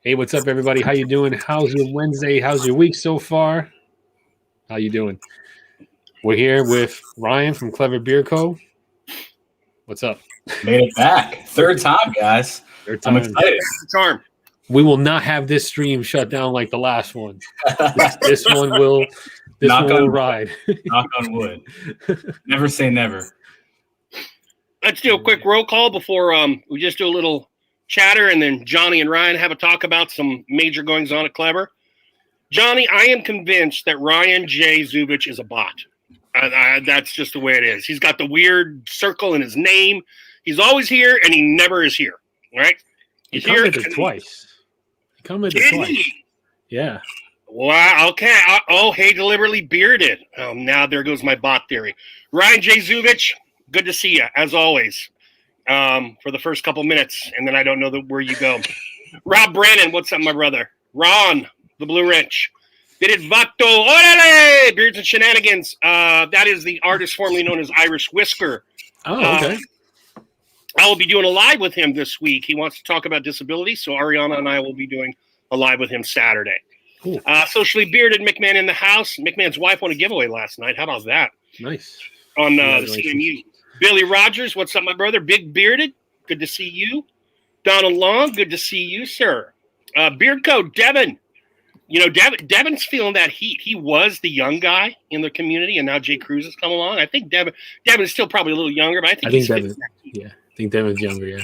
Hey, what's up, everybody? How you doing? How's your Wednesday? How's your week so far? How you doing? We're here with Ryan from Clever Beer Co. What's up? Made it back. Third time, guys. Third time. I'm excited. Charm. We will not have this stream shut down like the last one. This one will. This Knock one on will wood. ride. Knock on wood. Never say never. Let's do a quick roll call before we just do a little chatter, and then Johnny and Ryan have a talk about some major goings on at Clever. Johnny, I am convinced that Ryan J. Zubich is a bot. That's just the way it is. He's got the weird circle in his name. He's always here, and he never is here. Right? He He's here commented twice. He commented Did twice. he? Yeah. Wow. Okay. Oh, hey, deliberately bearded. Now there goes my bot theory. Ryan J. Zubich, good to see you as always. For the first couple minutes, and then I don't know where you go. Rob Brannon, what's up, my brother? Ron, the Blue Wrench. Virid Vato, orale! Beards and Shenanigans. That is the artist formerly known as Irish Whisker. Oh, okay. I will be doing a live with him this week. He wants to talk about disability, so Ariana and I will be doing a live with him Saturday. Cool. Socially Bearded McMahon in the house. McMahon's wife won a giveaway last night. How about that? Nice. On the Congratulations. CMU. Billy Rogers, what's up, my brother? Big Bearded, good to see you. Donald Long, good to see you, sir. Beard Code, Devin. You know, Devin's feeling that heat. He was the young guy in the community, and now Jay Cruz has come along. I think Devin is still probably a little younger, but I think he's Devin. feeling that heat. Yeah, I think Devin's younger. Yeah.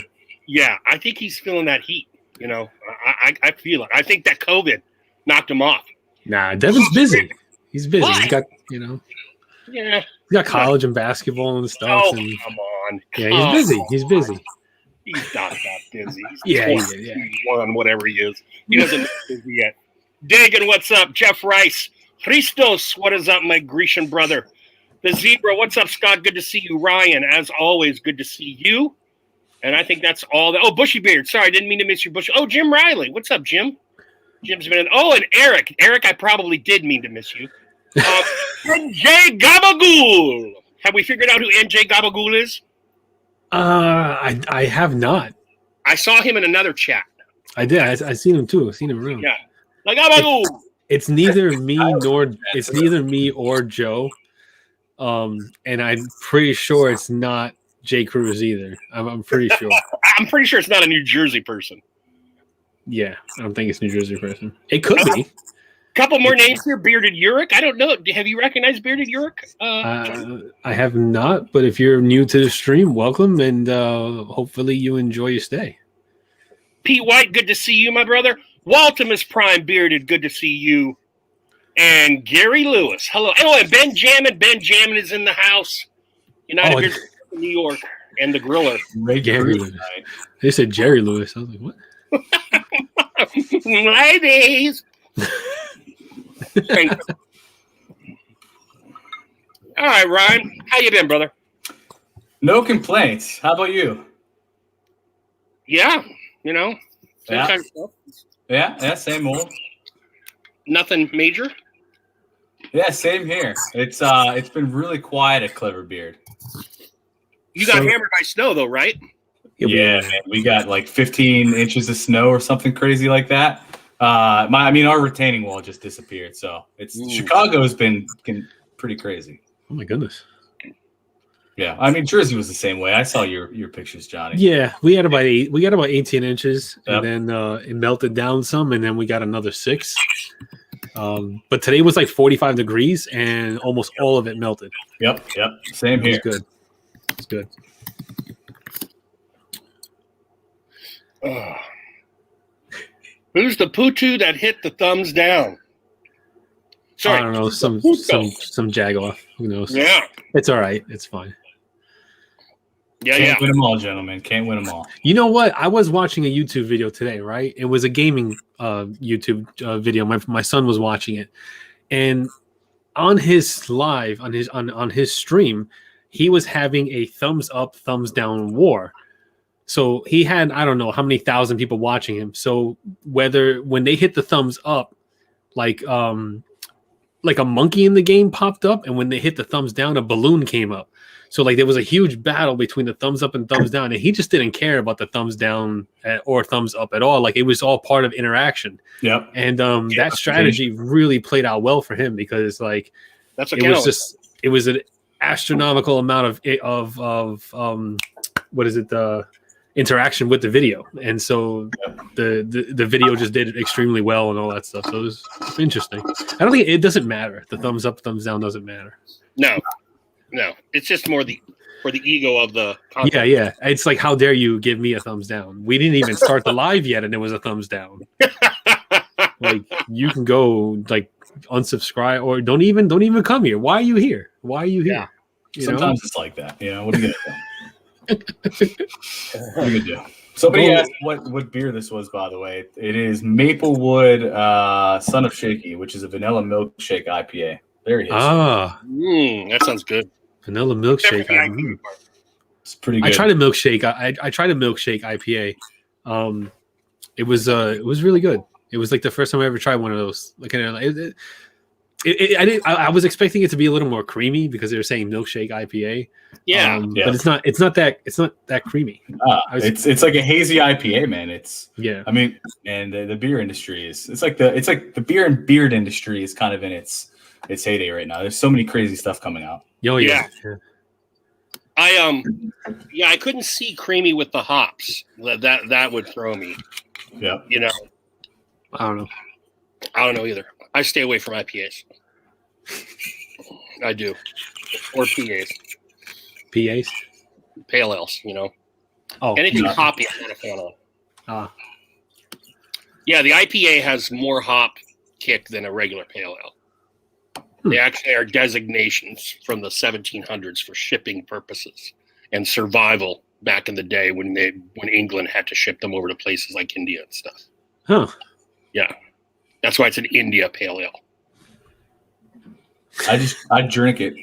Yeah, I think he's feeling that heat. You know, I feel it. I think that COVID knocked him off. Nah, Devin's busy. He's busy. Why? He's got Yeah. he's got college and basketball and stuff. Oh, and come on. yeah, he's busy. He's busy. He's not that busy. He's Yeah, 21, whatever he is. He doesn't look busy yet. Dagan, what's up? Jeff Rice. Christos, what is up, my Grecian brother? The Zebra, what's up, Scott? Good to see you. Ryan, as always, good to see you. And I think that's all. Oh, Bushy Beard. Sorry, I didn't mean to miss your Bush. Oh, Jim Riley. What's up, Jim? Jim's been in. Oh, and Eric. Eric, I probably did mean to miss you. NJ Gabagool. Have we figured out who NJ Gabagool is? I have not. I saw him in another chat. I did. I seen him too. I seen him around. Yeah. Like Gabagool. It's neither me or Joe. And I'm pretty sure it's not Jay Cruz either. I'm pretty sure. I'm pretty sure it's not a New Jersey person. Yeah, I don't think it's New Jersey person. It could be. Couple more names here. Bearded Uric. I don't know. Have you recognized Bearded Uric? I have not, but if you're new to the stream, welcome, and hopefully you enjoy your stay. Pete White, good to see you, my brother. Waltimus Prime Bearded, good to see you. And Gary Lewis, hello. Oh, and Ben Jammin. Ben Jammin is in the house. United Beard in New York, and the Griller. Gary Lewis. They said Jerry Lewis. I was like, what? Ladies. Thank you. All right, Ryan. How you been, brother? No complaints. How about you? Yeah, you know, same Yeah. kind of stuff. Yeah, same old. Nothing major. Yeah, same here. It's been really quiet at Clever Beard. You got hammered by snow, though, right? Yeah, man, we got like 15 inches of snow or something crazy like that. Our retaining wall just disappeared. So Chicago's been pretty crazy. Oh my goodness. Yeah, I mean Jersey was the same way. I saw your pictures, Johnny. Yeah, we got about 18 inches, Yep. and then it melted down some, and then we got another 6. But today was like 45 degrees, and almost all of it melted. Yep. Same It was here. good. It's good. Who's the Putu that hit the thumbs down? Sorry. I don't know, some Jagoff. Who knows? Yeah. It's all right. It's fine. Yeah, Can't win them all, gentlemen. Can't win them all. You know what? I was watching a YouTube video today, right? It was a gaming YouTube video. My son was watching it, and on his live on his stream, he was having a thumbs up, thumbs down war. So he had, I don't know how many thousand people watching him. So when they hit the thumbs up, like like a monkey in the game popped up, and when they hit the thumbs down, a balloon came up. So like there was a huge battle between the thumbs up and thumbs down, and he just didn't care about the thumbs down or thumbs up at all. Like it was all part of interaction. Yep. And that strategy really played out well for him because like That's it was an astronomical amount of what is it, the interaction with the video, and so the video just did it extremely well and all that stuff. So it was interesting. I don't think it doesn't matter. The thumbs up, thumbs down doesn't matter. No, it's just more for the ego of the content. Yeah. It's like, how dare you give me a thumbs down? We didn't even start the live yet, and it was a thumbs down. Like you can go like unsubscribe or don't even come here. Why are you here? Why are you here? Yeah. Sometimes it's like that. You know, what are you gonna do? What are you gonna do? Somebody asked what beer this was, by the way. It is Maplewood Son of Shaky, which is a vanilla milkshake IPA. There he is. That sounds good. Vanilla milkshake. It's pretty good. I tried a milkshake. I tried a milkshake IPA. It was really good. It was like the first time I ever tried one of those. Like I was expecting it to be a little more creamy because they were saying milkshake IPA. But it's not that creamy. It's like a hazy IPA, man. I mean, and the beer industry it's like the beer and beard industry is kind of in its heyday right now. There's so many crazy stuff coming out. Yeah. I couldn't see creamy with the hops. That would throw me. Yeah. You know. I don't know either. I stay away from IPAs. I do. Or PAs. PAs? Pale ales, you know. Oh, anything hoppy, I'm not a fan of. Yeah, the IPA has more hop kick than a regular pale ale. They actually are designations from the 1700s for shipping purposes and survival back in the day when England had to ship them over to places like India and stuff. Huh. Yeah. That's why it's an India pale ale. I drink it.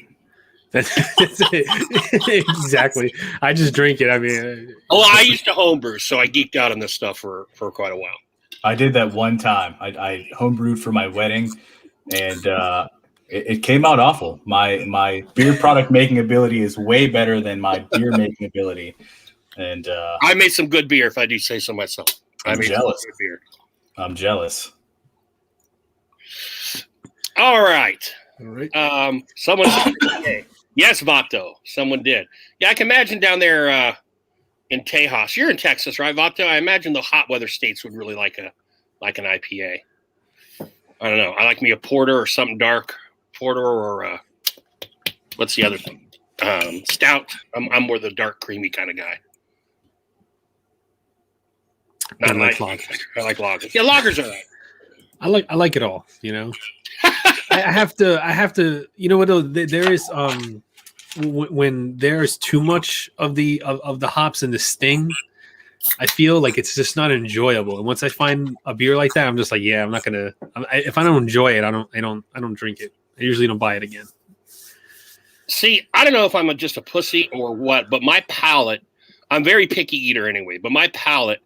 That's it. Exactly. I just drink it. I mean, I used to homebrew, so I geeked out on this stuff for quite a while. I did that one time. I homebrewed for my wedding, and it came out awful. My beer product making ability is way better than my beer making ability, and I made some good beer, if I do say so myself. I'm jealous. Some good beer. I'm jealous. All right. Someone said, yes, Vato. Someone did. Yeah, I can imagine down there in Tejas. You're in Texas, right, Vato? I imagine the hot weather states would really like an IPA. I don't know. I like me a porter or something dark. Porter or what's the other thing? Stout. I'm more the dark, creamy kind of guy. I like lagers. I like lagers. Yeah, lagers are right. I like it all, you know. I have to, you know what though, there is when there's too much of the hops and the sting, I feel like it's just not enjoyable. And once I find a beer like that, I'm just like, yeah, I'm not gonna. If I don't enjoy it, I don't drink it. I usually don't buy it again. See, I don't know if I'm just a pussy or what, but my palate, I'm a very picky eater anyway, but my palate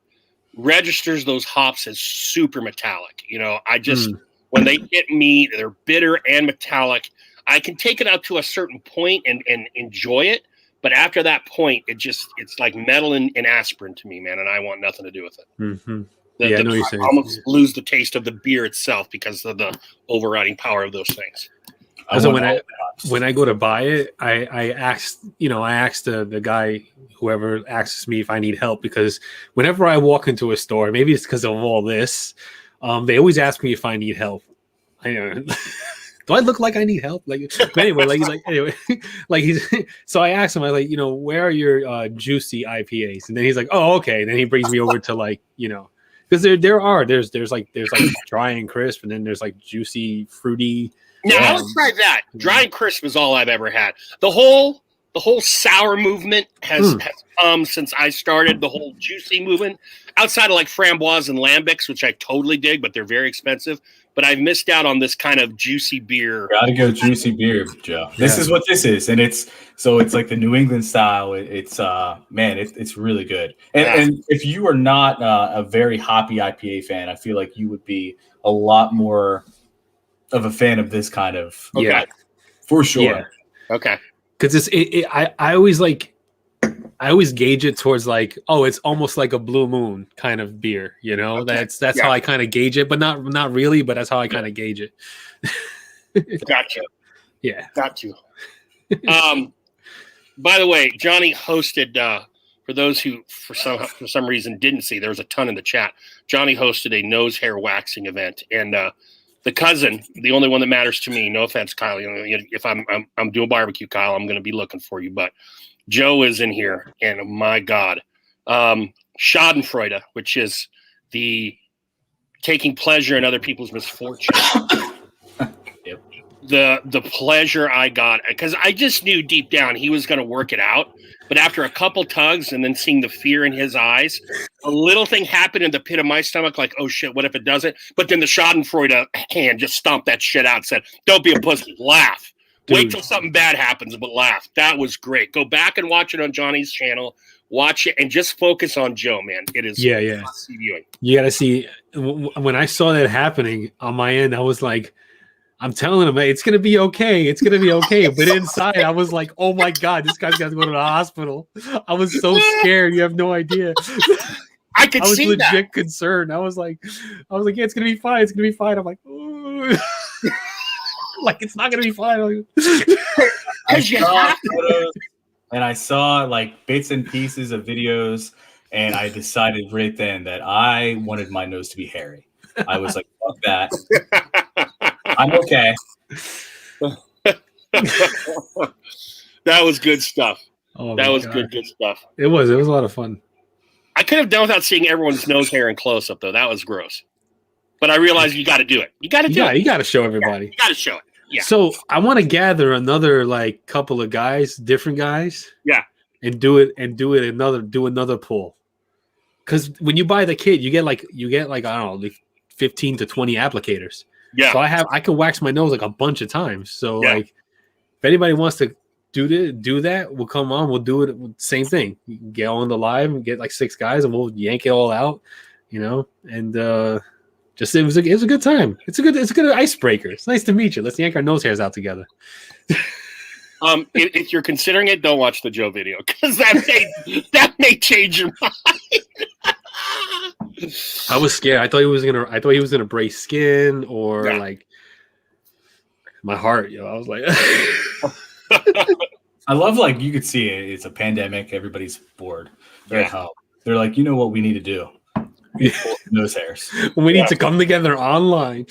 registers those hops as super metallic. You know, I just when they hit me, they're bitter and metallic. I can take it out to a certain point and enjoy it, but after that point, it's like metal and aspirin to me, man, and I want nothing to do with it. Mm-hmm. I know you're saying. I almost lose the taste of the beer itself because of the overriding power of those things. So when I go to buy it, I ask the guy, whoever asks me if I need help, because whenever I walk into a store, maybe it's because of all this, they always ask me if I need help. Do I look like I need help? So I asked him, where are your juicy IPAs? And then he's like, oh, okay. And then he brings me over to because there's dry and crisp, and then there's like juicy, fruity. No, I would try that. Dry and crisp is all I've ever had. The whole sour movement has come since I started. The whole juicy movement, outside of like framboise and lambics, which I totally dig, but they're very expensive. But I've missed out on this kind of juicy beer. Gotta go juicy beer, Joe. This is what this is, and it's like the New England style. It's really good. And if you are not a very hoppy IPA fan, I feel like you would be a lot more of a fan of this kind of Yeah. for sure. Yeah. Okay. Because I always gauge it towards like, oh, it's almost like a Blue Moon kind of beer, you know. Okay. That's how I kind of gauge it, but not really, but that's how I kind of gauge it. Gotcha. Yeah. Got you. By the way, Johnny hosted. For those who, for some reason, didn't see, there was a ton in the chat. Johnny hosted a nose hair waxing event, and the cousin, the only one that matters to me. No offense, Kyle. You know, if I'm doing barbecue, Kyle, I'm going to be looking for you. But Joe is in here, and my God, Schadenfreude, which is the taking pleasure in other people's misfortune. Yep. The pleasure I got, because I just knew deep down he was going to work it out. But after a couple tugs and then seeing the fear in his eyes, a little thing happened in the pit of my stomach, like, oh shit, what if it doesn't? But then the Schadenfreude hand just stomped that shit out and said, don't be a pussy, laugh. Dude. Wait till something bad happens, but laugh. That was great. Go back and watch it on Johnny's channel. Watch it and just focus on Joe, man. It is must-see viewing. You gotta see. When I saw that happening on my end, I was like, I'm telling him, hey, it's gonna be okay. It's gonna be okay. But inside, I was like, oh my God, this guy's got to go to the hospital. I was so scared. You have no idea. I could I was see legit that. concerned. I was like, yeah, it's gonna be fine. It's gonna be fine. I'm like, ooh. Like it's not gonna be fine. I saw photos and I saw like bits and pieces of videos, and I decided right then that I wanted my nose to be hairy. I was like, fuck that. I'm okay. That was good stuff. Oh, That my was God. good stuff. It was a lot of fun. I could have done without seeing everyone's nose hair in close up, though. That was gross. But I realized you got to do it. You got to do it. You got to show everybody. You got to show it. Yeah. So I want to gather another like couple of guys, different guys. Yeah. And do another pull. Because when you buy the kit, you get like I don't know, like 15 to 20 applicators. Yeah. So I can wax my nose like a bunch of times. So Yeah. like, if anybody wants to do that, we'll come on. We'll do it. Same thing. You can get on the live and get like 6 guys, and we'll yank it all out. You know, and just it was a good time. It's a good icebreaker. It's nice to meet you. Let's yank our nose hairs out together. If you're considering it, don't watch the Joe video because that may change your mind. I was scared. I thought he was gonna break skin or like my heart. Yo, I was like, I love like you could see it. It's a pandemic. Everybody's bored. They're at home. They're like, you know what we need to do? Nose hairs. we need to come together online.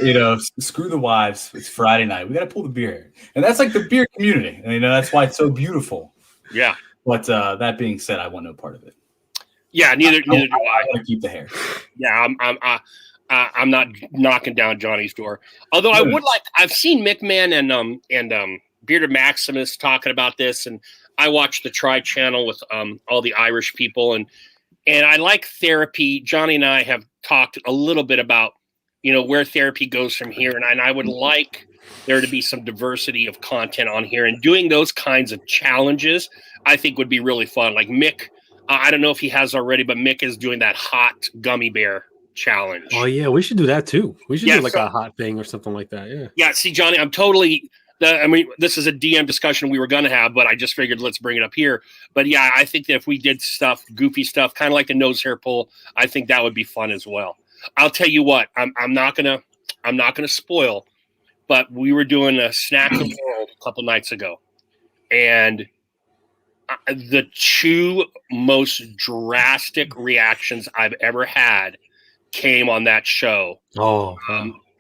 You know, screw the wives. It's Friday night. We got to pull the beer, and that's like the beer community. And, you know, that's why it's so beautiful. Yeah. But that being said, I want no part of it. Yeah. Neither do I. I want to keep the hair. Yeah. I'm not knocking down Johnny's door. Although I would like. I've seen McMahon and Bearded Maximus talking about this, and I watch the Tri channel with all the Irish people, and I like therapy. Johnny and I have talked a little bit about, you know, where therapy goes from here, and I would like there to be some diversity of content on here, and doing those kinds of challenges I think would be really fun. Like Mick, I don't know if he has already, but Mick is doing that hot gummy bear challenge. Oh yeah, we should do that too. We should do like a hot thing or something like that. Yeah. Yeah. See, Johnny, I'm totally. I mean, this is a DM discussion we were going to have, but I just figured let's bring it up here. But yeah, I think that if we did stuff, goofy stuff, kind of like the nose hair pull, I think that would be fun as well. I'll tell you what, I'm not gonna spoil, but we were doing a Snack the World a couple nights ago, and the 2 most drastic reactions I've ever had came on that show. Oh.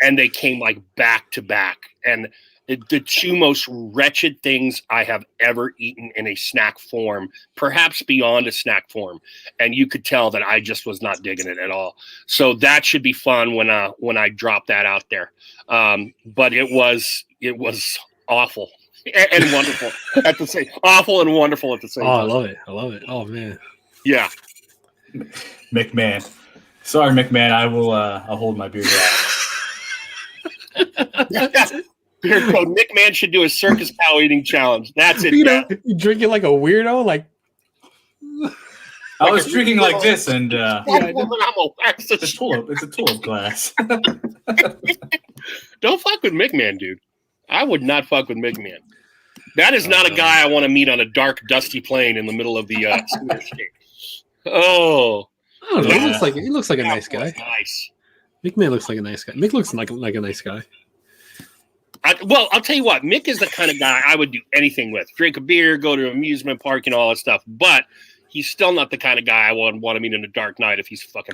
And they came like back to back, and the 2 most wretched things I have ever eaten in a snack form, perhaps beyond a snack form. And you could tell that I just was not digging it at all. So that should be fun when I drop that out there. But it was awful and wonderful at the same awful and wonderful at the same time. I love it. I love it. Oh man. Yeah. McMahon. Sorry, McMahon. I'll hold my beer down. Beer code. McMahon should do a circus cow eating challenge. That's it. You know, you drink it like a weirdo, like I was drinking like this, and it's it's a tulip glass. Don't fuck with McMahon, dude. I would not fuck with McMahon. That is not a guy I want to meet on a dark, dusty plane in the middle of the Scooter State. Oh, I don't know. Yeah. He looks like a nice guy. Nice. McMahon looks like a nice guy. Mick looks like a nice guy. Well, I'll tell you what. Mick is the kind of guy I would do anything with. Drink a beer, go to an amusement park, and all that stuff. But he's still not the kind of guy I would want to meet in a dark night if he's fucking.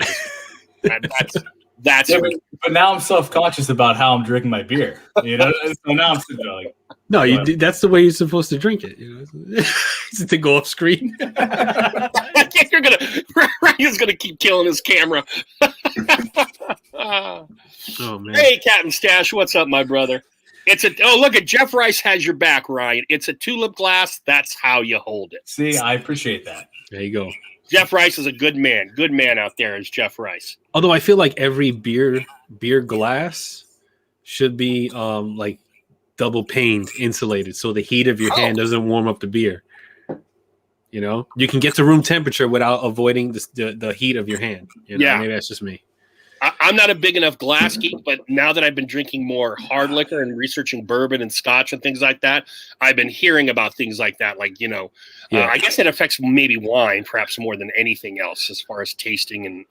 That's Yeah, but now I'm self-conscious about how I'm drinking my beer. You know, so now I'm sitting there like, No, that's the way you're supposed to drink it. You know, to go off screen. Ryan's gonna keep killing his camera. Oh man. Hey, Captain Stash, what's up, my brother? Look at Jeff Rice has your back, Ryan. It's a tulip glass. That's how you hold it. see, I appreciate that. There you go. Jeff Rice is a good man. Good man out there is Jeff Rice. Although I feel like every beer glass should be like double paned, insulated, so the heat of your hand doesn't warm up the beer. You know, you can get to room temperature without avoiding the heat of your hand. You know? Yeah. Maybe that's just me. I'm not a big enough glass geek, but now that I've been drinking more hard liquor and researching bourbon and scotch and things like that, I've been hearing about things like that. Like, I guess it affects maybe wine perhaps more than anything else as far as tasting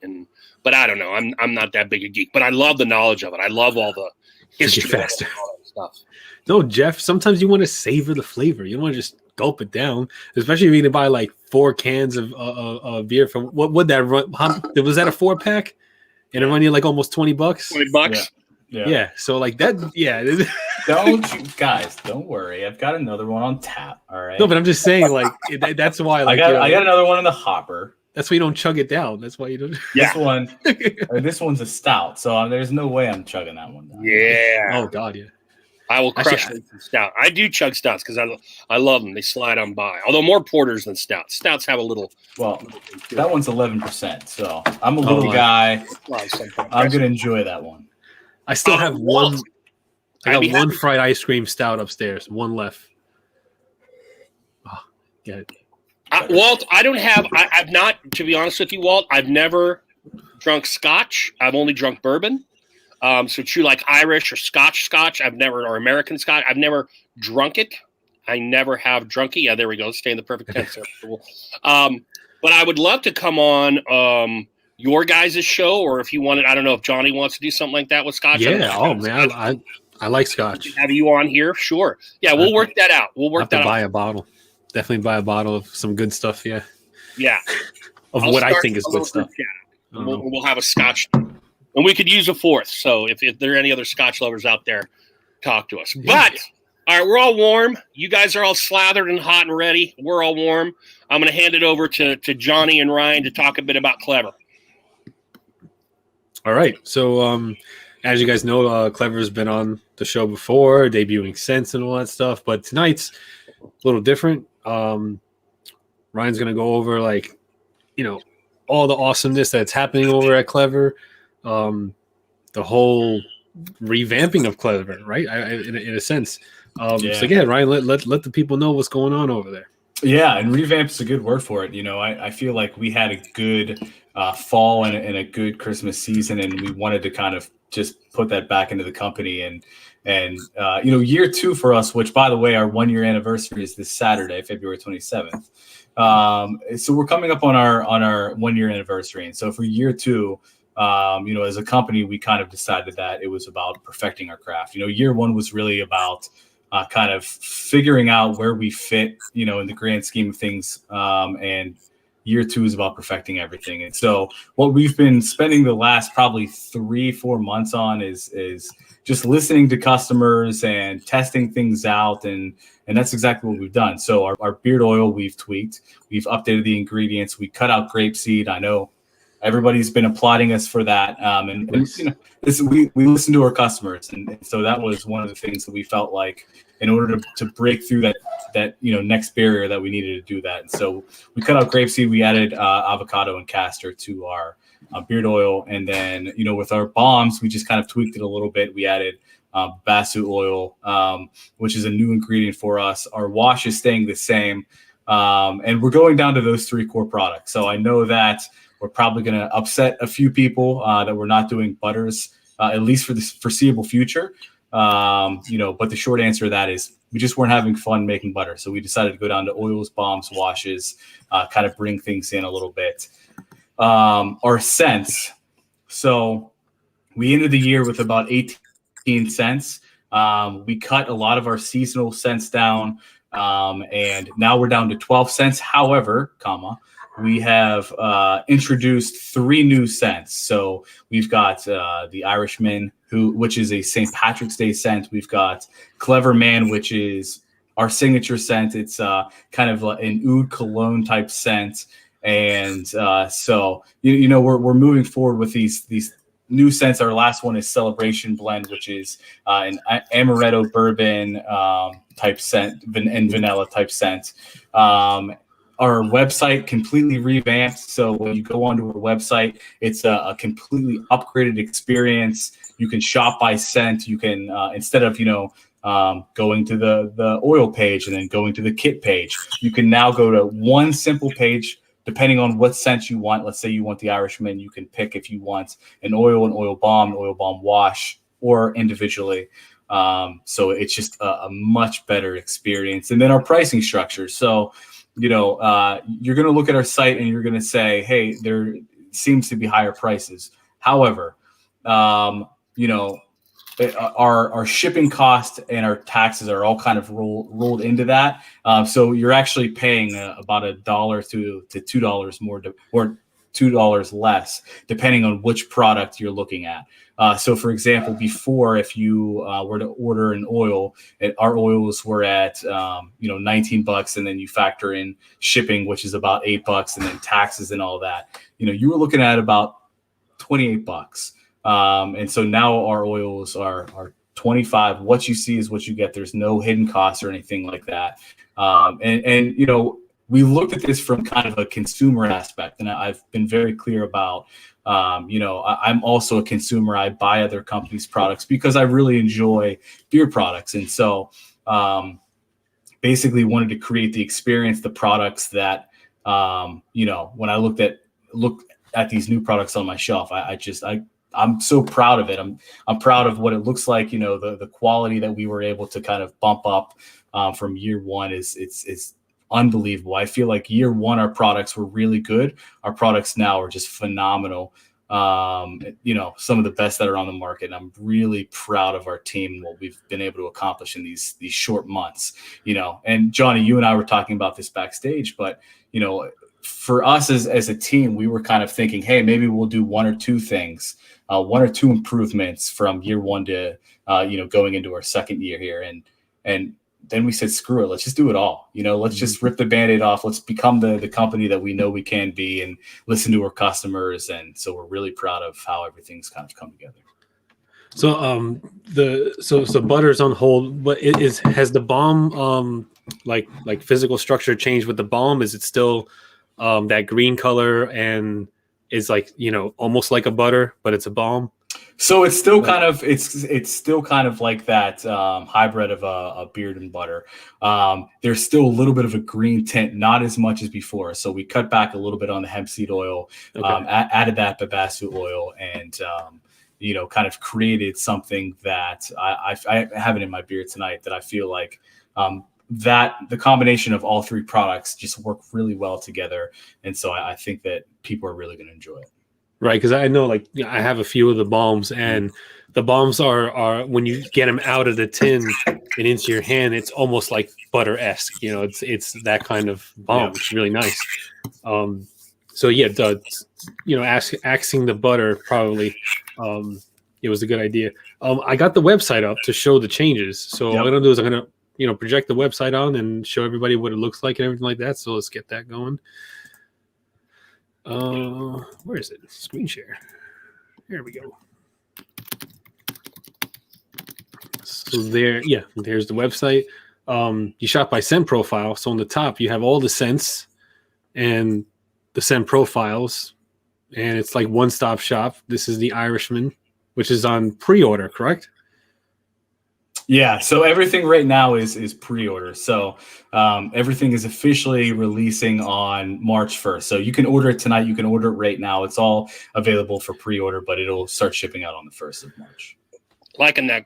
but I don't know. I'm not that big a geek, but I love the knowledge of it. I love all the history of it and all that stuff. No, Jeff, sometimes you want to savor the flavor. You don't want to just gulp it down, especially if you're going to buy like 4 cans of beer from what would that run? Was that a 4-pack? And it run you like almost $20. $20. Yeah. So like that. Yeah. Don't worry. I've got another one on tap. All right. No, but I'm just saying, like that's why. Like, I got another one in the hopper. That's why you don't chug it down. That's why you don't. Yeah. This one's a stout, so there's no way I'm chugging that one down. Yeah. Oh God, yeah. I will crush Actually, some stout. I do chug stouts because I love them. They slide on by. Although more porters than stouts. Stouts have a little. Well, that one's 11%, so I'm a little guy. I'm gonna enjoy that one. I still have one. I got one happy. fried ice cream stout upstairs. One left. Oh, yeah. Walt, I don't have. I've not, to be honest with you, Walt. I've never drunk scotch. I've only drunk bourbon. So true, like Irish or Scotch, I've never, or American Scotch, I've never drunk it. I never have drunk it. Yeah, there we go. Stay in the perfect tense. But I would love to come on your guys' show, or if you wanted, I don't know if Johnny wants to do something like that with Scotch. Yeah. Oh man, I like Scotch. Have you on here? Sure. Yeah, we'll work that out. We'll work that out. Buy a bottle. Definitely buy a bottle of some good stuff. Yeah. Yeah. Of I'll what I start think is a good little stuff. group chat. We'll have a Scotch. And we could use a fourth. So if there are any other Scotch lovers out there, talk to us. But, all right, we're all warm. You guys are all slathered and hot and ready. We're all warm. I'm going to hand it over to Johnny and Ryan to talk a bit about Clever. All right. So, as you guys know, Clever's been on the show before, debuting Sense and all that stuff. But tonight's a little different. Ryan's going to go over, like, all the awesomeness that's happening over at Clever. The whole revamping of Clever, right? In a sense. So yeah, Ryan, let the people know what's going on over there. Yeah, and revamp's a good word for it. I feel like we had a good fall and a good Christmas season, and we wanted to kind of just put that back into the company. And year 2 for us, which by the way, our 1-year anniversary is this Saturday, February 27th. So we're coming up on our 1-year anniversary, and so for year 2. As a company, we kind of decided that it was about perfecting our craft. Year 1 was really about kind of figuring out where we fit, in the grand scheme of things. And year 2 is about perfecting everything. And so what we've been spending the last probably 3-4 months on is just listening to customers and testing things out. And that's exactly what we've done. So our beard oil, we've tweaked, we've updated the ingredients. We cut out grapeseed. I know everybody's been applauding us for that. We listen to our customers. And so that was one of the things that we felt like in order to break through that next barrier that we needed to do that. And so we cut out grapeseed, we added avocado and castor to our beard oil. And then, with our balms, we just kind of tweaked it a little bit. We added basu oil, which is a new ingredient for us. Our wash is staying the same. And we're going down to those 3 core products. So I know that we're probably going to upset a few people that we're not doing butters at least for the foreseeable future. But the short answer to that is we just weren't having fun making butter. So we decided to go down to oils, balms, washes, kind of bring things in a little bit. Our scents. So we ended the year with about 18 cents. We cut a lot of our seasonal scents down, and now we're down to 12 cents. However, we have introduced 3 new scents. So we've got the Irishman, which is a St. Patrick's Day scent. We've got Clever Man, which is our signature scent. It's kind of an oud cologne type scent. And so we're moving forward with these new scents. Our last one is Celebration Blend, which is an amaretto bourbon type scent and vanilla type scent. Our website completely revamped. So when you go onto our website, it's a completely upgraded experience. You can shop by scent. You can instead of going to the oil page and then going to the kit page, you can now go to one simple page. Depending on what scent you want, let's say you want the Irishman, you can pick if you want an oil balm wash, or individually. So it's just a much better experience. And then our pricing structure. So, you're going to look at our site and you're going to say, hey, there seems to be higher prices. However, our shipping costs and our taxes are all kind of rolled into that. So you're actually paying about $1 to $2 more or $2 less, depending on which product you're looking at. So for example, before, if you were to order an oil, our oils were at, $19, and then you factor in shipping, which is about $8, and then taxes and all that, you were looking at about $28. And so now our oils are 25. What you see is what you get. There's no hidden costs or anything like that. We looked at this from kind of a consumer aspect, and I've been very clear about, I'm also a consumer. I buy other companies' products because I really enjoy beer products. And so, basically wanted to create the experience, the products that, when I looked at these new products on my shelf, I'm so proud of it. I'm proud of what it looks like. The quality that we were able to kind of bump up from year one is unbelievable. I feel like year one, our products were really good. Our products now are just phenomenal. Some of the best that are on the market. And I'm really proud of our team and what we've been able to accomplish in these short months. And Johnny, you and I were talking about this backstage, but for us as a team, we were kind of thinking, hey, maybe we'll do one or two things, one or two improvements from year one to, going into our second year here. And then we said, screw it, let's just do it all. Let's just rip the Band-Aid off. Let's become the company that we know we can be and listen to our customers. And so we're really proud of how everything's kind of come together. So so butter's on hold, but has the balm like physical structure changed with the balm? Is it still that green color and is almost like a butter, but it's a balm? So it's still kind of like that hybrid of a beard and butter. There's still a little bit of a green tint, not as much as before. So we cut back a little bit on the hemp seed oil, added that babassu oil, and kind of created something that I have it in my beard tonight that I feel like that the combination of all 3 products just work really well together. And so I think that people are really going to enjoy it. Right, because I know, I have a few of the balms, and the balms are when you get them out of the tin and into your hand, it's almost like butter-esque. It's that kind of balm. Yeah. It's really nice. So yeah, axing the butter probably it was a good idea. I got the website up to show the changes. So all I'm gonna do is I'm gonna project the website on and show everybody what it looks like and everything like that. So let's get that going. Where is it? Screen share. Here we go. So there's the website. You shop by scent profile. So on the top you have all the scents and the scent profiles, and it's like one-stop shop. This is the Irishman, which is on pre-order, correct? Yeah, so everything right now is pre-order. So everything is officially releasing on March 1st. So you can order it tonight. You can order it right now. It's all available for pre-order, but it'll start shipping out on the 1st of March. Liking that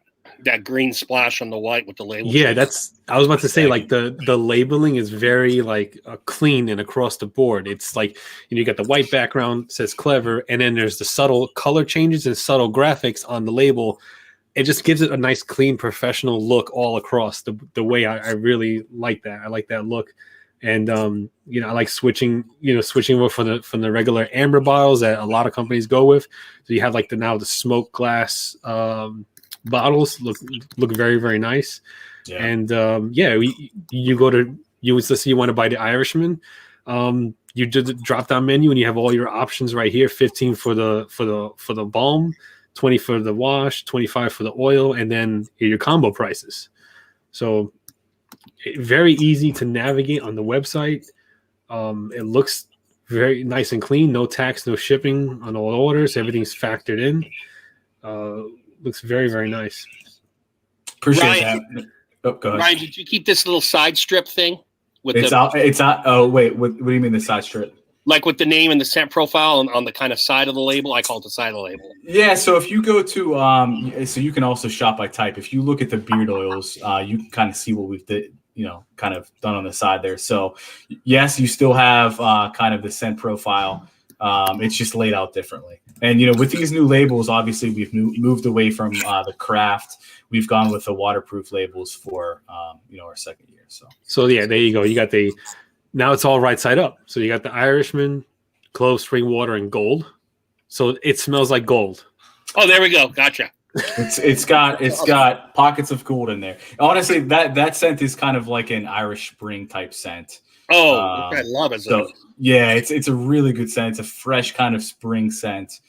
green splash on the white with the label. Yeah, I was about to say, like, the labeling is very like clean and across the board. It's like, you know, you got the white background, says Clever, and then there's the subtle color changes and subtle graphics on the label. It just gives it a nice, clean, professional look all across. The way I really like that. I like that look. And you know, I like switching over from the regular amber bottles that a lot of companies go with. So you have like the smoke glass bottles look very, very nice. Yeah. And let's say you want to buy the Irishman. You do the drop down menu and you have all your options right here. 15 for the balm, 20 for the wash, 25 for the oil, and then your combo prices. So very easy to navigate on the website. It looks very nice and clean. No tax, no shipping on all orders. Everything's factored in. Looks very, very nice. Appreciate that. Oh, go ahead. Ryan, did you keep this little side strip thing? It's out. Oh, wait. What do you mean the side strip? Like with the name and the scent profile on the kind of side of the label? I call it the side of the label. Yeah, so if you go to so you can also shop by type. If you look at the beard oils, you can kind of see what we've kind of done on the side there. So yes, you still have kind of the scent profile. It's just laid out differently. And, you know, with these new labels, obviously we've moved away from the craft. We've gone with the waterproof labels for, our second year. So yeah, there you go. You got now it's all right side up. So you got the Irishman, clove, spring water, and gold. So it smells like gold. Oh, there we go. Gotcha. It's got pockets of gold in there. Honestly, that scent is kind of like an Irish Spring type scent. Oh, I love it. So yeah, it's a really good scent. It's a fresh kind of spring scent.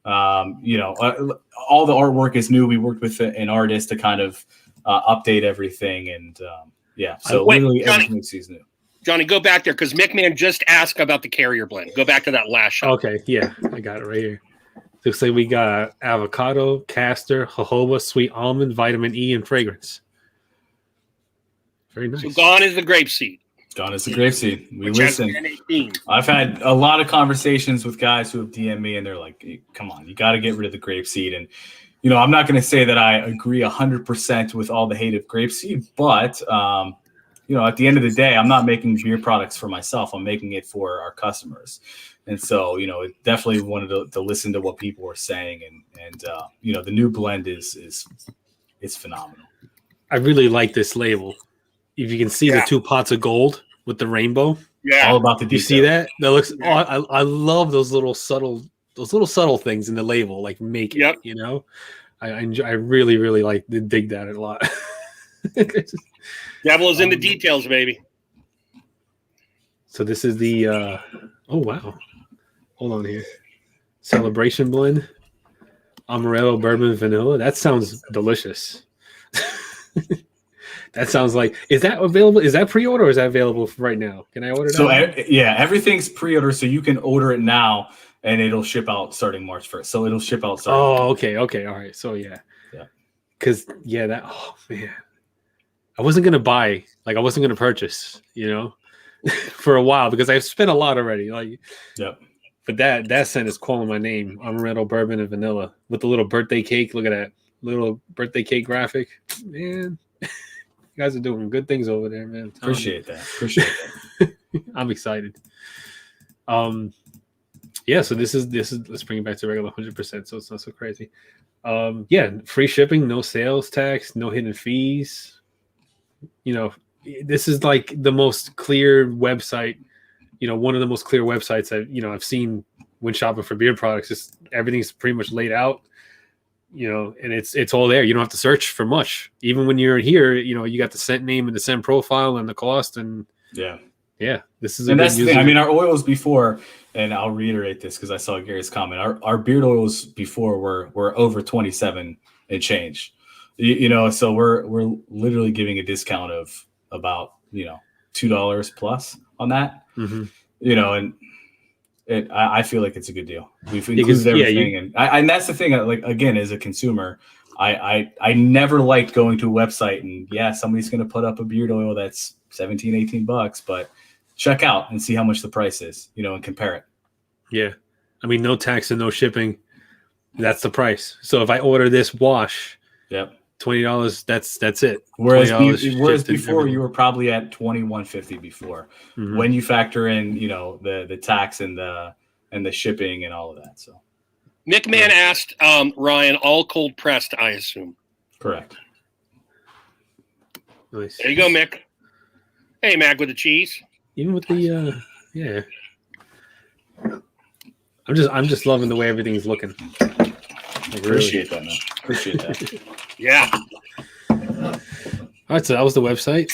All the artwork is new. We worked with an artist to kind of update everything, and literally everything is new. Johnny, go back there because McMahon just asked about the carrier blend. Go back to that last shot. Okay, yeah, I got it right here. Looks like we got avocado, castor, jojoba, sweet almond, vitamin E, and fragrance. Very nice. So gone is the grapeseed. Gone is the grapeseed. We listen. I've had a lot of conversations with guys who have DM'd me, and they're like, hey, "Come on, you got to get rid of the grapeseed." And I'm not going to say that I agree 100% with all the hate of grapeseed, but at the end of the day, I'm not making beer products for myself. I'm making it for our customers. And so, definitely wanted to listen to what people were saying. And the new blend is phenomenal. I really like this label. If you can see the 2 pots of gold with the rainbow. Yeah. All about the detail. You see that? That looks, I love those little subtle things in the label, like make it, I really, really dig that a lot. Devil is in the details, baby. So this is the oh wow, hold on here, celebration blend, amaretto, bourbon, vanilla. That sounds delicious. That sounds like, is that available? Is that pre-order or is that available right now? Can I order that? So everything's pre-order, so you can order it now and it'll ship out starting March 1st. So it'll ship out. Oh, okay, all right. So yeah, because oh man. I wasn't gonna buy, I wasn't gonna purchase, for a while because I've spent a lot already. But that scent is calling my name. Amaretto, bourbon, and vanilla with the little birthday cake. Look at that little birthday cake graphic, man. You guys are doing good things over there, man. Appreciate that. I'm excited. So this is let's bring it back to regular 100%, so it's not so crazy. Free shipping, no sales tax, no hidden fees. This is like the most clear website, one of the most clear websites I've seen when shopping for beer products. Just everything's pretty much laid out, and it's all there. You don't have to search for much. Even when you're here, you got the scent name and the scent profile and the cost, and this is. And that's the thing. I mean, our oils before, and I'll reiterate this because I saw Gary's comment. Our beard oils before were over 27 and change. So we're literally giving a discount of about $2 plus on that. Mm-hmm. And I feel like it's a good deal. We've included everything, and that's the thing. Again, as a consumer, I never liked going to a website and somebody's going to put up a beard oil that's $17-18, but check out and see how much the price is, and compare it. Yeah. I mean, no tax and no shipping. That's the price. So if I order this wash, yep, $20, that's it. Whereas $20 before you were probably at $21.50 before, when you factor in, the tax and the shipping and all of that. So McMahon asked Ryan, all cold pressed, I assume. Correct. Nice. There you go, Mick. Hey, Mac with the cheese. Even with the yeah. I'm just loving the way everything's looking. Appreciate that, man. Appreciate that. Yeah. All right, so that was the website.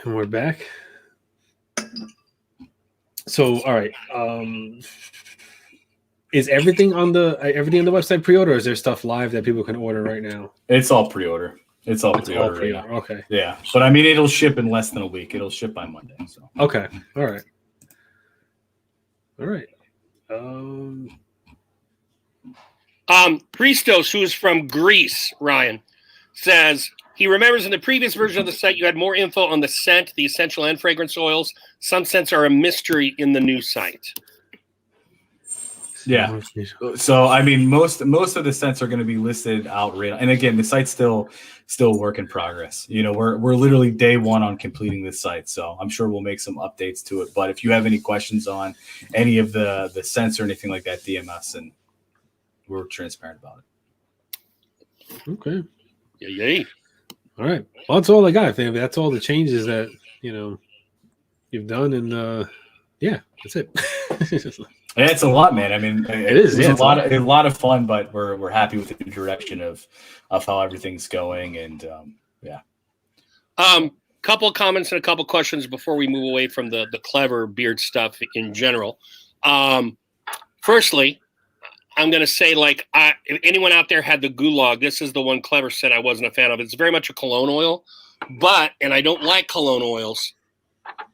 And we're back. So, all right. Is everything on the website pre-order, or is there stuff live that people can order right now? It's all pre-order. It's all pre-order. Right now. Okay. Yeah, but I mean, it'll ship in less than a week. It'll ship by Monday. So. Okay. All right. Christos, who is from Greece, Ryan, says he remembers in the previous version of the site you had more info on the scent, the essential and fragrance oils. Some scents are a mystery in the new site. Yeah. So I mean, most of the scents are going to be listed out right. And again, the site's still work in progress. We're literally day one on completing this site, so I'm sure we'll make some updates to it. But if you have any questions on any of the scents or anything like that, DM us and we're transparent about it. Okay. Yay. All right. Well, that's all I got. That's all the changes that you've done, and that's it. Yeah, it's a lot, man. I mean, it is. It's a lot of fun, but we're happy with the direction of how everything's going, and Couple of comments and a couple of questions before we move away from the clever beard stuff in general. Firstly, I'm going to say, if anyone out there had the Gulag, this is the one Clever said I wasn't a fan of. It's very much a cologne oil, and I don't like cologne oils.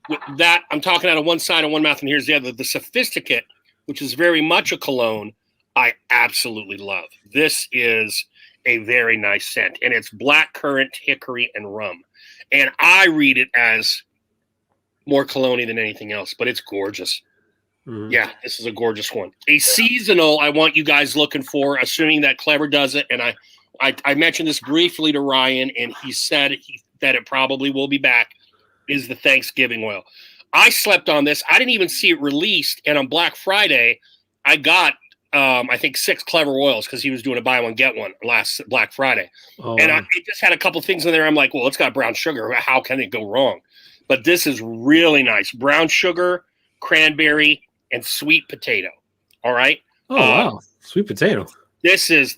With that, I'm talking out of one side and one mouth, and here's the other. The Sophisticate, which is very much a cologne, I absolutely love. This is a very nice scent, and it's black currant, hickory, and rum. And I read it as more cologne than anything else, but it's gorgeous. Mm-hmm. Yeah, this is a gorgeous one. A seasonal I want you guys looking for, assuming that Clever does it. And I mentioned this briefly to Ryan, and he said that it probably will be back, is the Thanksgiving oil. I slept on this. I didn't even see it released. And on Black Friday, I got, I think, 6 Clever oils because he was doing a buy one, get one last Black Friday. Oh, and it just had a couple things in there. I'm like, well, it's got brown sugar. How can it go wrong? But this is really nice. Brown sugar, cranberry, and sweet potato. All right. Oh, wow. Sweet potato. This is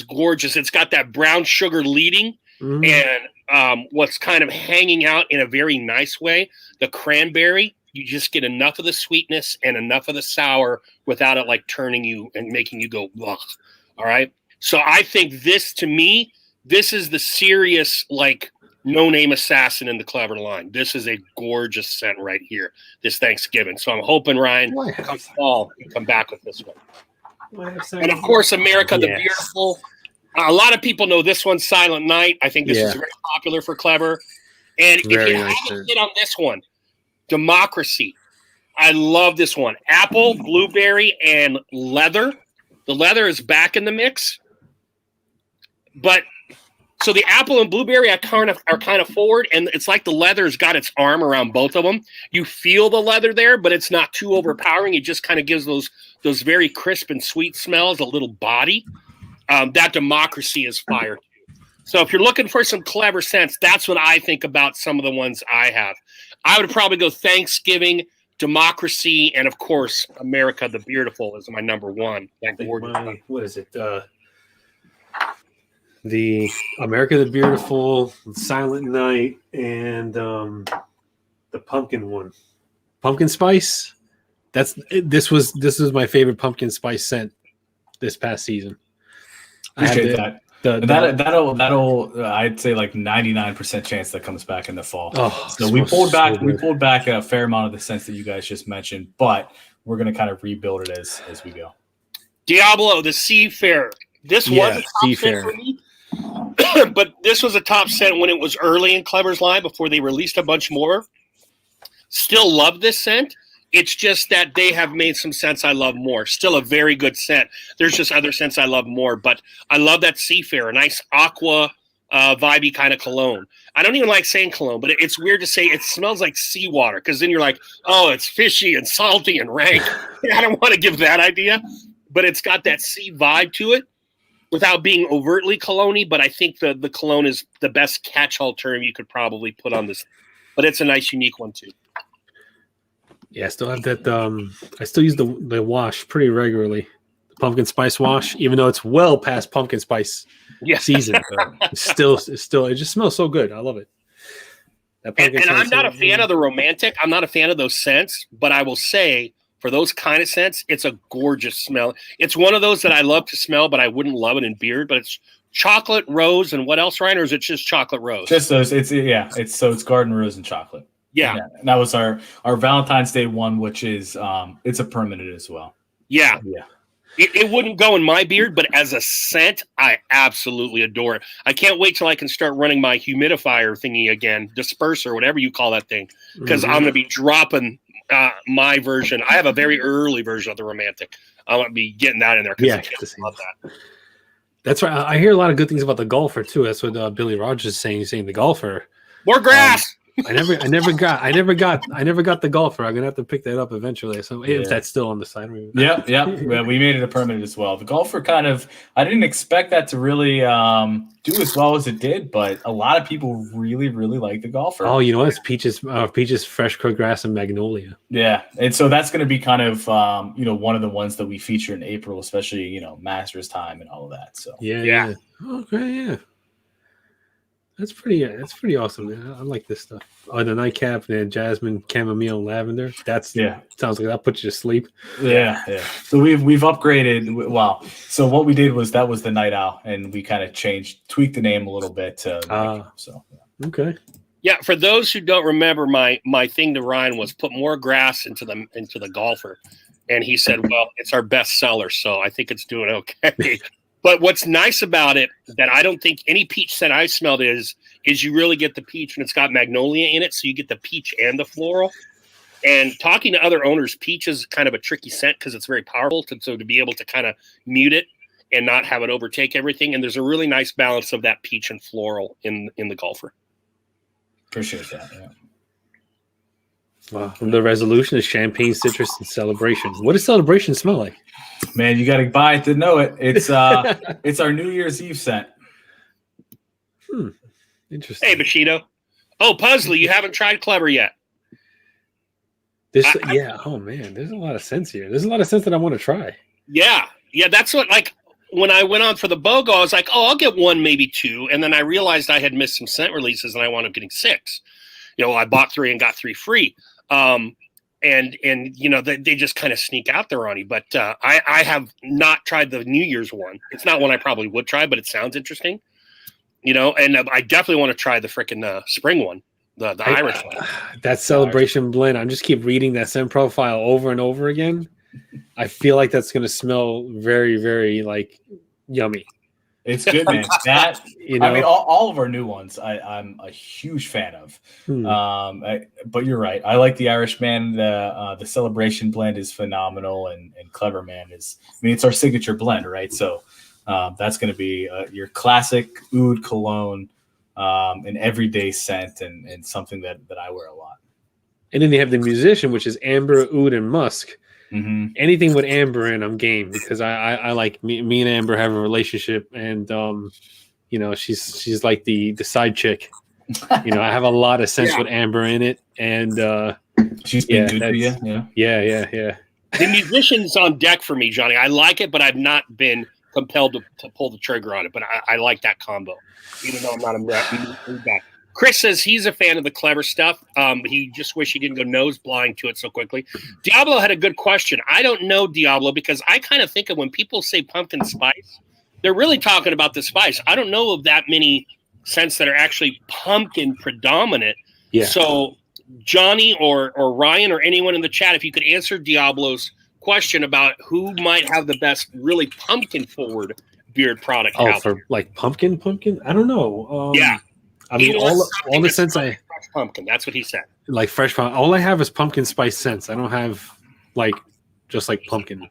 gorgeous. It's got that brown sugar leading and what's kind of hanging out in a very nice way. The cranberry, you just get enough of the sweetness and enough of the sour without it turning you and making you go, ugh. All right. So I think this is the serious, no-name assassin in the Clever line. This is a gorgeous scent right here this Thanksgiving. So I'm hoping, Ryan, come fall, you come back with this one. And, of course, America the Beautiful. A lot of people know this one, Silent Night. I think this is very popular for Clever. And if you haven't hit on this one, Democracy. I love this one. Apple, blueberry, and leather. The leather is back in the mix. But so the apple and blueberry are kind of forward, and it's like the leather's got its arm around both of them. You feel the leather there, but it's not too overpowering. It just kind of gives those very crisp and sweet smells a little body. That Democracy is fire too. So if you're looking for some Clever scents, that's what I think about some of the ones I have. I would probably go Thanksgiving, Democracy, and of course America the Beautiful is my number one. What is it? The America the Beautiful, Silent Night, and the pumpkin one, pumpkin spice. This was my favorite pumpkin spice scent this past season. Appreciate that. That'll I'd say 99% chance that comes back in the fall. Oh, so we pulled back a fair amount of the scents that you guys just mentioned, but we're gonna kind of rebuild it as we go. Diablo, the Seafarer. This was a top scent for me. But this was a top scent when it was early in Clever's line before they released a bunch more. Still love this scent. It's just that they have made some scents I love more. Still a very good scent. There's just other scents I love more, but I love that Seafarer, a nice aqua vibey kind of cologne. I don't even like saying cologne, but it's weird to say it smells like seawater because then you're like, oh, it's fishy and salty and rank. I don't want to give that idea, but it's got that sea vibe to it without being overtly cologne-y, but I think the cologne is the best catch-all term you could probably put on this. But it's a nice, unique one, too. Yeah, I still have that. I still use the wash pretty regularly, the pumpkin spice wash, even though it's well past pumpkin spice season. It's still, it just smells so good. I love it. And I'm not a fan of the romantic. I'm not a fan of those scents, but I will say for those kind of scents, it's a gorgeous smell. It's one of those that I love to smell, but I wouldn't love it in beard. But it's chocolate, rose, and what else, Ryan? Or is it just chocolate rose? Just those. It's garden rose and chocolate. Yeah. And that was our Valentine's Day one, which is it's a permanent as well. Yeah. It wouldn't go in my beard, but as a scent, I absolutely adore it. I can't wait till I can start running my humidifier thingy again, disperser, whatever you call that thing, because I'm going to be dropping my version. I have a very early version of the romantic. I'm going to be getting that in there because I love that. That's right. I hear a lot of good things about the golfer too. That's what Billy Rogers is saying. He's saying the golfer. More grass. I never got the golfer. I'm gonna have to pick that up eventually. So if that's still on the side. Yeah. We made it a permanent as well. The golfer I didn't expect that to really do as well as it did, but a lot of people really, really like the golfer. Oh, you know what? It's peaches, fresh cut grass, and magnolia. Yeah, and so that's going to be kind of one of the ones that we feature in April, especially Masters time and all of that. So yeah. Okay, yeah. That's pretty awesome, man. I like this stuff. Oh, the nightcap and jasmine, chamomile, and lavender. Sounds like that puts you to sleep. Yeah. So we've upgraded. Well, so what we did was that was the Night Owl, and we kind of tweaked the name a little bit. Okay. Yeah, for those who don't remember, my thing to Ryan was put more grass into the golfer, and he said, "Well, it's our best seller, so I think it's doing okay." But what's nice about it that I don't think any peach scent I smelled is you really get the peach when it's got magnolia in it. So you get the peach and the floral. And talking to other owners, peach is kind of a tricky scent because it's very powerful. So to be able to kind of mute it and not have it overtake everything. And there's a really nice balance of that peach and floral in the golfer. Appreciate that. Yeah. Wow. The resolution is champagne, citrus, and celebration. What does celebration smell like? Man, you got to buy it to know it. It's it's our New Year's Eve scent. Interesting. Hey, Bushido. Oh, Puzzly, you haven't tried Clever yet. Oh man, there's a lot of scents here. There's a lot of scents that I want to try. Yeah. That's what, like, when I went on for the BOGO, I was like, oh, I'll get one, maybe two. And then I realized I had missed some scent releases and I wound up getting 6. I bought 3 and got 3 free. And they just kind of sneak out there on you. But I have not tried the New Year's one. It's not one I probably would try, but it sounds interesting. And I definitely want to try the freaking spring one, the Irish one. That celebration blend. I just keep reading that scent profile over and over again. I feel like that's going to smell very, very like yummy. It's good, man. That I mean, all of our new ones, I'm a huge fan of. But you're right. I like the Irishman. The celebration blend is phenomenal, and Clever Man is. I mean, it's our signature blend, right? So that's going to be your classic oud cologne, an everyday scent, and something that I wear a lot. And then they have the musician, which is amber, oud, and musk. Mm-hmm. Anything with amber in, I'm game because I like me and Amber have a relationship, and she's like the side chick. I have a lot of scents with amber in it, and she's been good to you. Yeah. The musician's on deck for me, Johnny. I like it, but I've not been compelled to pull the trigger on it. But I like that combo, even though I'm not a guy. Chris says he's a fan of the Clever stuff. He just wish he didn't go nose blind to it so quickly. Diablo had a good question. I don't know, Diablo, because I kind of think of when people say pumpkin spice, they're really talking about the spice. I don't know of that many scents that are actually pumpkin predominant. Yeah. So Johnny or Ryan or anyone in the chat, if you could answer Diablo's question about who might have the best really pumpkin forward beard product Oh, out there. for like pumpkin? I don't know. Yeah. I mean, He wants all something the that's scents fresh pumpkin. That's what he said. like fresh pumpkin. All I have is pumpkin spice scents. I don't have like just like pumpkin.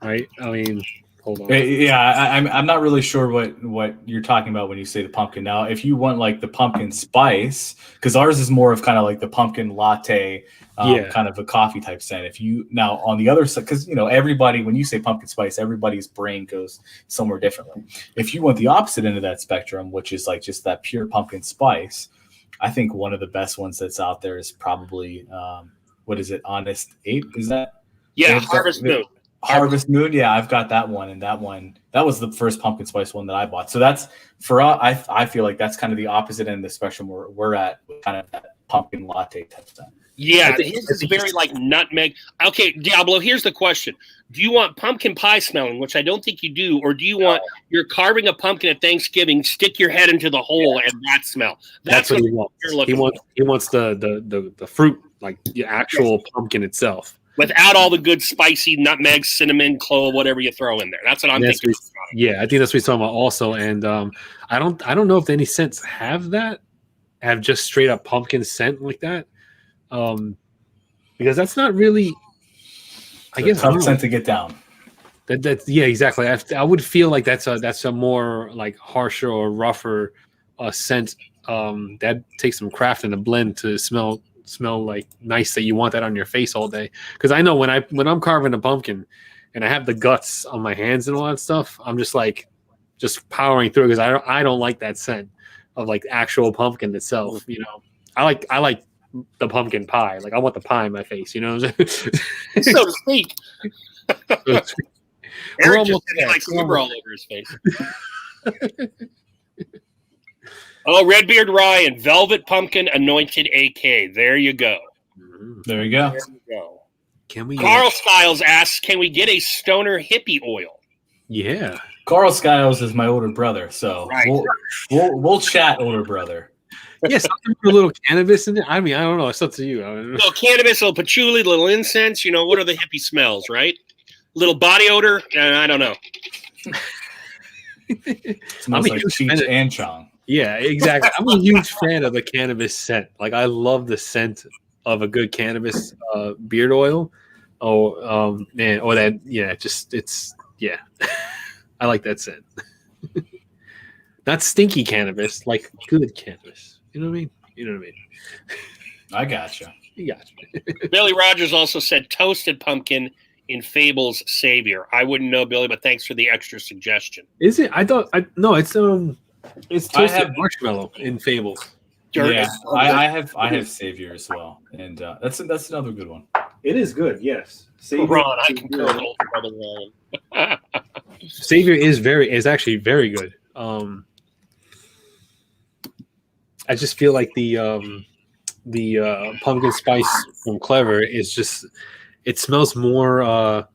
Right? I mean, hold on. Yeah, I'm not really sure what you're talking about when you say the pumpkin. Now, if you want like the pumpkin spice, because ours is more of kind of like the pumpkin latte, kind of a coffee type scent. If you now on the other side, because everybody, when you say pumpkin spice, everybody's brain goes somewhere differently. If you want the opposite end of that spectrum, which is like just that pure pumpkin spice, I think one of the best ones that's out there is probably what is it? Honest Ape? Is that? Yeah, Harvest Moon. Harvest Moon, yeah, I've got that one, and that was the first pumpkin spice one that I bought. So that's for I feel like that's kind of the opposite end of the spectrum where we're at, kind of that pumpkin latte type stuff. Yeah, his is very like nutmeg. Okay, Diablo, here's the question: do you want pumpkin pie smelling, which I don't think you do, or do you want you're carving a pumpkin at Thanksgiving, stick your head into the hole and that smell? That's what he wants. You're looking for. He wants the fruit, like the actual pumpkin itself. Without all the good spicy nutmeg, cinnamon, clove, whatever you throw in there. That's what I'm thinking. Yeah, I think that's what he's talking about also. And I don't know if any scents have just straight up pumpkin scent like that. Because that's not really, I guess, tough scent to get down. That's yeah, exactly. I would feel like that's a more like harsher or rougher scent. That takes some craft and a blend to smell like nice, that you want that on your face all day. Because I know when I'm carving a pumpkin and I have the guts on my hands and all that stuff, I'm just powering through, because I don't like that scent of like actual pumpkin itself. I like the pumpkin pie. Like I want the pie in my face. You know what I'm saying? So to speak. We're Eric just almost said he there. likes Uber all over his face. Oh, Redbeard Ryan, Velvet Pumpkin Anointed AK. There you go. There you go. There you go. Can we? Carl Styles asks, can we get a stoner hippie oil? Yeah. Carl Skiles is my older brother, so Right. we'll chat, older brother. Yes, a little cannabis in it. I mean, I don't know. It's up to you. Little cannabis, little patchouli, little incense. What are the hippie smells, right? Little body odor. I don't know. It smells like Cheech and Chong. Yeah, exactly. I'm a huge fan of the cannabis scent. Like I love the scent of a good cannabis beard oil. Oh, man, or that. Yeah, yeah. I like that scent. Not stinky cannabis, like good cannabis. You know what I mean? I gotcha. You gotcha. Billy Rogers also said toasted pumpkin in Fable's Savior. I wouldn't know, Billy, but thanks for the extra suggestion. Is it? No, it's toasted marshmallow in Fable. Yeah, I have Savior as well, and that's another good one. It is good, yes. Savior, Ron, I concur with old brother Ryan. Savior is actually very good. I just feel like the pumpkin spice from Clever is just, it smells more.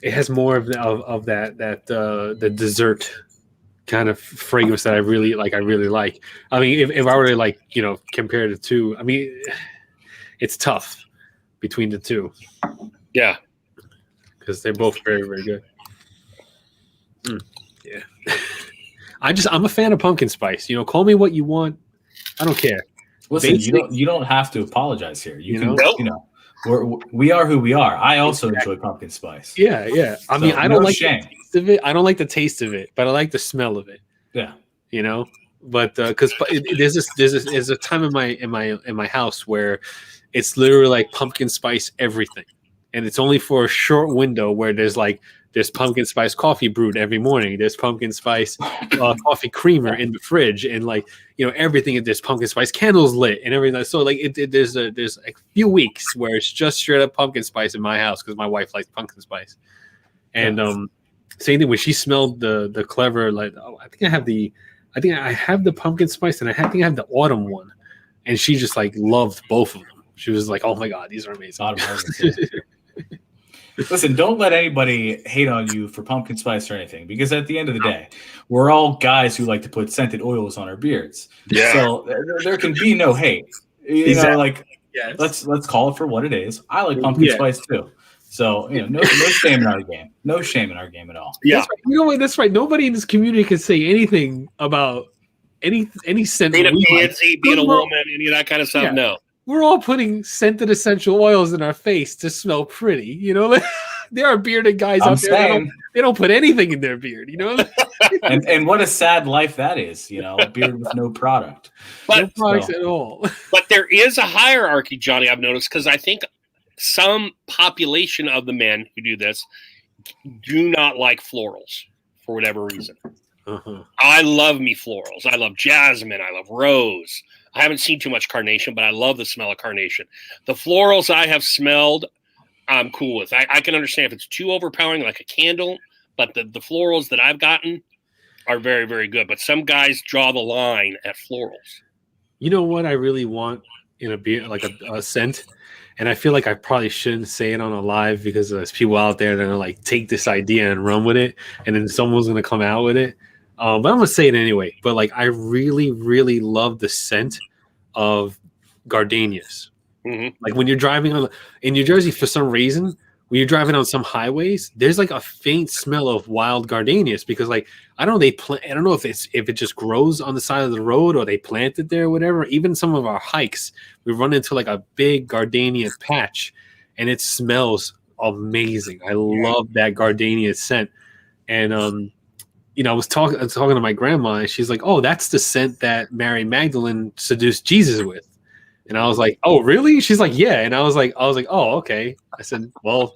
It has more of that the dessert kind of fragrance that I really like. I mean, if I were to compare the two, I mean, it's tough between the two. Yeah, because they're both very, very good. Yeah. I'm a fan of pumpkin spice. Call me what you want. I don't care. Listen, you don't have to apologize here. We are who we are. I also enjoy pumpkin spice. Yeah, yeah. I mean, I don't like the taste of it. I don't like the taste of it, but I like the smell of it. Yeah. But because there's a time in my house where it's literally like pumpkin spice everything, and it's only for a short window where there's pumpkin spice coffee brewed every morning. There's pumpkin spice coffee creamer in the fridge, and everything. There's pumpkin spice candles lit and everything. So there's a few weeks where it's just straight up pumpkin spice in my house because my wife likes pumpkin spice. And same thing when she smelled the Clever. I think I have the pumpkin spice, and I think I have the autumn one, and she just loved both of them. She was like, "Oh my god, these are amazing." Listen, don't let anybody hate on you for pumpkin spice or anything, because at the end of the day, we're all guys who like to put scented oils on our beards. Yeah. So there can be no hate. Let's call it for what it is. I like pumpkin spice too. So no shame in our game. No shame in our game at all. Yeah. That's right. You know what? That's right. Nobody in this community can say anything about any scent. Being a we like. pansy, being a woman, any of that kind of stuff. Yeah. No. We're all putting scented essential oils in our face to smell pretty. There are bearded guys I'm out there that saying, they don't put anything in their beard. and what a sad life that is. A beard with no product. But no products at all. But there is a hierarchy, Johnny, I've noticed, because I think some population of the men who do this do not like florals for whatever reason. Uh-huh. I love me florals. I love jasmine. I love rose. I haven't seen too much carnation, but I love the smell of carnation. The florals I have smelled, I'm cool with. I can understand if it's too overpowering, like a candle, but the florals that I've gotten are very, very good. But some guys draw the line at florals. You know what I really want in a beer, like a scent? And I feel like I probably shouldn't say it on a live because there's people out there that are like, take this idea and run with it. And then someone's going to come out with it. But I'm going to say it anyway. But like, I really, really love the scent of gardenias. Mm-hmm. Like when you're driving in New Jersey, for some reason, when you're driving on some highways, there's like a faint smell of wild gardenias because like, I don't know if it just grows on the side of the road or they plant it there or whatever. Even some of our hikes, we run into like a big gardenia patch and it smells amazing. I love that gardenia scent. And, I was talking to my grandma and she's like, oh, that's the scent that Mary Magdalene seduced Jesus with. And I was like, oh, really? She's like, yeah. And I was like, oh, okay. I said, well,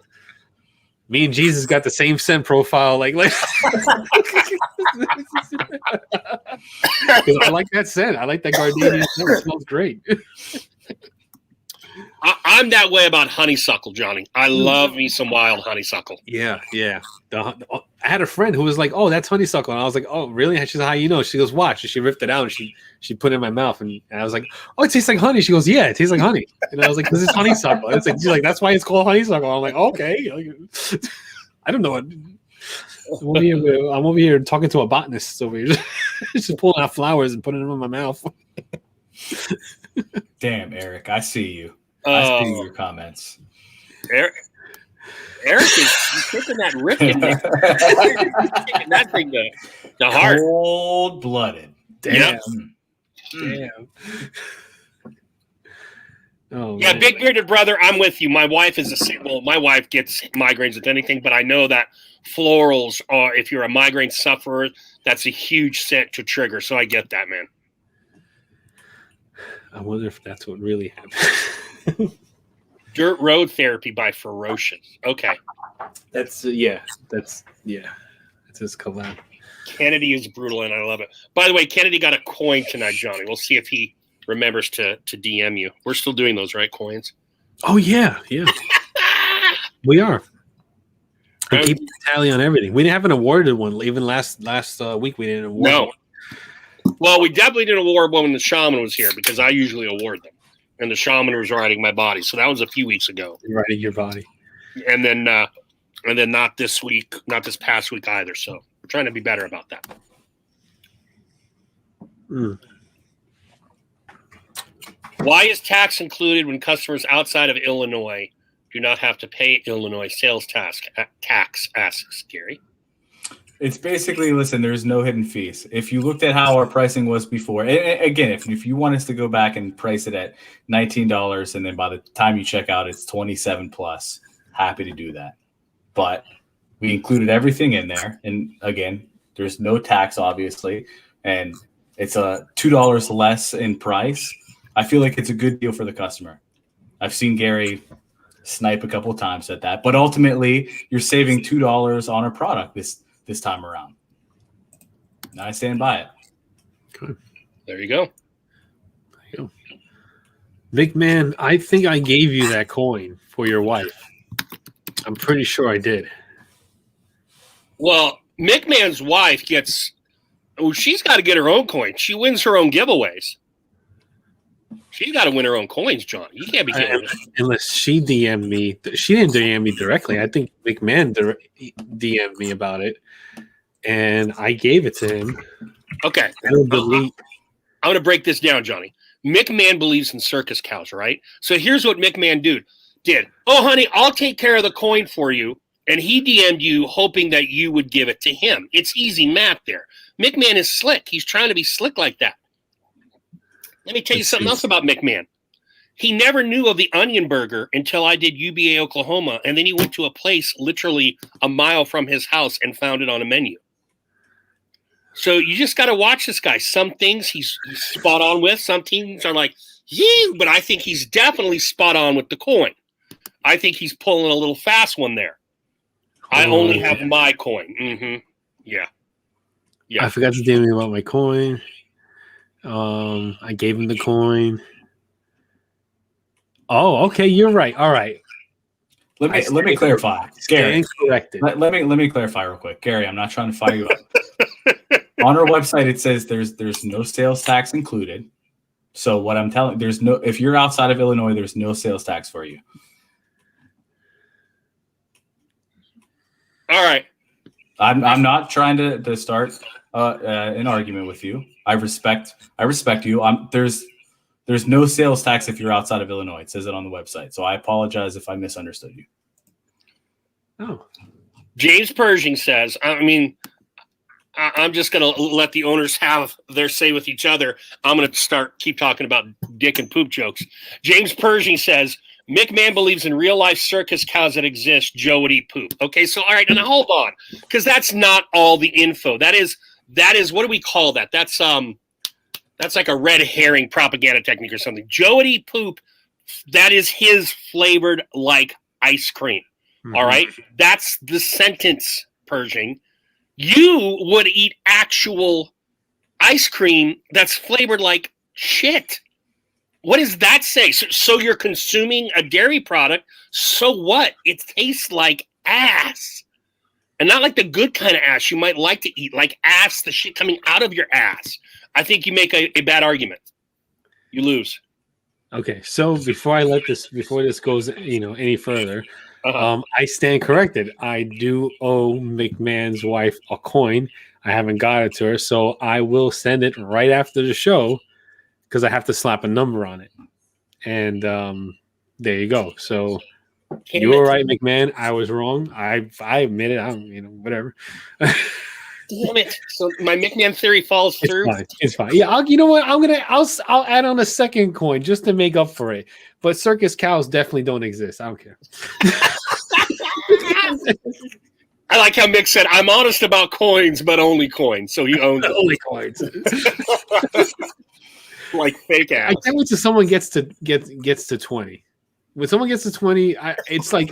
me and Jesus got the same scent profile. Like, because I like that scent. I like that gardenia scent. It smells great. I'm that way about honeysuckle, Johnny. I love me some wild honeysuckle. Yeah. I had a friend who was like, "Oh, that's honeysuckle," and I was like, "Oh, really?" She said, "How you know?" She goes, "Watch." And she ripped it out and she put it in my mouth, and I was like, "Oh, it tastes like honey." She goes, "Yeah, it tastes like honey," and I was like, "Because it's honeysuckle." And she's like, "That's why it's called honeysuckle." I'm like, "Okay." I don't know. I'm over here talking to a botanist over here, just pulling out flowers and putting them in my mouth. Damn, Eric, I see you. I see your comments. Eric is taking that ripping. He's taking that thing to heart. Cold-blooded. Damn. Yep. Damn. Oh, Yeah, man. big bearded brother, I'm with you. My wife my wife gets migraines with anything, but I know that florals are, if you're a migraine sufferer, that's a huge scent to trigger. So I get that, man. I wonder if that's what really happened. Dirt Road Therapy by Ferocious. Okay. That's It's his collab. Kennedy is brutal, and I love it. By the way, Kennedy got a coin tonight, Johnny. We'll see if he remembers to DM you. We're still doing those, right? Coins. Oh yeah. We are. We keep a tally on everything. We haven't awarded one. Even last week we didn't award. No. One. Well, we definitely didn't award one when the shaman was here because I usually award them, and the shaman was riding my body. So that was a few weeks ago. Riding your body. And then not this week, not this past week either. So we're trying to be better about that. Mm. Why is tax included when customers outside of Illinois do not have to pay Illinois sales tax? Asks Gary. It's basically, listen, there's no hidden fees. If you looked at how our pricing was before, and again, if you want us to go back and price it at $19 and then by the time you check out, it's 27 plus, happy to do that. But we included everything in there. And again, there's no tax, obviously. And it's $2 less in price. I feel like it's a good deal for the customer. I've seen Gary snipe a couple of times at that. But ultimately, you're saving $2 on a product this time around. And I stand by it. Good. There you go. Vic, man, I think I gave you that coin for your wife. I'm pretty sure I did. Well, McMahon's wife she's got to get her own coin. She wins her own giveaways. She's got to win her own coins, John. You can't be getting unless she DM'd me. She didn't DM me directly. I think McMahon DM'd me about it, and I gave it to him. Okay. I'm going to break this down, Johnny. McMahon believes in circus cows, right? So here's what McMahon Did. Oh, honey, I'll take care of the coin for you. And he DM'd you hoping that you would give it to him. It's easy math there. McMahon is slick. He's trying to be slick like that. Let me tell you something else about McMahon. He never knew of the Onion Burger until I did UBA, Oklahoma. And then he went to a place literally a mile from his house and found it on a menu. So you just got to watch this guy. Some things he's spot on with. Some things are like, yeah, but I think he's definitely spot on with the coin. I think he's pulling a little fast one there. I only have my coin. Mm-hmm. Yeah. I forgot to tell him about my coin. I gave him the coin. Oh, okay. You're right. All right. Let me clarify, Gary. Corrected. Let me clarify real quick, Gary. I'm not trying to fire you up. On our website, it says there's no sales tax included. So what I'm telling, if you're outside of Illinois, there's no sales tax for you. All right. I'm not trying to start an argument with you. I respect you. There's no sales tax if you're outside of Illinois. It says it on the website. So I apologize if I misunderstood you. Oh. James Pershing says, I'm just going to let the owners have their say with each other. I'm going to keep talking about dick and poop jokes. James Pershing says, McMahon believes in real life circus cows that exist. Joe would eat poop. Okay, so all right, and hold on, because that's not all the info. That is what do we call that? That's like a red herring propaganda technique or something. Joe would eat poop. That is his flavored like ice cream. Mm-hmm. All right, that's the sentence, Pershing. You would eat actual ice cream that's flavored like shit. What does that say? So you're consuming a dairy product. So what? It tastes like ass. And not like the good kind of ass you might like to eat, like ass, the shit coming out of your ass. I think you make a bad argument. You lose. Okay, so before this goes, any further, I stand corrected. I do owe McMahon's wife a coin. I haven't got it to her, so I will send it right after the show because I have to slap a number on it. And there you go. So you were right, McMahon. I was wrong. I admit it. Whatever. Damn it! So my McMahon theory falls through. It's fine. Yeah, you know what? I'll add on a second coin just to make up for it. But circus cows definitely don't exist. I don't care. I like how Mick said, "I'm honest about coins, but only coins." So he owns only coins. Like fake ass. I think when someone gets to 20. When someone gets to 20, it's like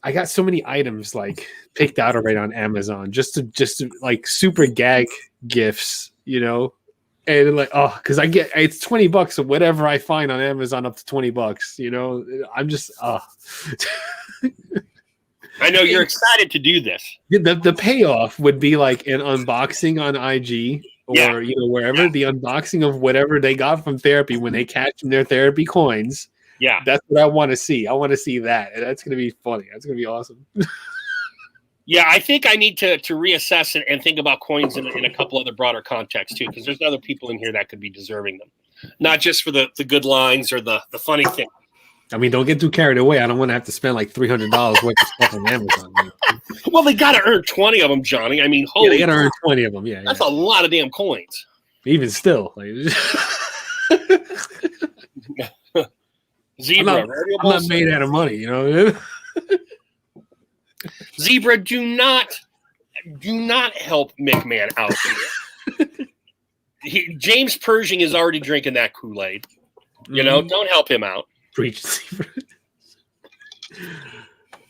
I got so many items like picked out already on Amazon just to like super gag gifts, and like, because it's $20 or whatever I find on Amazon up to $20, I'm just I know you're excited to do this. The payoff would be like an unboxing on IG or wherever, the unboxing of whatever they got from therapy when they catch their therapy coins. Yeah, that's what I want to see. I want to see that, and that's going to be funny. That's going to be awesome. Yeah, I think I need to reassess it and think about coins in a couple other broader contexts too, because there's other people in here that could be deserving them, not just for the good lines or the funny thing. I mean, don't get too carried away. I don't want to have to spend like $300 worth of stuff on Amazon. Well, they got to earn 20 of them, Johnny. I mean, they got to earn 20 of them. Yeah, that's a lot of damn coins. Even still, like, Zebra, I'm not made out of money, Zebra, do not help McMahon out here. James Pershing is already drinking that Kool-Aid. Don't help him out. Preach, Zebra.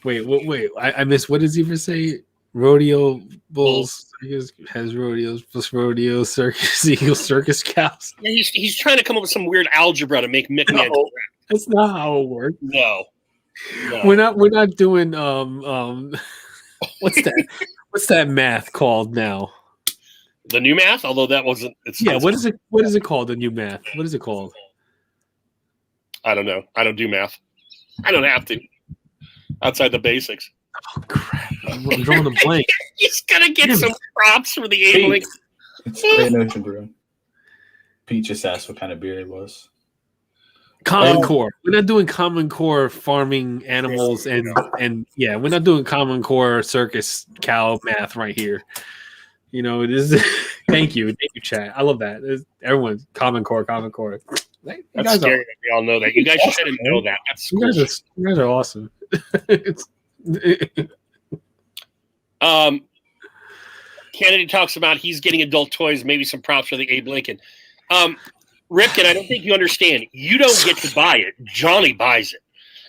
Wait. I missed. What did Zebra say? Rodeo bulls has rodeos plus rodeo circus eagles circus cows. Yeah, he's trying to come up with some weird algebra to make McMahon. No, that's not how it works. No. We're not doing what's that? What's that math called now? The new math, although that wasn't. What is it? What is it called? The new math. What is it called? I don't know. I don't do math. I don't have to. Outside the basics. Oh crap! I'm drawing a blank. He's gonna get some props for the Ameling. It's Great Ocean Brew. Pete just asked what kind of beer it was. Common Core. We're not doing Common Core farming animals and we're not doing Common Core circus cow math right here. You know, it is. Thank you, chat. I love that. Everyone, Common Core. That's scary that we all know that. You guys shouldn't know that. That's cool. You guys are awesome. Kennedy talks about he's getting adult toys, maybe some props for the Abe Lincoln. Ripken, I don't think you understand. You don't get to buy it. Johnny buys it.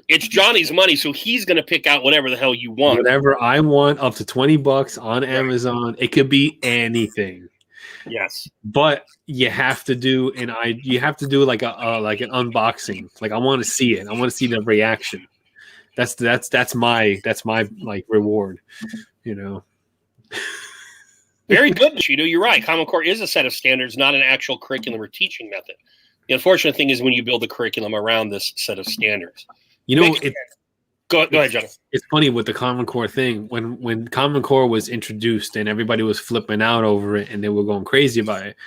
It's Johnny's money, so he's going to pick out whatever the hell you want. Whatever I want, up to $20 on Amazon. It could be anything. Yes, but you have to do like an unboxing. Like I want to see it. I want to see the reaction. That's my like reward. You know. Very good, Cheeto. You're right. Common Core is a set of standards, not an actual curriculum or teaching method. The unfortunate thing is when you build a curriculum around this set of standards. You know, go ahead, John. It's funny with the Common Core thing. When Common Core was introduced and everybody was flipping out over it and they were going crazy about it,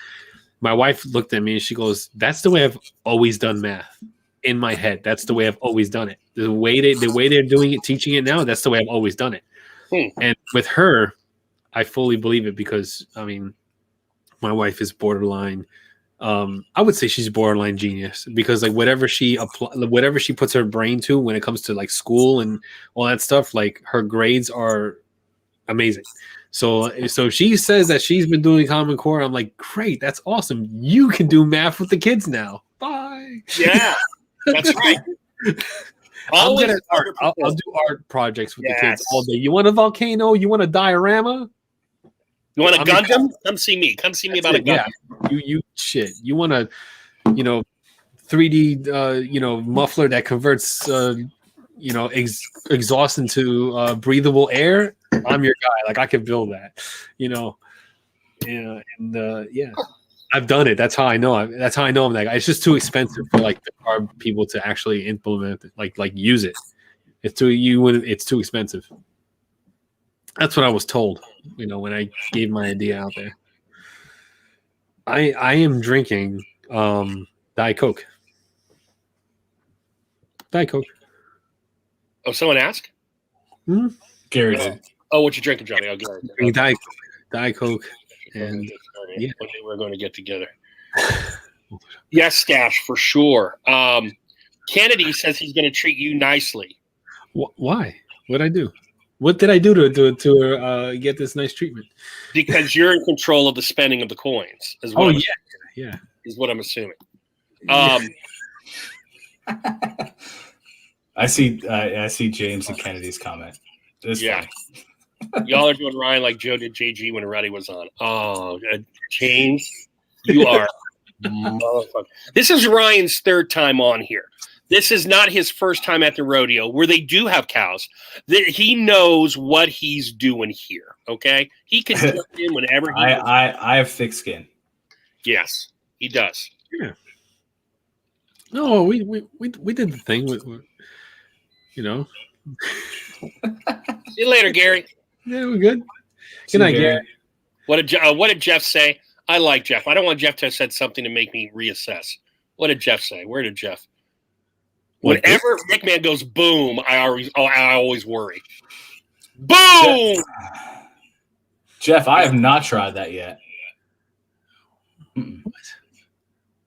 my wife looked at me and she goes, "That's the way I've always done math in my head. That's the way I've always done it. The way they're doing it, teaching it now, that's the way I've always done it." And with her, I fully believe it because, I mean, my wife is borderline. I would say she's borderline genius because like whatever she puts her brain to when it comes to like school and all that stuff, like her grades are amazing. So she says that she's been doing Common Core. I'm like, great, that's awesome. You can do math with the kids now. Bye. Yeah, that's right. I'll do art projects with the kids all day. You want a volcano? You want a diorama? You want a Gundam? Come see me. Come see me about a Gundam. Yeah. You want a, 3D, muffler that converts, exhaust into breathable air. I'm your guy. Like I could build that, I've done it. That's how I know. I'm that guy. It's just too expensive for like the car people to actually implement it, like use it. It's too expensive. That's what I was told, when I gave my idea out there. I am drinking Diet Coke. Diet Coke. Oh, someone asked? Gary did. Oh, what you drinking, Johnny? Oh, Gary. Drinking Diet Coke. And one day we're going to get together. Yes, Stash, for sure. Kennedy says he's going to treat you nicely. Why? What'd I do? What did I do to get this nice treatment? Because you're in control of the spending of the coins. Yeah. Is what I'm assuming. I see James and Kennedy's comment. Yeah. Y'all are doing Ryan like Joe did JG when Ruddy was on. Oh, James, you are motherfucker. This is Ryan's third time on here. This is not his first time at the rodeo where they do have cows. He knows what he's doing here. Okay, he can jump in whenever he. I have thick skin. Yes, he does. Yeah. No, we did the thing with See you later, Gary. Yeah, we're good. Good night, Gary. What did Jeff say? I like Jeff. I don't want Jeff to have said something to make me reassess. What did Jeff say? Where did Jeff? Whenever McMahon goes boom, I always worry. Boom! Jeff, I have not tried that yet. What?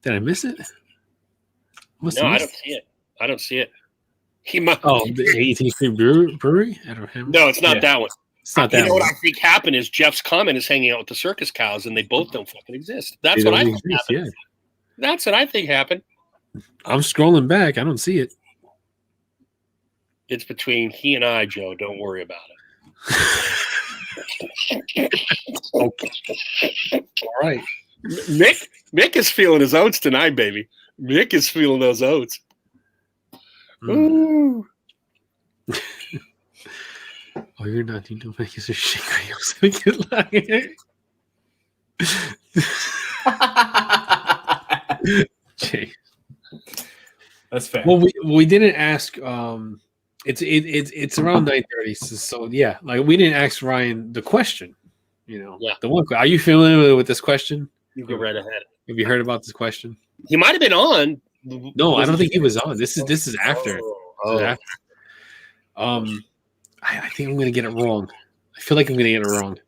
Did I miss it? No, I don't see it. I don't see it. He must. Oh, the 18th Street Brewery? No, it's not that one. It's not that one. You know what I think happened is Jeff's comment is hanging out with the circus cows, and they both don't fucking exist. That's what I think happened. Yeah. That's what I think happened. I'm scrolling back. I don't see it. It's between he and I, Joe. Don't worry about it. Okay. All right. Mick is feeling his oats tonight, baby. Mick is feeling those oats. Ooh. Oh, you're not. You don't make us a shit. I was thinking Jay. That's fair. Well, we didn't ask. It's around 9:30. So yeah, like we didn't ask Ryan the question. The one. Are you familiar with this question? You go right ahead. Have you heard about this question? He might have been on No, I don't think he was on. This is after. This is after. I think I'm gonna get it wrong. I feel like I'm gonna get it wrong.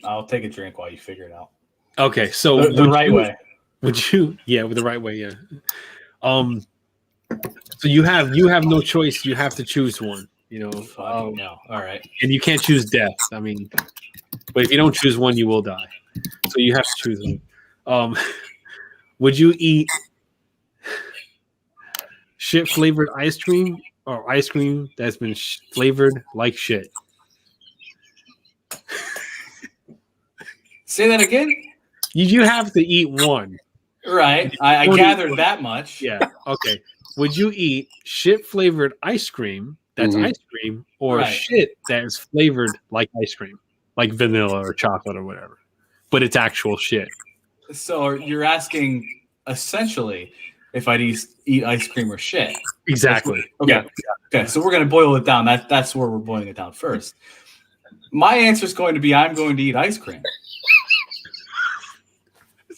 I'll take a drink while you figure it out. Okay, so The right way. Would you? Yeah, with the right way. Yeah. So you have no choice. You have to choose one. You know. No. All right. And you can't choose death. I mean, but if you don't choose one, you will die. So you have to choose one. Would you eat shit flavored ice cream or ice cream that's been flavored like shit? Say that again. You have to eat one. Right. I gathered that much. Yeah. Okay. Would you eat shit flavored ice cream that's ice cream or shit that's flavored like ice cream, like vanilla or chocolate or whatever, but it's actual shit? So you're asking essentially if I'd eat ice cream or shit. Exactly. Okay. Yeah. Okay. So we're going to boil it down. That's where we're boiling it down first. My answer is going to be I'm going to eat ice cream.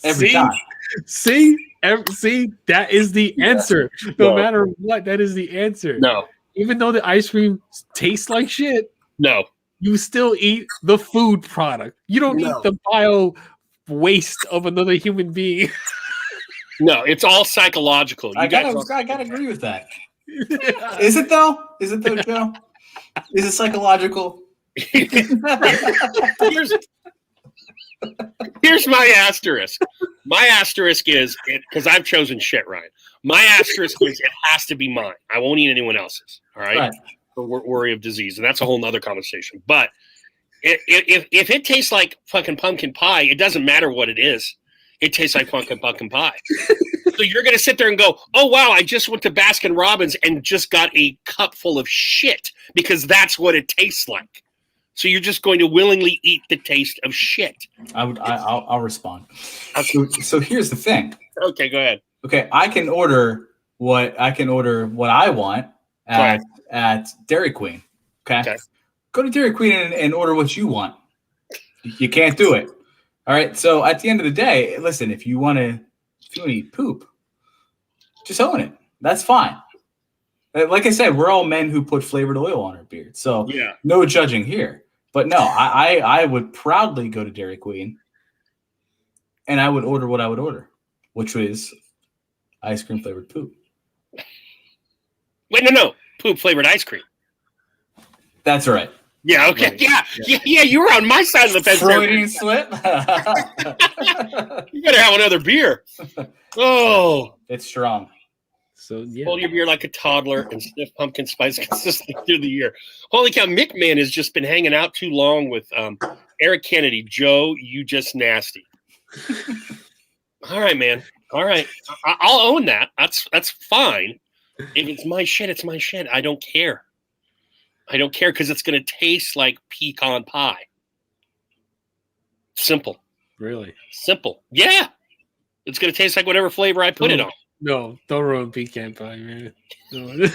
Every time. See, that is the answer. No matter what, that is the answer. No. Even though the ice cream tastes like shit, No. you still eat the food product. You don't eat the bio waste of another human being. No, it's all psychological. I gotta agree with that. Is it though, Joe? Is it psychological? Here's my asterisk. My asterisk is because I've chosen shit, Ryan. My asterisk is it has to be mine. I won't eat anyone else's. All right. For worry of disease, and that's a whole nother conversation. But if it tastes like fucking pumpkin pie, it doesn't matter what it is. It tastes like pumpkin pie. So you're gonna sit there and go, "Oh wow, I just went to Baskin Robbins and just got a cup full of shit," because that's what it tastes like. So you're just going to willingly eat the taste of shit. I'll respond. So here's the thing. Okay, go ahead. Okay, I can order what I want at Dairy Queen. Okay. Go to Dairy Queen and order what you want. You can't do it. All right. So at the end of the day, listen, if you want to eat poop, just own it. That's fine. Like I said, we're all men who put flavored oil on our beard. So no judging here. But no, I would proudly go to Dairy Queen and I would order what I would order, which was ice cream flavored poop. Wait, no. Poop flavored ice cream. That's right. Yeah, okay. Right. Yeah, you were on my side of the fence. Freudian slip. You better have another beer. Oh. It's strong. So hold your beer like a toddler and sniff pumpkin spice consistently through the year. Holy cow, McMahon has just been hanging out too long with Eric Kennedy. Joe, you just nasty. All right, man. All right. I'll own that. That's fine. If it's my shit, it's my shit. I don't care. I don't care because it's going to taste like pecan pie. Simple. Really? Simple. Yeah. It's going to taste like whatever flavor I put it on. No, don't ruin pecan pie, man. No.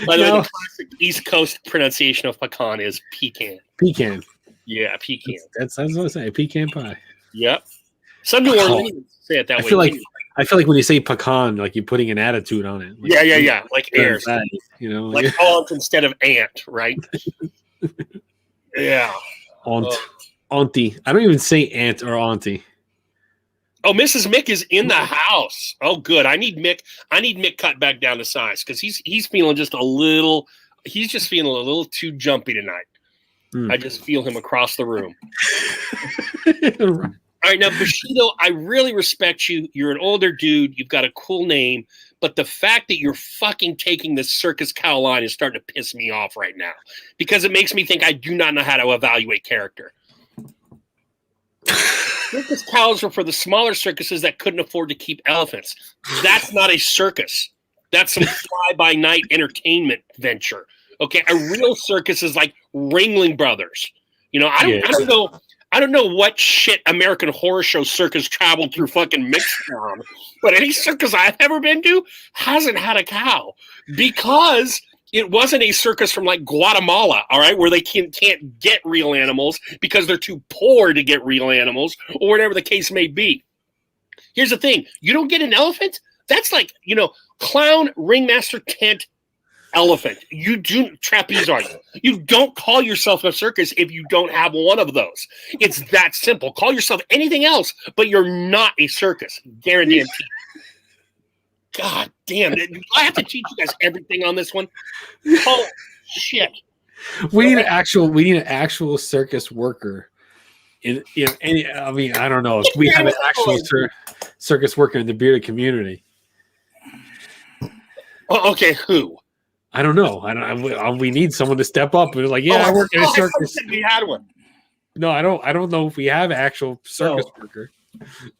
By the way, the classic East Coast pronunciation of pecan is pecan. Pecan. Yeah, pecan. That's what I say. Pecan pie. Yep. Some New Orleans say it that way. I feel like when you say pecan, like you're putting an attitude on it. Like, yeah. Like airs. You know, like aunt instead of aunt, right? Yeah. Auntie. I don't even say aunt or auntie. Oh, Mrs. Mick is in the house. Oh, good. I need Mick cut back down to size because he's feeling just a little. He's just feeling a little too jumpy tonight. I just feel him across the room. All right, now Bushido, I really respect you. You're an older dude. You've got a cool name, but the fact that you're fucking taking this circus cow line is starting to piss me off right now because it makes me think I do not know how to evaluate character. Circus cows are for the smaller circuses that couldn't afford to keep elephants. That's not a circus. That's some fly-by-night entertainment venture. Okay, a real circus is like Ringling Brothers. You know, I don't know what shit American Horror Show circus traveled through fucking Mixtown, but any circus I've ever been to hasn't had a cow because it wasn't a circus from like Guatemala, all right, where they can't get real animals because they're too poor to get real animals or whatever the case may be. Here's the thing. You don't get an elephant? That's like, clown, ringmaster, tent, elephant. You do trapeze art. You don't call yourself a circus if you don't have one of those. It's that simple. Call yourself anything else, but you're not a circus. Guaranteed. God damn it. I have to teach you guys everything on this one. Oh shit. We need an actual circus worker. I don't know if we have an actual circus worker in the bearded community. Oh, okay, who? I don't know. We need someone to step up and like, I work in a circus. We had one. No, I don't know if we have an actual circus worker.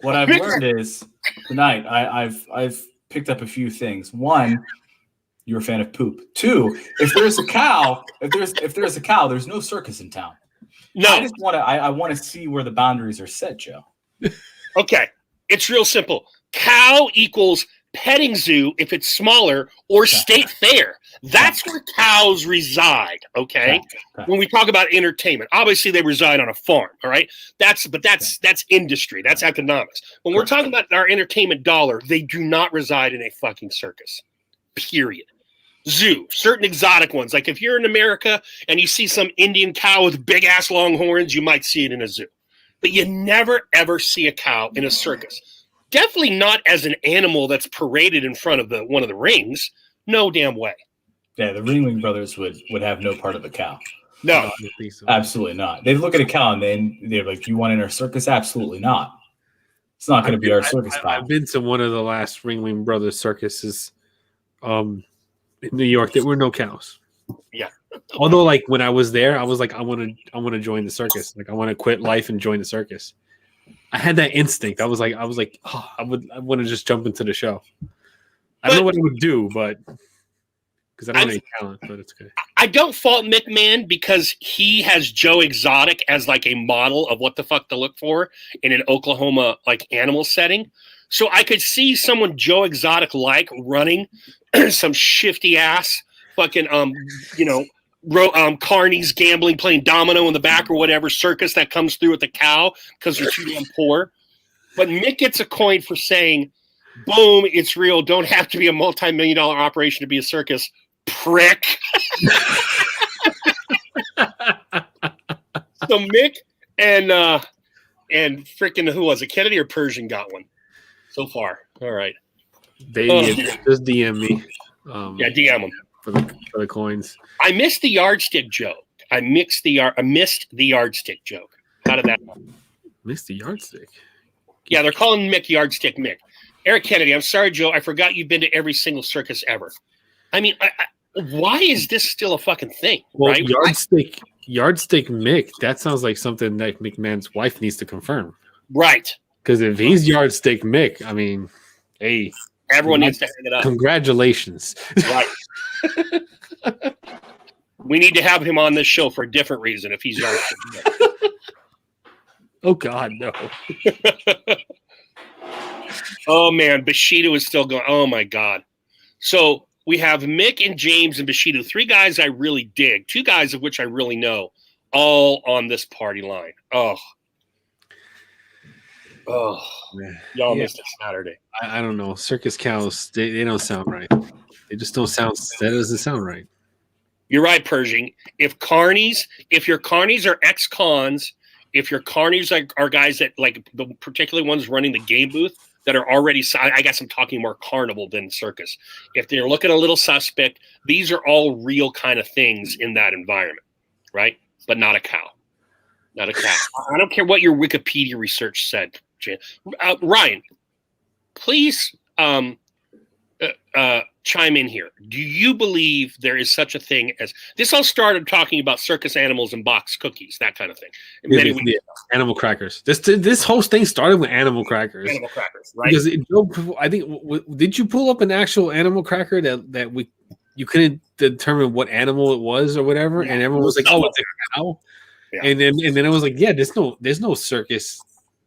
What I've learned is tonight I've picked up a few things. One, you're a fan of poop. Two, if there's a cow, there's no circus in town. No, I want to see where the boundaries are set, Joe. Okay, it's real simple. Cow equals petting zoo if it's smaller, or state fair. That's where cows reside. Okay? When we talk about entertainment, obviously they reside on a farm. All right, that's industry. That's economics. When we're talking about our entertainment dollar, they do not reside in a fucking circus. Period. Zoo, certain exotic ones. Like if you're in America and you see some Indian cow with big ass long horns, you might see it in a zoo. But you never ever see a cow in a circus. Definitely not as an animal that's paraded in front of one of the rings. No damn way. Yeah, the Ringling Brothers would have no part of a cow. No. Absolutely not. They'd look at a cow and then they're like, "Do you want in our circus?" Absolutely not. It's not going to be our circus cow. I've been to one of the last Ringling Brothers circuses in New York. There were no cows. Yeah. Although, like when I was there, I was like, I want to join the circus. Like I want to quit life and join the circus. I had that instinct. I was like, oh, I want to just jump into the show. I don't know what it would do, but because I don't have any talent, but it's good. I don't fault McMahon because he has Joe Exotic as like a model of what the fuck to look for in an Oklahoma like animal setting. So I could see someone Joe Exotic like running some shifty ass fucking carnies gambling, playing domino in the back or whatever circus that comes through with the cow because they're too damn poor. But Mick gets a coin for saying, boom, it's real. Don't have to be a multi-million-dollar operation to be a circus. Prick. So Mick and freaking who was it? Kennedy or Persian got one so far. All right. They just DM me. DM them. For the coins. I missed the yardstick joke. I missed the yardstick joke. How did that happen? Missed the yardstick? Yeah, they're calling Mick Yardstick Mick. Eric Kennedy, I'm sorry, Joe. I forgot you've been to every single circus ever. I mean, why is this still a fucking thing? Well, right? Yardstick Mick, that sounds like something that McMahon's wife needs to confirm. Right. Because if he's Yardstick Mick, I mean, hey. Everyone needs to hang it up. Congratulations. Right. We need to have him on this show for a different reason if he's Yardstick Mick. Oh, God, no. Oh, man. Bushido is still going. Oh, my God. So we have Mick and James and Bushido, three guys I really dig, two guys of which I really know, all on this party line. Oh, y'all missed a Saturday. I don't know. Circus cows, they don't sound right. They just don't sound. That doesn't sound right. You're right, Pershing. If your carnies are ex-cons, if your carnies are guys that like the particular ones running the game booth that are already, I guess I'm talking more carnival than circus. If they're looking a little suspect, these are all real kind of things in that environment, right? But not a cow. Not a cow. I don't care what your Wikipedia research said. Ryan, please chime in here. Do you believe there is such a thing as this? All started talking about circus animals and box cookies, that kind of thing. Animal crackers. This whole thing started with animal crackers. Animal crackers, right? Because I think did you pull up an actual animal cracker that you couldn't determine what animal it was or whatever, and everyone was like, "Oh, it's a cow," and then it was like, "Yeah, there's no circus."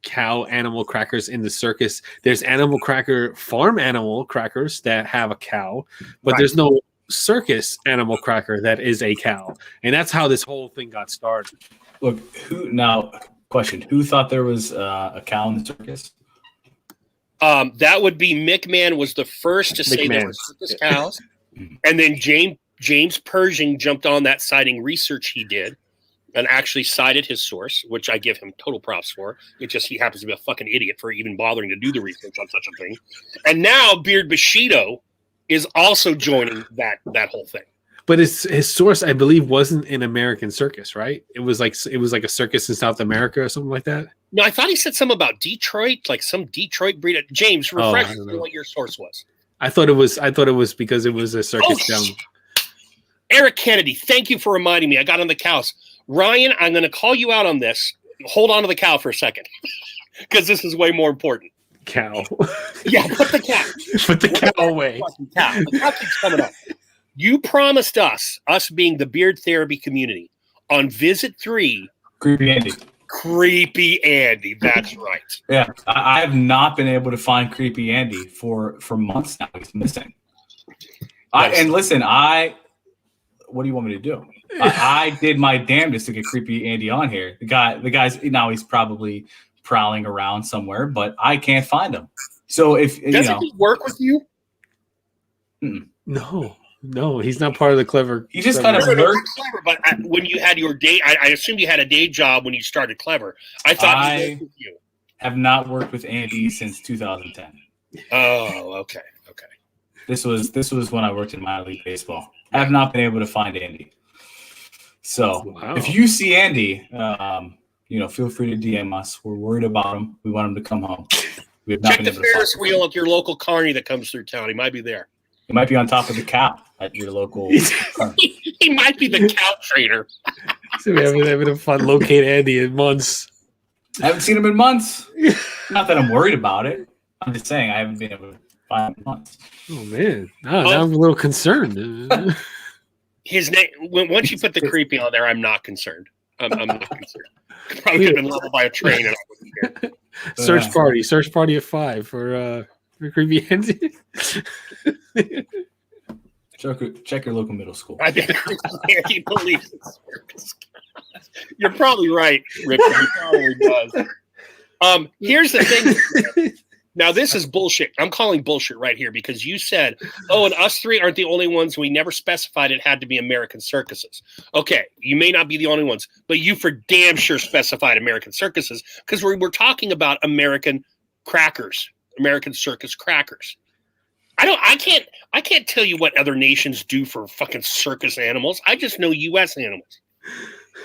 Cow animal crackers in the circus. There's farm animal crackers that have a cow, but there's no circus animal cracker that is a cow. And that's how this whole thing got started. Look, who thought there was a cow in the circus? That would be McMahon was the first to say there were circus cows, and then James Pershing jumped on that, citing research he did, and actually cited his source, which I give him total props for. It just he happens to be a fucking idiot for even bothering to do the research on such a thing. And now Beard Bushido is also joining that whole thing. But his source, I believe, wasn't an American circus, right? It was like a circus in South America or something like that. No, I thought he said something about Detroit, like some Detroit breed. James, refresh me what your source was. I thought it was because it was a circus down. Eric Kennedy, thank you for reminding me. I got on the cows. Ryan, I'm going to call you out on this. Hold on to the cow for a second, because this is way more important. Cow. Yeah, put the cow. Put the cow away. Cow. The cow keeps coming up. You promised us being the beard therapy community, on visit 3. Creepy Andy. That's right. Yeah, I have not been able to find Creepy Andy for months now. He's missing. And listen, what do you want me to do? I did my damnedest to get Creepy Andy on here. The guy's now he's probably prowling around somewhere, but I can't find him. So if doesn't he work with you? No, he's not part of the clever. He just kind of worked. Clever, but when you had your day, I assumed you had a day job when you started Clever. I thought he worked with you. Have not worked with Andy since 2010. Oh, okay. This was when I worked in minor league baseball. I have not been able to find Andy. So if you see Andy, feel free to DM us. We're worried about him. We want him to come home. We have not Check the Ferris wheel at your local carny that comes through town. He might be there. He might be on top of the cow at your local. He might be the cow trader. So we haven't been able to locate Andy in months. I haven't seen him in months. Not that I'm worried about it. I'm just saying I haven't been able to find him in months. Oh man, now I'm a little concerned. His name. Once you put the creepy on there, I'm not concerned. I'm not concerned. Probably could have been leveled by a train. And I wasn't here. Search party at 5 for Creepy Andy. Check your local middle school. I think Andy believes in circus. You're probably right, Rick. He probably does. Here's the thing. Now, this is bullshit. I'm calling bullshit right here because you said, and us 3 aren't the only ones. We never specified it had to be American circuses. Okay, you may not be the only ones, but you for damn sure specified American circuses because we're talking about American crackers, American circus crackers. I can't tell you what other nations do for fucking circus animals. I just know U.S. animals.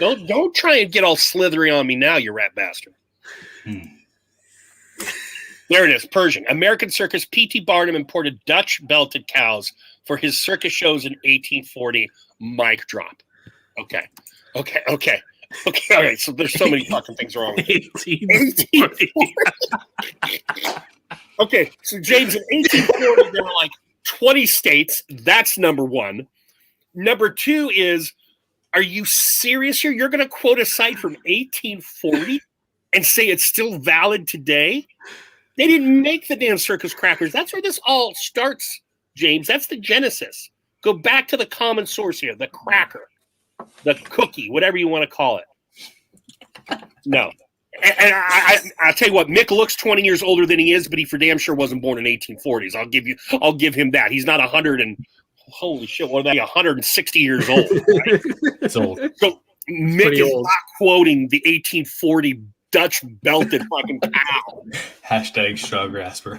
Don't try and get all slithery on me now, you rat bastard. There it is, Persian. American Circus, P.T. Barnum imported Dutch belted cows for his circus shows in 1840. Mic drop. Okay. All right, so there's so many fucking things wrong with it. 1840. Okay, so James, in 1840, there were like 20 states. That's number 1. Number 2 is, are you serious here? You're going to quote a site from 1840 and say it's still valid today? They didn't make the damn circus crackers. That's where this all starts, James. That's the genesis. Go back to the common source here, the cracker, the cookie, whatever you want to call it. No. And I'll tell you what, Mick looks 20 years older than he is, but he for damn sure wasn't born in 1840s. I'll give him that. He's not 100 and holy shit, what are they? 160 years old. Right? It's old. So Mick is not quoting the 1840 Dutch belted fucking cow. Hashtag straw grasper.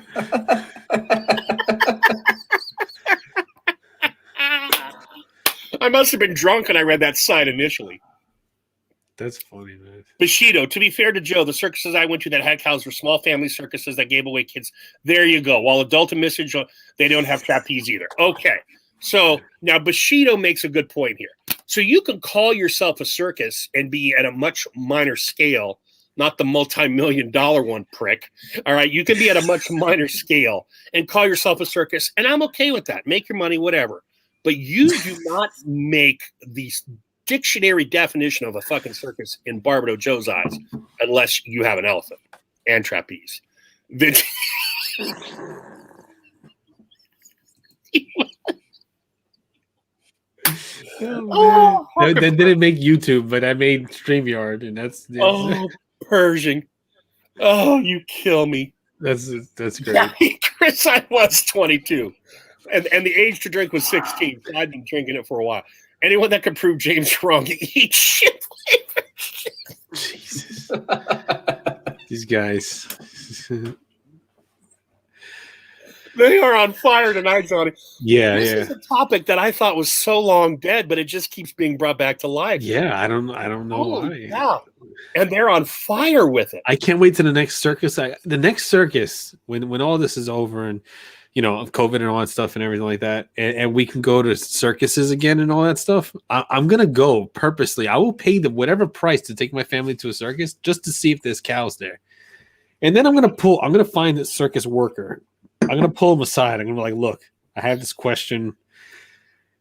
I must have been drunk when I read that site initially. That's funny, man. Bushido, to be fair to Joe, the circuses I went to that had cows were small family circuses that gave away kids. There you go. While adult and message, they don't have trapeze either. Okay. So now Bushido makes a good point here. So you can call yourself a circus and be at a much minor scale, not the multi-million-dollar one, prick. All right. You can be at a much minor scale and call yourself a circus. And I'm okay with that. Make your money, whatever. But you do not make these dictionary definition of a fucking circus in Barbado Joe's eyes unless you have an elephant and trapeze. Then that didn't make YouTube, but I made StreamYard, and that's Pershing. Oh, you kill me. That's great. Yeah, Chris, I was 22, and the age to drink was 16. So I'd been drinking it for a while. Anyone that could prove James wrong, eat shit. Jesus. These guys. They are on fire tonight, Johnny. Yeah, This is a topic that I thought was so long dead, but it just keeps being brought back to life. Yeah, I don't know Holy why. cow. And they're on fire with it. I can't wait to the next circus. The next circus, when all this is over and of COVID and all that stuff and everything like that, and we can go to circuses again and all that stuff. I'm gonna go purposely. I will pay whatever price to take my family to a circus just to see if there's cows there. And then I'm gonna find the circus worker. I'm gonna pull him aside. I'm gonna be like, look, I have this question.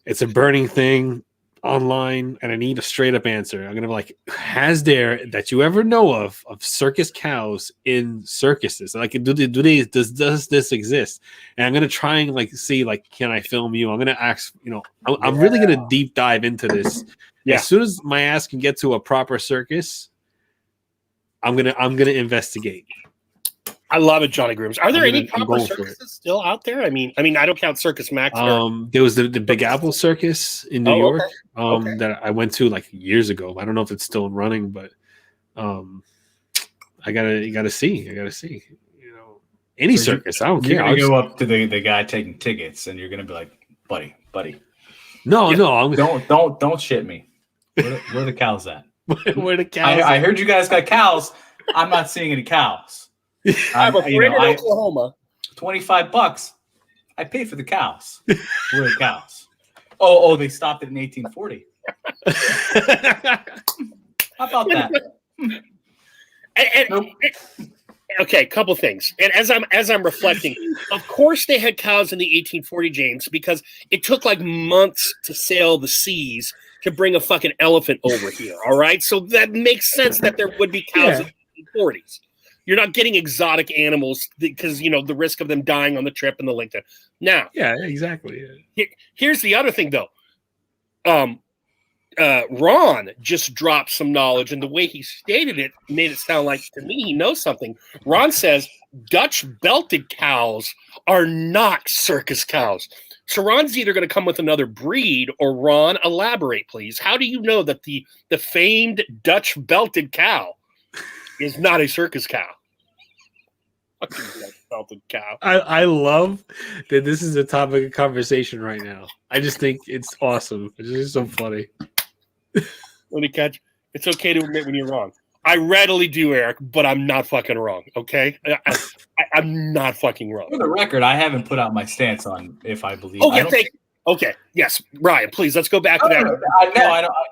It's a burning thing online, and I need a straight up answer. I'm gonna be like, has there that you ever know of circus cows in circuses? Like, does this exist? And I'm gonna try and see, can I film you? I'm gonna ask, I'm really gonna deep dive into this. Yeah. As soon as my ass can get to a proper circus, I'm gonna investigate. I love it, Johnny Grooms. Are there any I'm proper going for circuses still out there? I mean, I don't count Circus Max. There was the Big Apple Circus in New York Okay. that I went to years ago. I don't know if it's still running, but you gotta see. Any circus. I don't care. You're gonna go up to the guy taking tickets, and you're gonna be like, buddy. No. Don't shit me. Where the cows at? Where the cows? I heard you guys got cows. I'm not seeing any cows. I have a friend in Oklahoma. $25. I paid for the cows. Where are the cows? Oh, they stopped it in 1840. How about that? Okay, couple things. And as I'm reflecting, of course they had cows in the 1840, James, because it took months to sail the seas to bring a fucking elephant over here. All right, so that makes sense that there would be cows in the 1840s. You're not getting exotic animals because the risk of them dying on the trip and the length of now. Yeah, exactly. Here's the other thing, though. Ron just dropped some knowledge, and the way he stated it made it sound like to me he knows something. Ron says Dutch belted cows are not circus cows. So Ron's either going to come with another breed, or Ron, elaborate, please. How do you know that the famed Dutch belted cow is not a circus cow? Fucking Dutch belted cow. I love that this is a topic of conversation right now. I just think it's awesome. It's just so funny. Let me catch. It's okay to admit when you're wrong. I readily do, Eric, but I'm not fucking wrong. Okay, I'm not fucking wrong. For the record, I haven't put out my stance on if I believe. Okay, okay, yes, Ryan, please let's go back to that.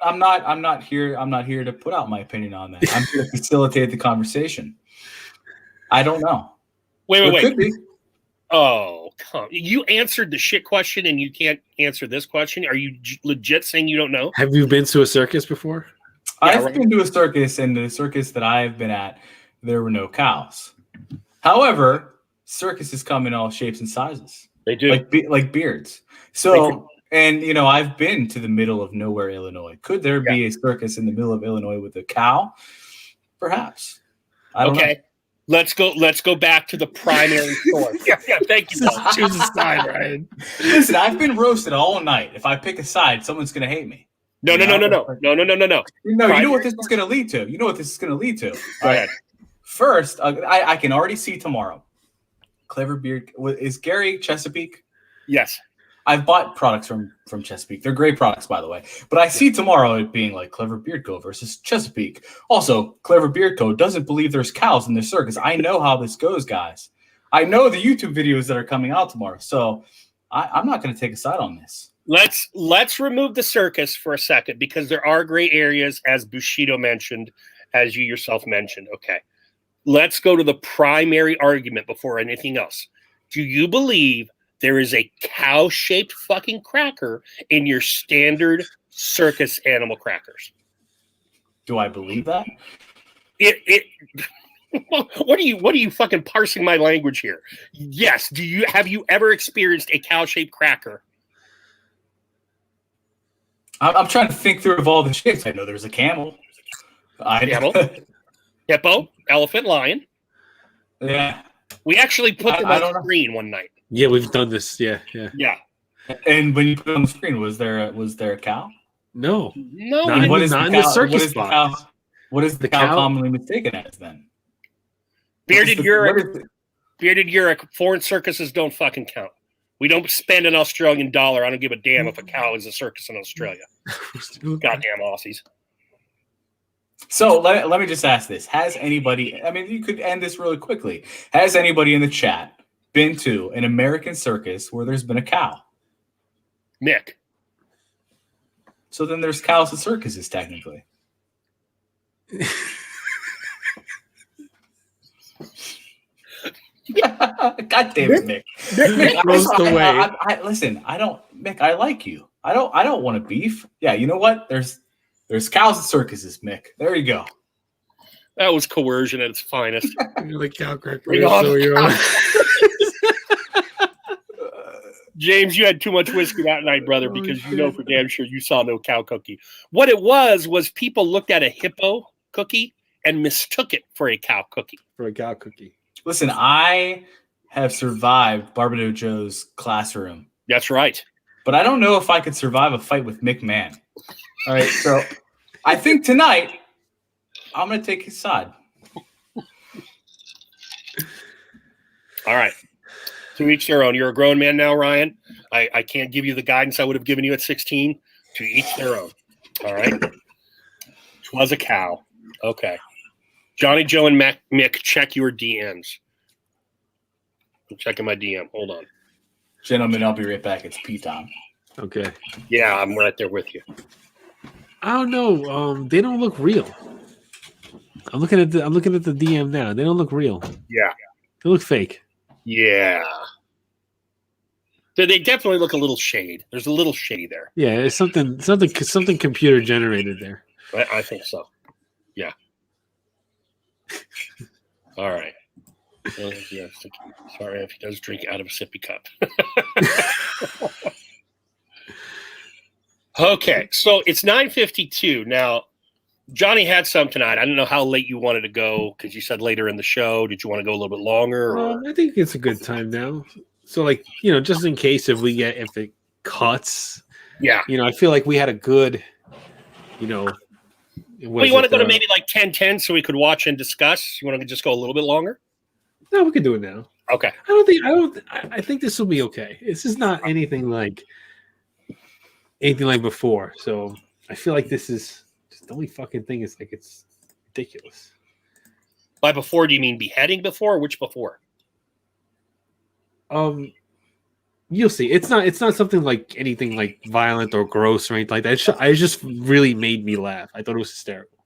I'm not here to put out my opinion on that. I'm here to facilitate the conversation. I don't know. Wait. Could be. Oh, come! You answered the shit question, and you can't answer this question. Are you legit saying you don't know? Have you been to a circus before? I've been to a circus, and the circus that I've been at, there were no cows. However, circuses come in all shapes and sizes. They do, like beards. So, and I've been to the middle of nowhere, Illinois. Could there be a circus in the middle of Illinois with a cow? Perhaps. I don't know. Let's go back to the primary source. Yeah, thank you. Choose a side, Ryan. Listen, I've been roasted all night. If I pick a side, someone's gonna hate me. No. You know what this is gonna lead to. Go ahead. First, I can already see tomorrow. Clever Beard is Gary Chesapeake. Yes. I've bought products from Chesapeake. They're great products, by the way. But I see tomorrow it being like Clever Beard Co. versus Chesapeake. Also, Clever Beard Co. doesn't believe there's cows in the circus. I know how this goes, guys. I know the YouTube videos that are coming out tomorrow. So I'm not going to take a side on this. Let's remove the circus for a second, because there are gray areas, as Bushido mentioned, as you yourself mentioned. Okay. Let's go to the primary argument before anything else. Do you believe there is a cow-shaped fucking cracker in your standard circus animal crackers? Do I believe that? What are you fucking parsing my language here? Yes. Have you ever experienced a cow-shaped cracker? I'm trying to think through of all the shapes. I know there's a camel. Camel, hippo, elephant, lion. Yeah. We actually put them I on don't the know. screen one night. Yeah, we've done this. Yeah. Yeah. And when you put it on the screen, was there a cow? No. No, Not we What in, is not the in the cow? circus What is the box. cow? What is the The cow cow- commonly mistaken as then? Bearded What is Urich, foreign circuses don't fucking count. We don't spend an Australian dollar. I don't give a damn if a cow is a circus in Australia. Goddamn Aussies. So let me just ask this: has anybody? I mean, you could end this really quickly. Has anybody in the chat been to an American circus where there's been a cow? Mick. So then there's cows at circuses, technically. God damn it, Mick. Mick, Roast away. Listen, I don't, Mick. I like you. I don't want to beef. Yeah, you know what? There's cows at circuses, Mick. There you go. That was coercion at its finest. You're like cow cracker. Bring on So the you're cow. James, you had too much whiskey that night, brother, because you know for damn sure you saw no cow cookie. What it was people looked at a hippo cookie and mistook it for a cow cookie. for a cow cookie. Listen, I have survived Barbado Joe's classroom, That's right. but I don't know if I could survive a fight with Mick Mann. All right, so I think tonight I'm going to take his side. All right. To each their own. You're a grown man now, Ryan. I can't give you the guidance I would have given you at 16. To each their own. All right. Twas a cow. Okay. Johnny, Joe, and Mick, check your DMs. I'm checking my DM. Hold on. Gentlemen, I'll be right back. It's Pete Tom. Okay. Yeah, I'm right there with you. I don't know. They don't look real. I'm looking at the DM now. They don't look real. Yeah. They look fake. Yeah. They definitely look a little shade. There's a little shady there. Yeah, it's something computer generated there. I think so. Yeah. All right. Well, yeah, sorry if he does drink out of a sippy cup. Okay, so it's 9:52 now. Johnny had some tonight. I don't know how late you wanted to go because you said later in the show. Did you want to go a little bit longer? Or? I think it's a good time now. So, like, just in case if it cuts, Yeah. I feel like we had a good, Well, you want to go to maybe like 10:10 so we could watch and discuss? You want to just go a little bit longer? No, we can do it now. Okay. I think this will be okay. This is not anything like before. So I feel like this is just the only fucking thing is like it's ridiculous. By before, do you mean beheading before or which before? You'll see. It's not something like anything like violent or gross or anything like that. It just really made me laugh. I thought it was hysterical.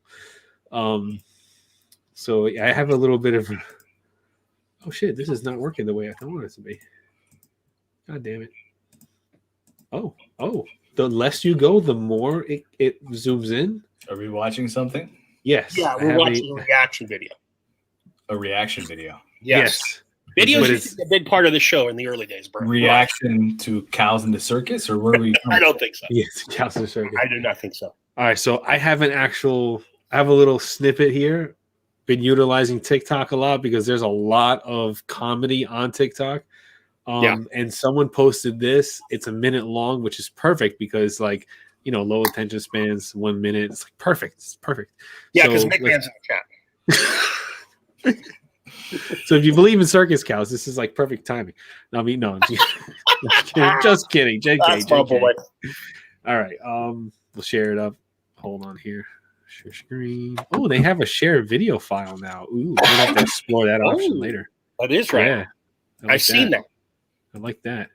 So I have a little bit of oh shit, this is not working the way I thought it to be. God damn it. Oh, the less you go, the more it zooms in. Are we watching something? Yes. Yeah, we're watching a reaction video. A reaction video. Yes. Videos But is a big part of the show in the early days, bro. Reaction to cows in the circus, or where are we? I don't think so. Yes, Calcium Circuit. I do not think so. All right, so I have a little snippet here. Been utilizing TikTok a lot because there's a lot of comedy on TikTok. And someone posted this. It's a minute long, which is perfect because low attention spans, 1 minute. It's like perfect. It's perfect. Yeah, So, because Mick Man's in the chat. So if you believe in circus cows, this is like perfect timing. I mean, no, just kidding. JK, That's my JK. boy. All right, we'll share it up. Hold on here. Share screen. Oh, they have a share video file now. Ooh, we'll have to explore that option later. That is right. Yeah, I've seen that. I like that.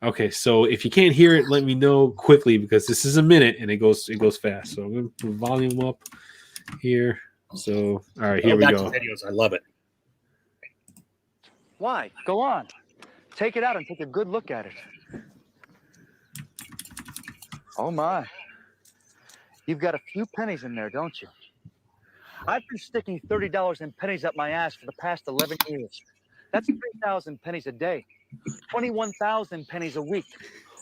Okay, so if you can't hear it, let me know quickly because this is a minute and it goes fast. So I'm gonna put volume up here. So all right, here we Back go. to videos. I love it. Why? Go on. Take it out and take a good look at it. Oh, my. You've got a few pennies in there, don't you? I've been sticking $30 in pennies up my ass for the past 11 years. That's 3,000 pennies a day. 21,000 pennies a week.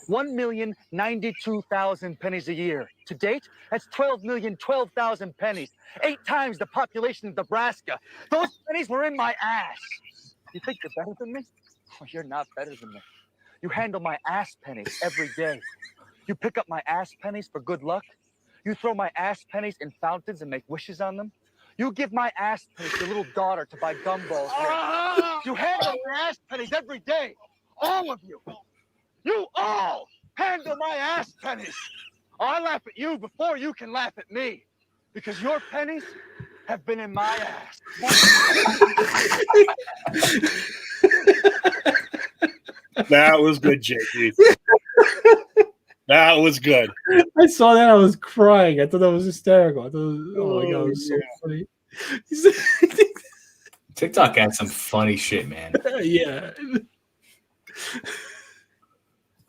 1,092,000 pennies a year. To date, that's 12,012,000 pennies. 8 times the population of Nebraska. Those pennies were in my ass. You think you're better than me? Oh, you're not better than me. You handle my ass pennies every day. You pick up my ass pennies for good luck. You throw my ass pennies in fountains and make wishes on them. You give my ass pennies to your little daughter to buy gumballs with. You handle my ass pennies every day. All of you. You all handle my ass pennies. I laugh at you before you can laugh at me. Because your pennies have been in my ass. That was good, JP. That was good. I saw that. I was crying. I thought that was hysterical. I thought, oh my god, it was so funny. TikTok had some funny shit, man. Yeah.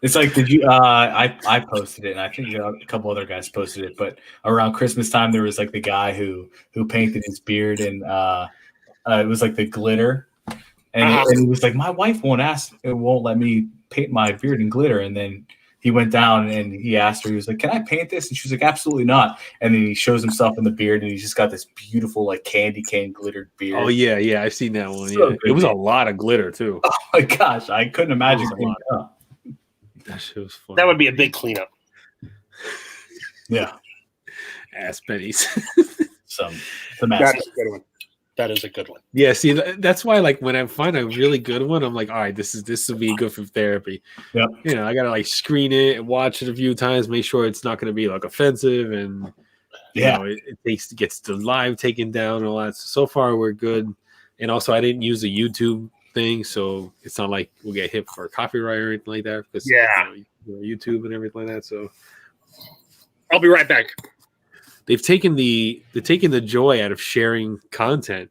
It's like, did you? I posted it, and I think a couple other guys posted it. But around Christmas time, there was like the guy who painted his beard, and it was like the glitter, and he was like, my wife won't let me paint my beard in glitter, and then he went down and he asked her, he was like, can I paint this? And she was like, absolutely not. And then he shows himself in the beard and he's just got this beautiful, like candy cane glittered beard. Oh, yeah. I've seen that one. So yeah. It was a lot of glitter, too. Oh, my gosh. I couldn't imagine cleaning it up. That shit was fun. That would be a big cleanup. Yeah. Ass pennies. That is a good one. That is a good one. Yeah, see, that's why, like, when I find a really good one, I'm like, all right, this will be good for therapy. Yeah, you know, I gotta like screen it and watch it a few times, make sure it's not gonna be like offensive, and you know, it gets the live taken down and all that. So far, we're good. And also, I didn't use the YouTube thing, so it's not like we'll get hit for copyright or anything like that. Because you know, YouTube and everything like that. So I'll be right back. They've taken the joy out of sharing content,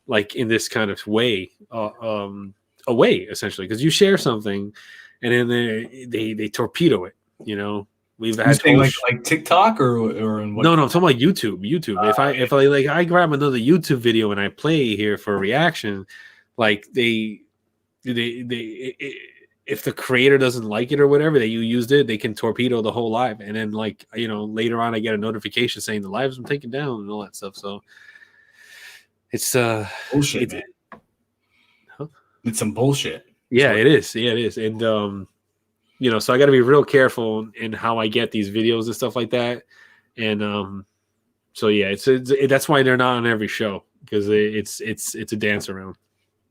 like in this kind of way, away essentially, because you share something, and then they torpedo it. You know, we've had like TikTok or in what? No, I'm talking about YouTube. If I grab another YouTube video and I play here for a reaction, like if the creator doesn't like it or whatever that you used it, they can torpedo the whole live. And then, like, you know, later on I get a notification saying the live's been taken down and all that stuff. So it's bullshit, man. It's some bullshit. Yeah, it is. Yeah, it is. And you know, so I got to be real careful in how I get these videos and stuff like that. And so yeah, that's why they're not on every show, because it's a dance around.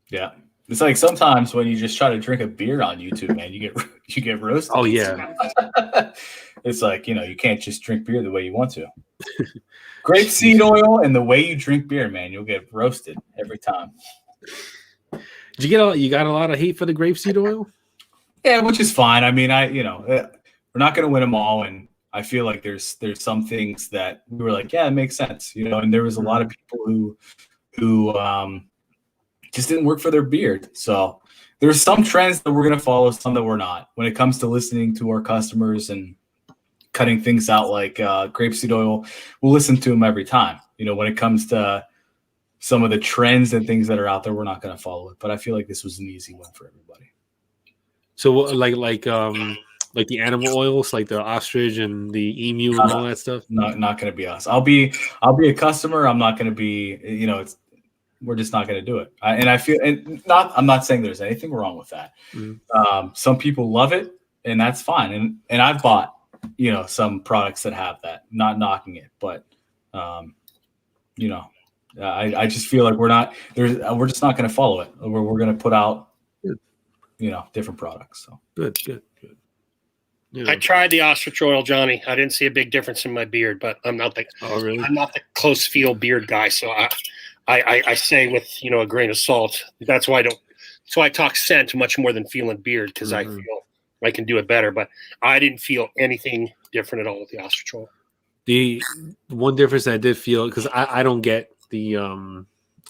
Yeah. It's like sometimes when you just try to drink a beer on YouTube, man, you get roasted. Oh yeah. It's like, you know, you can't just drink beer the way you want to. Grapeseed oil and the way you drink beer, man, you'll get roasted every time. You got a lot of hate for the grapeseed oil? Yeah, which is fine. I mean, we're not going to win them all, and I feel like there's some things that we were like, yeah, it makes sense, you know. And there was a lot of people who just didn't work for their beard. So there's some trends that we're going to follow, some that we're not. When it comes to listening to our customers and cutting things out like grapeseed oil, we'll listen to them every time. You know, when it comes to some of the trends and things that are out there, we're not going to follow it. But I feel like this was an easy one for everybody. So like the animal oils, like the ostrich and the emu and all that stuff? Not going to be us. I'll be a customer. I'm not going to be, you know, we're just not going to do it. I'm not saying there's anything wrong with that. Mm-hmm. Some people love it, and that's fine. And I've bought, you know, some products that have that, not knocking it, but, you know, I just feel like we're just not going to follow it. We're going to put out, you know, different products. So good. You know. I tried the ostrich oil, Johnny. I didn't see a big difference in my beard, but I'm not the close feel beard guy. So I say with, you know, a grain of salt. That's why I talk scent much more than feeling beard, because I feel I can do it better. But I didn't feel anything different at all with the ostrich oil. The one difference I did feel, because I don't get the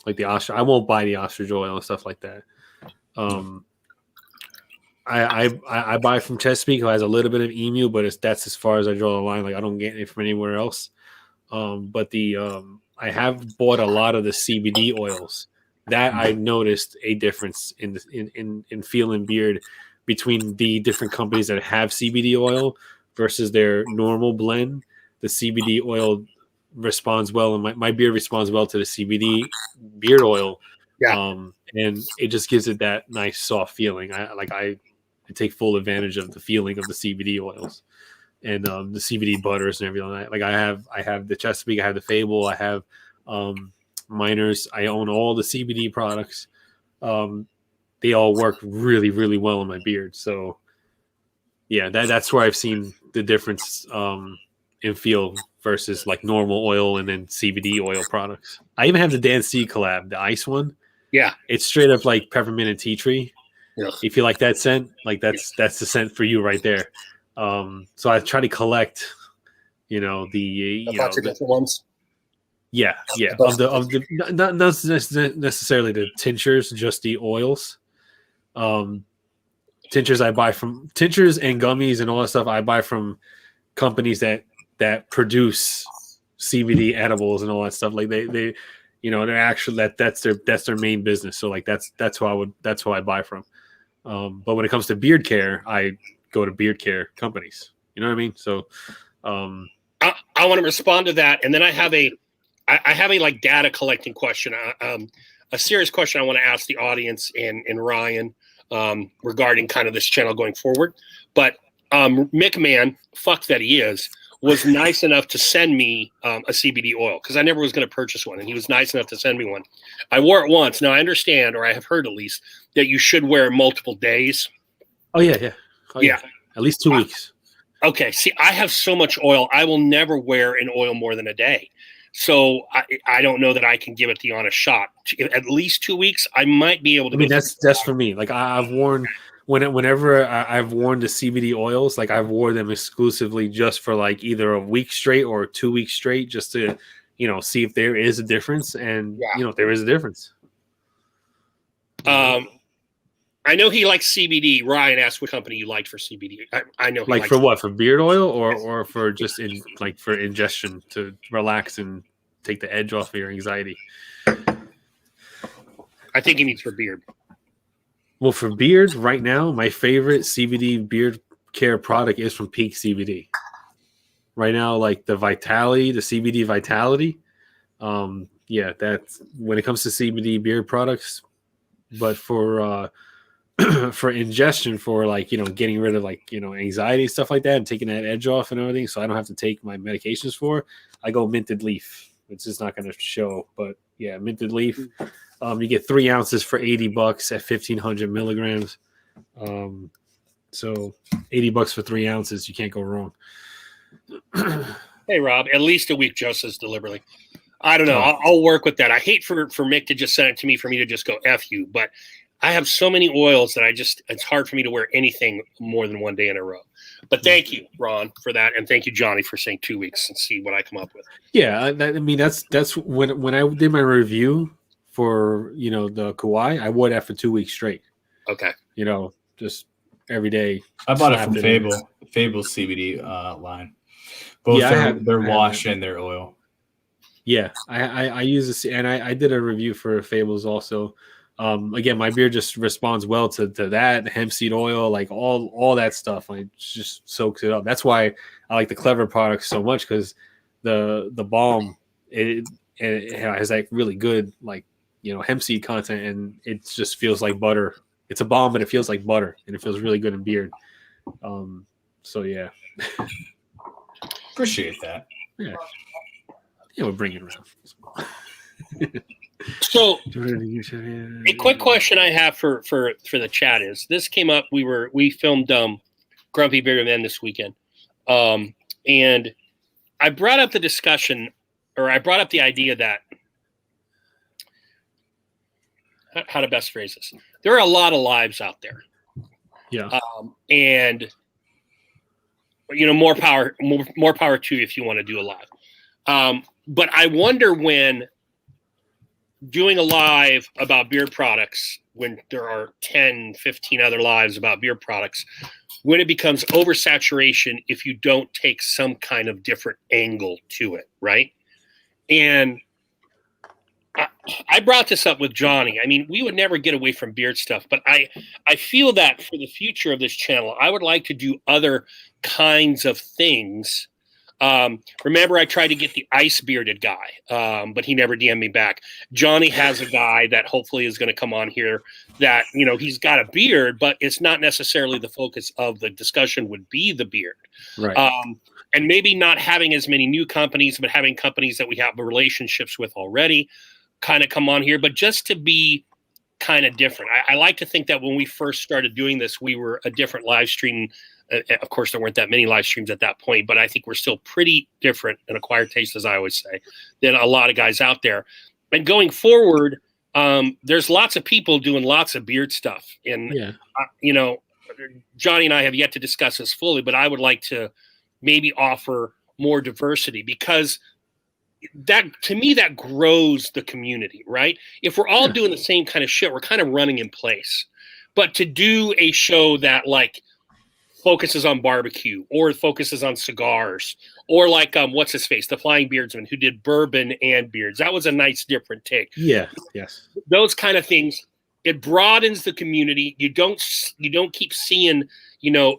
like the ostrich. I won't buy the ostrich oil and stuff like that. I buy from Chesapeake, who has a little bit of emu, but that's as far as I draw the line. Like, I don't get it from anywhere else. But I have bought a lot of the CBD oils that I noticed a difference in feeling beard between the different companies that have CBD oil versus their normal blend. The CBD oil responds well, and my beard responds well to the CBD beard oil Yeah. And it just gives it that nice soft feeling. I take full advantage of the feeling of the CBD oils and the CBD butters and everything like that. Like I have the Chesapeake, I have the Fable, I have Miners. I own all the CBD products. They all work really, really well in my beard. So yeah, that's where I've seen the difference in feel versus like normal oil and then CBD oil products. I even have the Dan C collab, the ice one. Yeah. It's straight up like peppermint and tea tree. Ugh. If you like that scent, like that's the scent for you right there. So I try to collect, the Bunch of different ones. yeah of the not necessarily the tinctures, just the oils. Tinctures I buy from tinctures and gummies and all that stuff I buy from companies that produce CBD edibles and all that stuff. Like they they're actually that's their main business. So like that's who I buy from. But when it comes to beard care, I go to beard care companies. You know what I mean? So I want to respond to that, and then I have a like data collecting question, a serious question I want to ask the audience and Ryan regarding kind of this channel going forward. But Mick Man, fuck that he is, was nice enough to send me a CBD oil because I never was going to purchase one, and he was nice enough to send me one. I wore it once. Now I understand, or I have heard at least, that you should wear it multiple days. Oh yeah. At least 2 weeks. Okay. See, I have so much oil, I will never wear an oil more than a day. So I don't know that I can give it the honest shot. At least 2 weeks, I might be able to. I mean, that's for me. Like I've worn whenever I've worn the CBD oils, like I've wore them exclusively just for like either a week straight or 2 weeks straight, just to see if there is a difference, and there is a difference. I know he likes CBD. Ryan asked what company you liked for CBD. I know. Like for what? For beard oil or for just for ingestion to relax and take the edge off of your anxiety? I think he means for beard. Well, for beard right now, my favorite CBD beard care product is from Peak CBD. Right now, like the CBD Vitality. That's when it comes to CBD beard products. But for for ingestion, for like getting rid of like anxiety, stuff like that, and taking that edge off and everything, so I don't have to take my medications for, I go Minted Leaf. It's just not going to show, but yeah, Minted Leaf. You get 3 ounces for $80 at 1,500 milligrams. So $80 for 3 ounces, you can't go wrong. Hey Rob, at least a week, Joe says deliberately. I don't know. I'll work with that. I hate for Mick to just send it to me for me to just go F you, but I have so many oils that it's hard for me to wear anything more than 1 day in a row. But thank you, Ron, for that. And thank you, Johnny, for saying 2 weeks and see what I come up with. Yeah. That's when I did my review for, the Kauai, I wore that for 2 weeks straight. Okay. Just every day. I bought it from Fable CBD line. Both their wash and their oil. Yeah. I use this, and I did a review for Fables also. Again, my beard just responds well to that hemp seed oil, like all that stuff. Like just soaks it up. That's why I like the Clever products so much, because the balm it has like really good like hemp seed content, and it just feels like butter. It's a balm, but it feels like butter, and it feels really good in beard. So yeah, appreciate that. Yeah, we'll bring it around. So a quick question I have for the chat is, this came up. We filmed Grumpy Bearded Men this weekend, and I brought up the discussion, or I brought up the idea that, how to best phrase this, there are a lot of lives out there, and more power to you if you want to do a live, but I wonder when doing a live about beard products, when there are 10, 15 other lives about beard products, when it becomes oversaturation if you don't take some kind of different angle to it, right? And I brought this up with Johnny. I mean, we would never get away from beard stuff, but I feel that for the future of this channel, I would like to do other kinds of things Remember, I tried to get the ice bearded guy, but he never DM'd me back. Johnny has a guy that hopefully is going to come on here that, he's got a beard, but it's not necessarily the focus of the discussion would be the beard. Right. And maybe not having as many new companies, but having companies that we have relationships with already kind of come on here, but just to be kind of different. I like to think that when we first started doing this, we were a different live stream. Of course, there weren't that many live streams at that point, but I think we're still pretty different, an acquired taste, as I always say, than a lot of guys out there. And going forward, there's lots of people doing lots of beard stuff. And, Johnny and I have yet to discuss this fully, but I would like to maybe offer more diversity, because that, to me, that grows the community, right? If we're all doing the same kind of shit, we're kind of running in place. But to do a show that focuses on barbecue, or focuses on cigars, or what's his face, the Flying Beardsman, who did bourbon and beards, that was a nice different take. Yeah. Yes. Those kind of things, it broadens the community. You don't keep seeing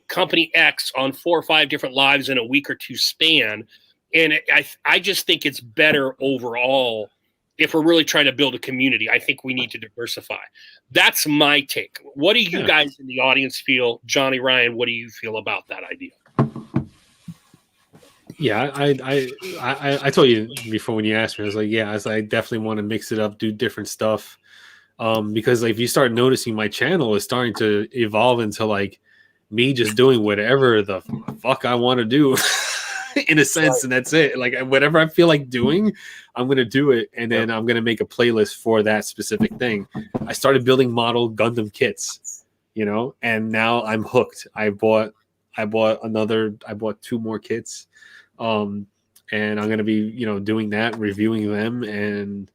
company X on 4 or 5 different lives in a week or two span. And I just think it's better overall if we're really trying to build a community. I think we need to diversify. That's my take. What do you guys in the audience feel? Johnny, Ryan, what do you feel about that idea? Yeah, I told you before when you asked me, I was like, I definitely want to mix it up, do different stuff. Because if you start noticing, my channel is starting to evolve into me just doing whatever the fuck I want to do. In a sense, and that's it. Whatever I feel like doing, I'm gonna do it, and then I'm gonna make a playlist for that specific thing. I started building model Gundam kits, and now I'm hooked. I bought 2 more kits, and I'm gonna be doing that, reviewing them, and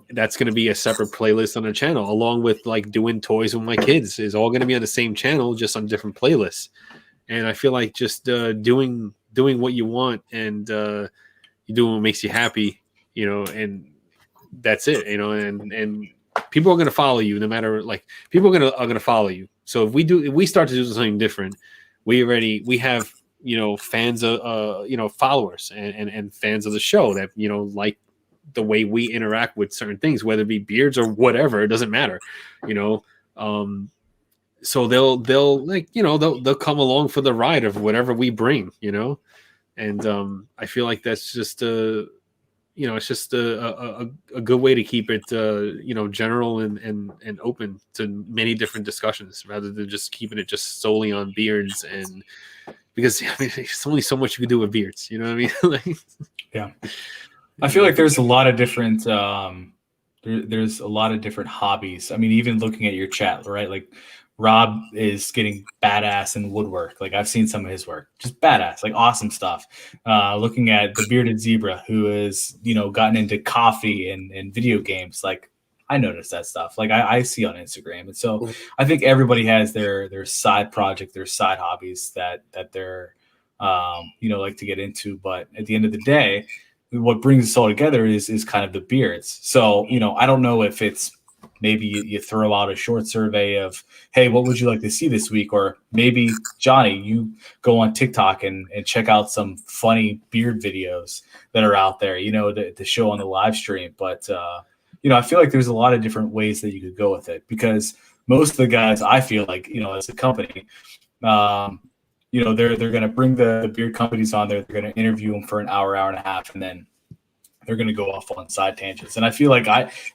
that's gonna be a separate playlist on the channel, along with doing toys with my kids. Is all gonna be on the same channel, just on different playlists. And I feel like just doing what you want, and you do what makes you happy, and that's it, and people are going to follow you no matter, people are going to follow you. So if we start to do something different, we have, fans of, followers and fans of the show that, like the way we interact with certain things, whether it be beards or whatever, it doesn't matter, so they'll come along for the ride of whatever we bring, and I feel like that's just it's just a good way to keep it general and open to many different discussions, rather than just keeping it just solely on beards. And because there's only so much you can do with beards, you know what I mean? Yeah, I feel like there's a lot of different there's a lot of different hobbies. I mean, even looking at your chat, right? Rob is getting badass in woodwork. I've seen some of his work, just badass, awesome stuff. Looking at the Bearded Zebra, who has, gotten into coffee and video games. I noticed that stuff. I see on Instagram. And so I think everybody has their side project, their side hobbies that they're, like to get into. But at the end of the day, what brings us all together is kind of the beards. So, I don't know if it's, maybe you throw out a short survey of, hey, what would you like to see this week? Or maybe, Johnny, you go on TikTok and check out some funny beard videos that are out there, to show on the live stream. But, I feel like there's a lot of different ways that you could go with it, because most of the guys, I feel like, as a company, they're going to bring the beard companies on there. They're going to interview them for an hour and a half, and then they're going to go off on side tangents. And I feel like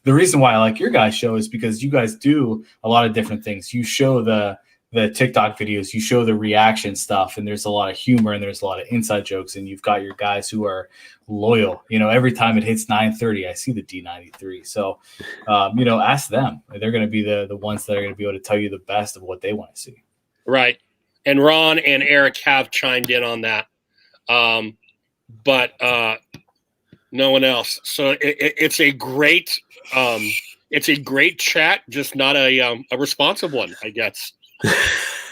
the reason why I like your guys' show is because you guys do a lot of different things. You show the TikTok videos, you show the reaction stuff, and there's a lot of humor and there's a lot of inside jokes. And you've got your guys who are loyal. Every time it hits 9:30, I see the D93. So, ask them. They're going to be the ones that are going to be able to tell you the best of what they want to see. Right. And Ron and Eric have chimed in on that. But no one else. So it's a great chat, just not a responsive one, I guess.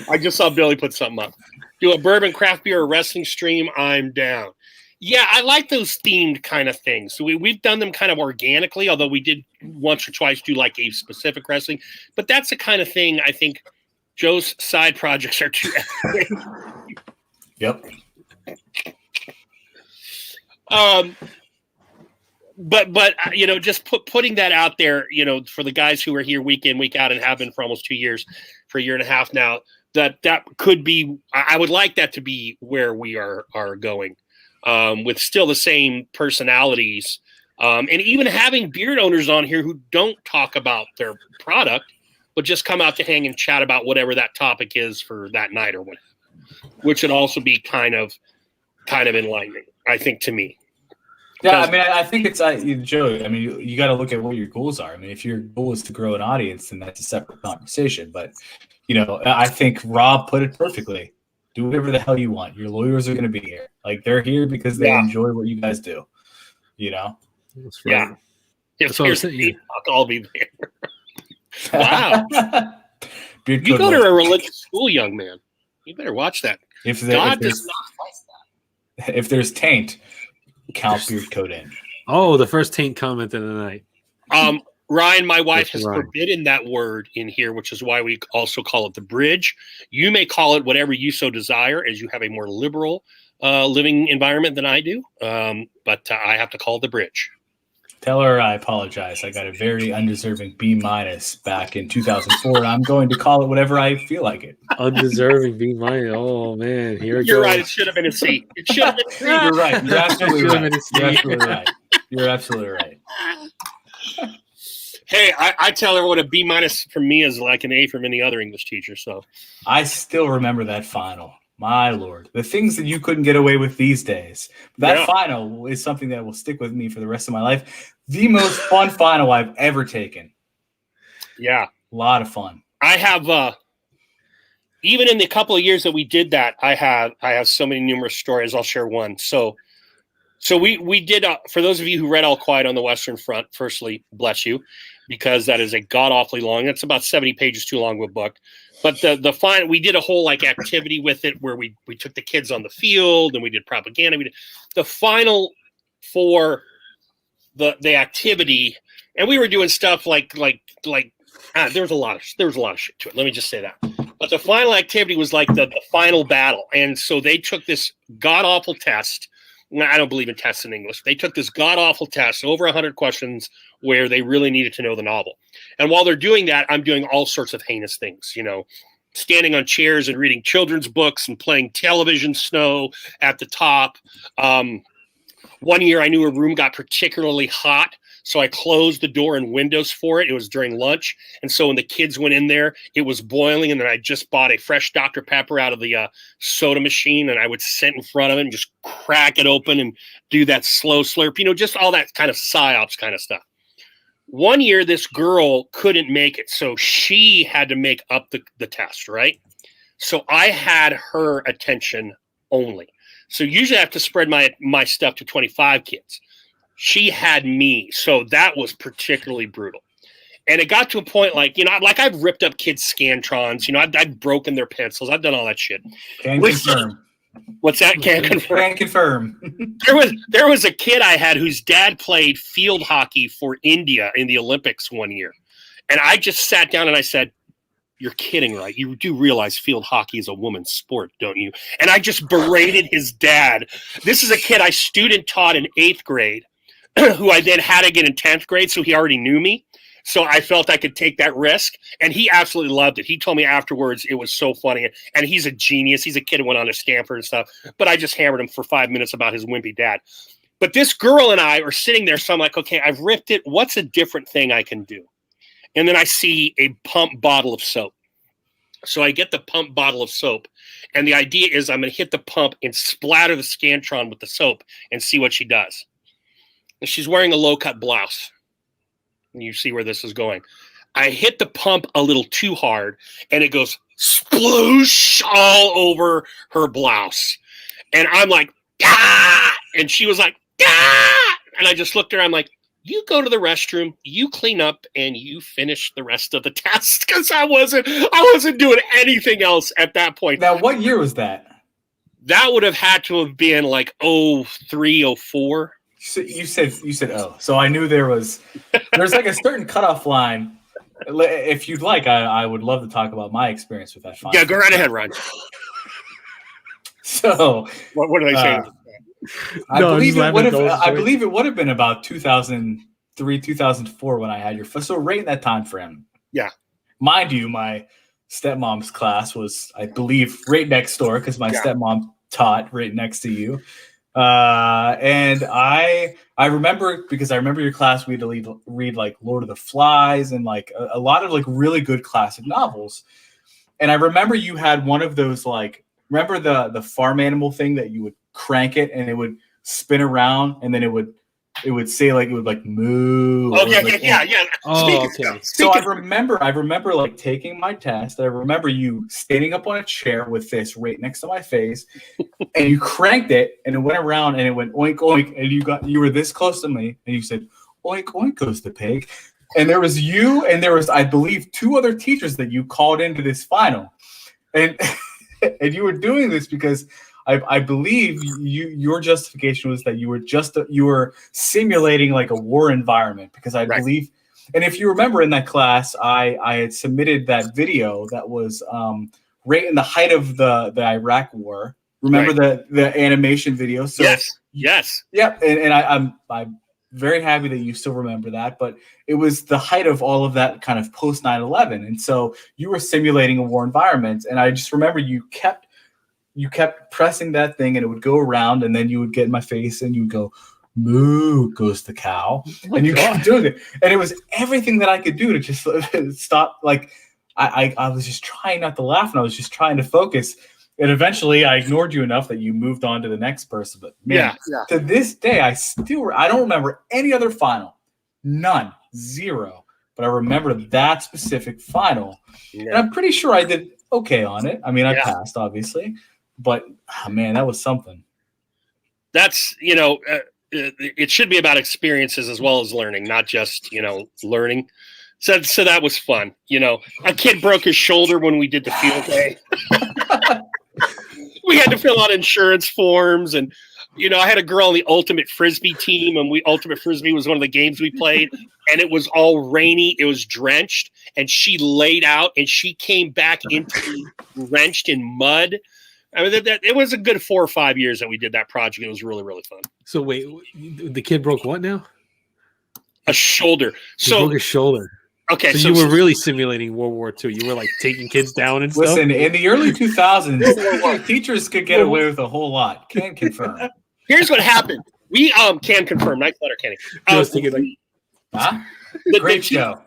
I just saw Billy put something up. Do a bourbon, craft beer, or wrestling stream. I'm down. Yeah, I like those themed kind of things. So we've done them kind of organically, although we did once or twice do a specific wrestling. But that's the kind of thing I think Joe's side projects are too. Yep. But you know, just putting that out there, you know, for the guys who are here week in, week out, and have been for almost 2 years, for a year and a half now, that could be. I would like that to be where we are going, with still the same personalities, and even having beard owners on here who don't talk about their product, but just come out to hang and chat about whatever that topic is for that night or whatever, which would also be kind of enlightening, I think, to me. Yeah, I mean, I think it's Joe. I mean, you got to look at what your goals are. I mean, if your goal is to grow an audience, then that's a separate conversation. But you know, I think Rob put it perfectly. Do whatever the hell you want. Your lawyers are going to be here. Like, they're here because they enjoy what you guys do. You know? That's right. Yeah. If there's I'll be there. Wow. You go to a religious school, young man. You better watch that. God does not like that. If there's taint, count beard code in. Oh, the first taint comment of the night. Ryan, my wife has forbidden that word in here, which is why we also call it the bridge. You may call it whatever you so desire, as you have a more liberal living environment than I do. But I have to call it the bridge. Tell her I apologize. I got a very undeserving B- back in 2004, and I'm going to call it whatever I feel like it. Undeserving B-. Oh man, here it You're goes. right. It should have been a C. It should have been a C. You're right. You're absolutely right. You're absolutely right. You're absolutely right. Hey, I tell her what a B- from me is like an A from any other English teacher. So I still remember that final. My Lord, the things that you couldn't get away with these days. That final is something that will stick with me for the rest of my life. The most fun final I've ever taken. Yeah. A lot of fun. I have, even in the couple of years that we did that, I have so many numerous stories. I'll share one. So we did, for those of you who read All Quiet on the Western Front, firstly, bless you, because that is a god-awfully long, it's about 70 pages too long of a book. But the final, we did a whole like activity with it where we took the kids on the field and we did propaganda. We did the final for the activity, and we were doing stuff like there was a lot of shit to it. Let me just say that. But the final activity was like the final battle, and so they took this god awful test. I don't believe in tests in English. They took this god awful test, over 100 questions, where they really needed to know the novel. And while they're doing that, I'm doing all sorts of heinous things, you know, standing on chairs and reading children's books and playing television snow at the top. One year I knew a room got particularly hot, so I closed the door and windows for it. It was during lunch. And so when the kids went in there, it was boiling. And then I just bought a fresh Dr. Pepper out of the soda machine, and I would sit in front of it and just crack it open and do that slow slurp, you know, just all that kind of psyops kind of stuff. One year, this girl couldn't make it, so she had to make up the test, right? So I had her attention only. So usually I have to spread my stuff to 25 kids. She had me, so that was particularly brutal. And it got to a point like, you know, like I've ripped up kids' Scantrons, you know, I've broken their pencils, I've done all that shit. Can confirm. What's that? Can confirm. Can confirm. There was a kid I had whose dad played field hockey for India in the Olympics one year. And I just sat down and I said, "You're kidding, right? You do realize field hockey is a woman's sport, don't you?" And I just berated his dad. This is a kid I student taught in 8th grade, who I then had again in 10th grade, so he already knew me. So I felt I could take that risk, and he absolutely loved it. He told me afterwards it was so funny, and he's a genius. He's a kid who went on to Stanford and stuff, but I just hammered him for 5 minutes about his wimpy dad. But this girl and I are sitting there, so I'm like, okay, I've ripped it. What's a different thing I can do? And then I see a pump bottle of soap. So I get the pump bottle of soap, and the idea is I'm going to hit the pump and splatter the Scantron with the soap and see what she does. And she's wearing a low-cut blouse. And you see where this is going. I hit the pump a little too hard, and it goes sploosh all over her blouse. And I'm like, ah! And she was like, ah! And I just looked at her. I'm like, you go to the restroom, you clean up, and you finish the rest of the test, because I wasn't doing anything else at that point. Now, what year was that? That would have had to have been like 03, 04. You said oh, so I knew there's like a certain cutoff line. If you'd like, I would love to talk about my experience with that final. Yeah, go right ahead, Ron. So what did I say? I No, I'm believe just it would laughing at have. those I stories. believe it would have been about 2003, 2004 when I had your. So right in that time frame. Yeah. Mind you, my stepmom's class was, I believe, right next door because my Yeah. stepmom taught right next to you. And I remember, because I remember your class, we had to read like Lord of the Flies and like a lot of like really good classic novels. And I remember you had one of those, like, remember the farm animal thing that you would crank it and it would spin around and then it would say like, it would like moo. Oh or yeah, like, yeah. Oh, Speaking okay. stuff. So Speaking I remember like taking my test. I remember you standing up on a chair with this right next to my face, and you cranked it, and it went around, and it went oink oink, and you were this close to me, and you said oink oink goes the pig, and there was you, and there was, I believe, 2 other teachers that you called into this final, and and you were doing this because I believe your justification was that you were simulating like a war environment, because I Right. believe, and if you remember in that class, I had submitted that video that was right in the height of the Iraq War. Remember the animation video? So yes. Yep, and I'm very happy that you still remember that, but it was the height of all of that kind of post 9/11, and so you were simulating a war environment, and I just remember you kept pressing that thing, and it would go around, and then you would get in my face, and you would go, "Moo," goes the cow, and you kept doing it, and it was everything that I could do to just stop. Like I was just trying not to laugh, and I was just trying to focus. And eventually, I ignored you enough that you moved on to the next person. But man, to this day, I don't remember any other final, none, zero. But I remember that specific final, and I'm pretty sure I did okay on it. I mean, I passed, obviously, but man, that was something. That's it should be about experiences as well as learning, not just learning. So that was fun. A kid broke his shoulder when we did the field day. We had to fill out insurance forms, and I had a girl on the Ultimate Frisbee team, and Ultimate Frisbee was one of the games we played, and it was all rainy, it was drenched, and she laid out, and she came back into drenched in mud. I mean, it was a good 4 or 5 years that we did that project. It was really, really fun. So wait, the kid broke what now? A shoulder. He broke his shoulder. Okay, so you were really simulating World War II. You were like taking kids down and stuff. Listen, in the early 2000s, teachers could get away with a whole lot. Can confirm. Here's what happened. We can confirm. Nice letter, Kenny. Great show.